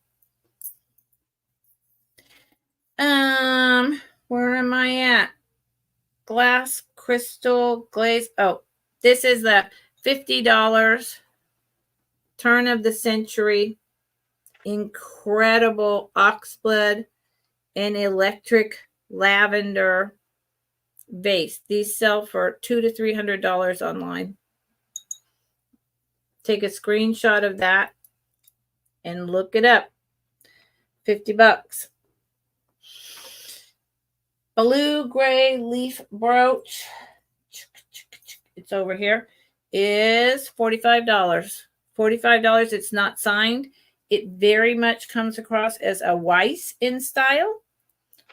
Where am I at? Glass crystal glaze. Oh, this is the $50 turn of the century. Incredible oxblood and electric lavender vase. These sell for $200 to $300 online. Take a screenshot of that and look it up. $50. blue gray leaf brooch. It's over here. Is $45. $45. It's not signed. It very much comes across as a Weiss in style.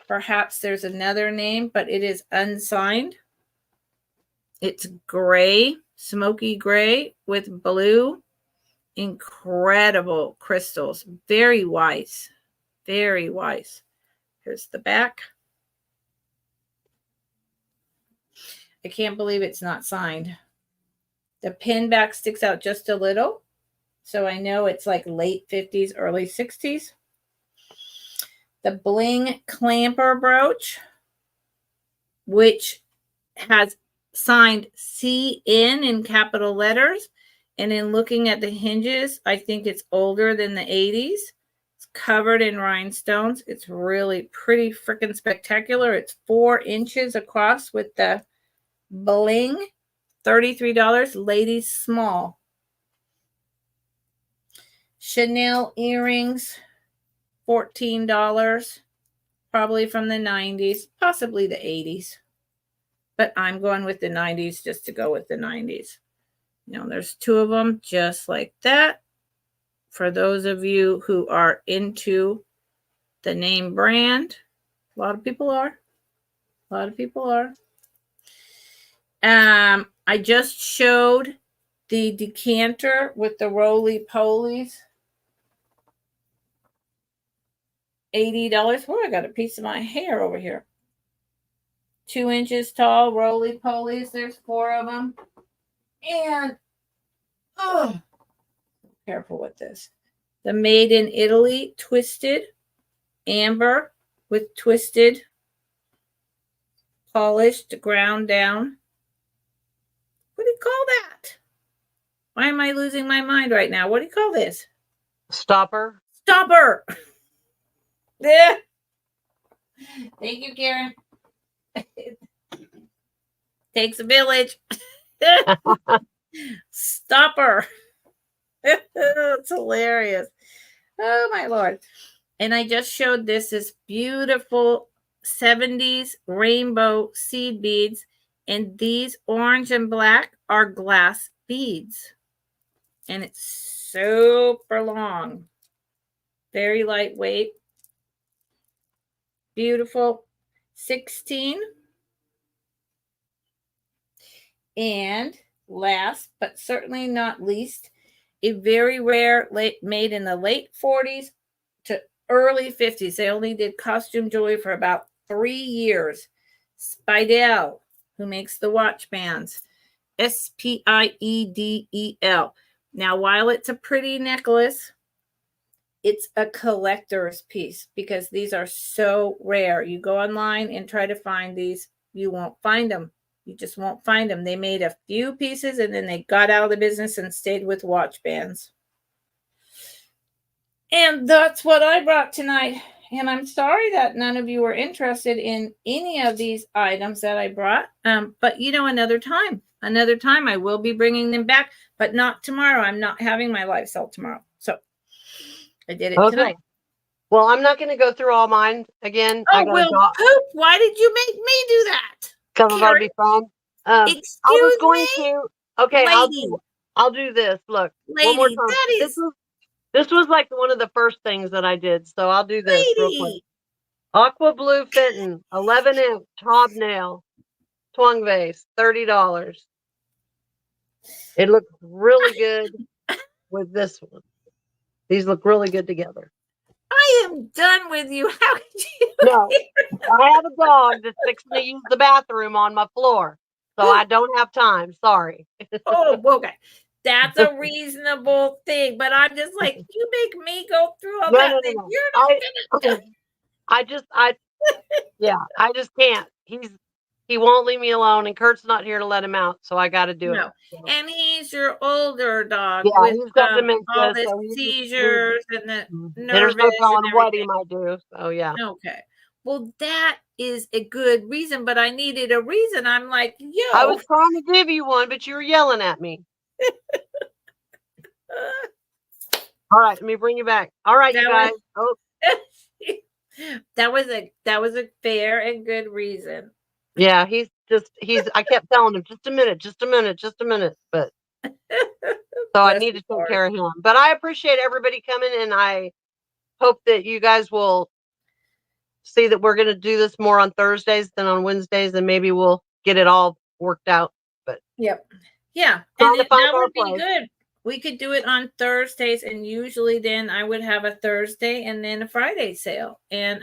Perhaps there's another name, but it is unsigned. It's gray, smoky gray with blue. Incredible crystals. Very Weiss. Very Weiss. Here's the back. I can't believe it's not signed. The pin back sticks out just a little. So I know it's like late 50s, early 60s. The bling clamper brooch, which has signed CN in capital letters. And in looking at the hinges, I think it's older than the 80s. It's covered in rhinestones. It's really pretty freaking spectacular. It's 4 inches across with the bling. $33. Ladies small. Chanel earrings, $14. Probably from the 90s, possibly the 80s. But I'm going with the 90s just to go with the 90s. You know, there's 2 of them just like that. For those of you who are into the name brand, a lot of people are. A lot of people are. I just showed the decanter with the roly-polies. $80. Oh, I got a piece of my hair over here. 2 inches tall roly-polies. There's 4 of them. And, oh, careful with this. The Made in Italy twisted amber with twisted, polished, ground down. What do you call that? Why am I losing my mind right now? What do you call this? Stopper. Stopper. Yeah. Thank you, Karen. Takes a village. Stopper. It's hilarious. Oh, my Lord. And I just showed this beautiful 70s rainbow seed beads. And these orange and black are glass beads. And it's super long. Very lightweight. Beautiful. 16. And last, but certainly not least, a very rare made in the late 40s to early 50s. They only did costume jewelry for about 3 years. Speidel, who makes the watch bands. Spiedel. Now, while it's a pretty necklace, it's a collector's piece because these are so rare. You go online and try to find these, you won't find them. You just won't find them. They made a few pieces and then they got out of the business and stayed with watch bands. And that's what I brought tonight. And I'm sorry that none of you were interested in any of these items that I brought. But, you know, another time I will be bringing them back, but not tomorrow. I'm not having my live sale tomorrow. So I did it tonight. Well, I'm not going to go through all mine again. Oh, well, Poop, why did you make me do that? Because I thought it'd be fun. Excuse me? Okay, lady. I'll do this. Look, lady, one more time. That is... This was like one of the first things that I did, so I'll do this real quick. Aqua Blue Fenton, 11-inch hobnail, twang vase, $30. It looks really good with this one. These look really good together. I am done with you. How could you? No, I have a dog that's fixing to use the bathroom on my floor, so I don't have time. Sorry. Oh, okay. That's a reasonable thing, but I'm just like, you make me go through all that. No. You're not gonna. I just can't. He won't leave me alone, and Kurt's not here to let him out, so I got to do it. And he's your older dog with he's got dementia, all the seizures and the nervous. There's no telling what he might do. So yeah. Okay. Well, that is a good reason, but I needed a reason. I'm like, yo. I was trying to give you one, but you were yelling at me. All right, let me bring you back. All right, you guys. Oh. That was a fair and good reason. Yeah, I kept telling him, just a minute, just a minute, just a minute. But so I Bless need his to take heart. care of him. But I appreciate everybody coming, and I hope that you guys will see that we're going to do this more on Thursdays than on Wednesdays, and maybe we'll get it all worked out. But Yep. Yeah, and trying to find that our would be place. good. We could do it on Thursdays, and usually then I would have a Thursday and then a Friday sale, and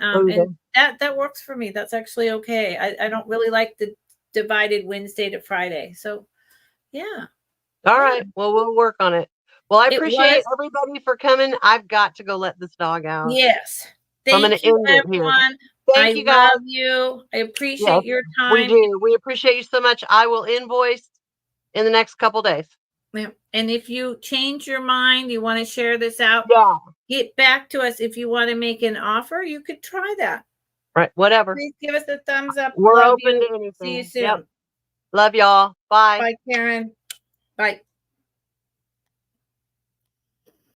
that works for me. That's actually okay. I don't really like the divided Wednesday to Friday, so yeah. All Yeah. right. Well, we'll work on it. Well, I It appreciate was. everybody for coming. I've got to go let this dog out. Yes. So I'm going Thank to you, end it here. everyone. Thank I you guys. love you. I Yes, appreciate your we time. do. We appreciate you so much. I will invoice in the next couple days. Yeah. And if you change your mind, you want to share this out, Yeah. get back to us. If you want to make an offer, you could try that. Right. Whatever. Please give us a thumbs up. We're Love open you. to anything. See you Yep. soon. Love y'all. Bye. Bye, Karen. Bye.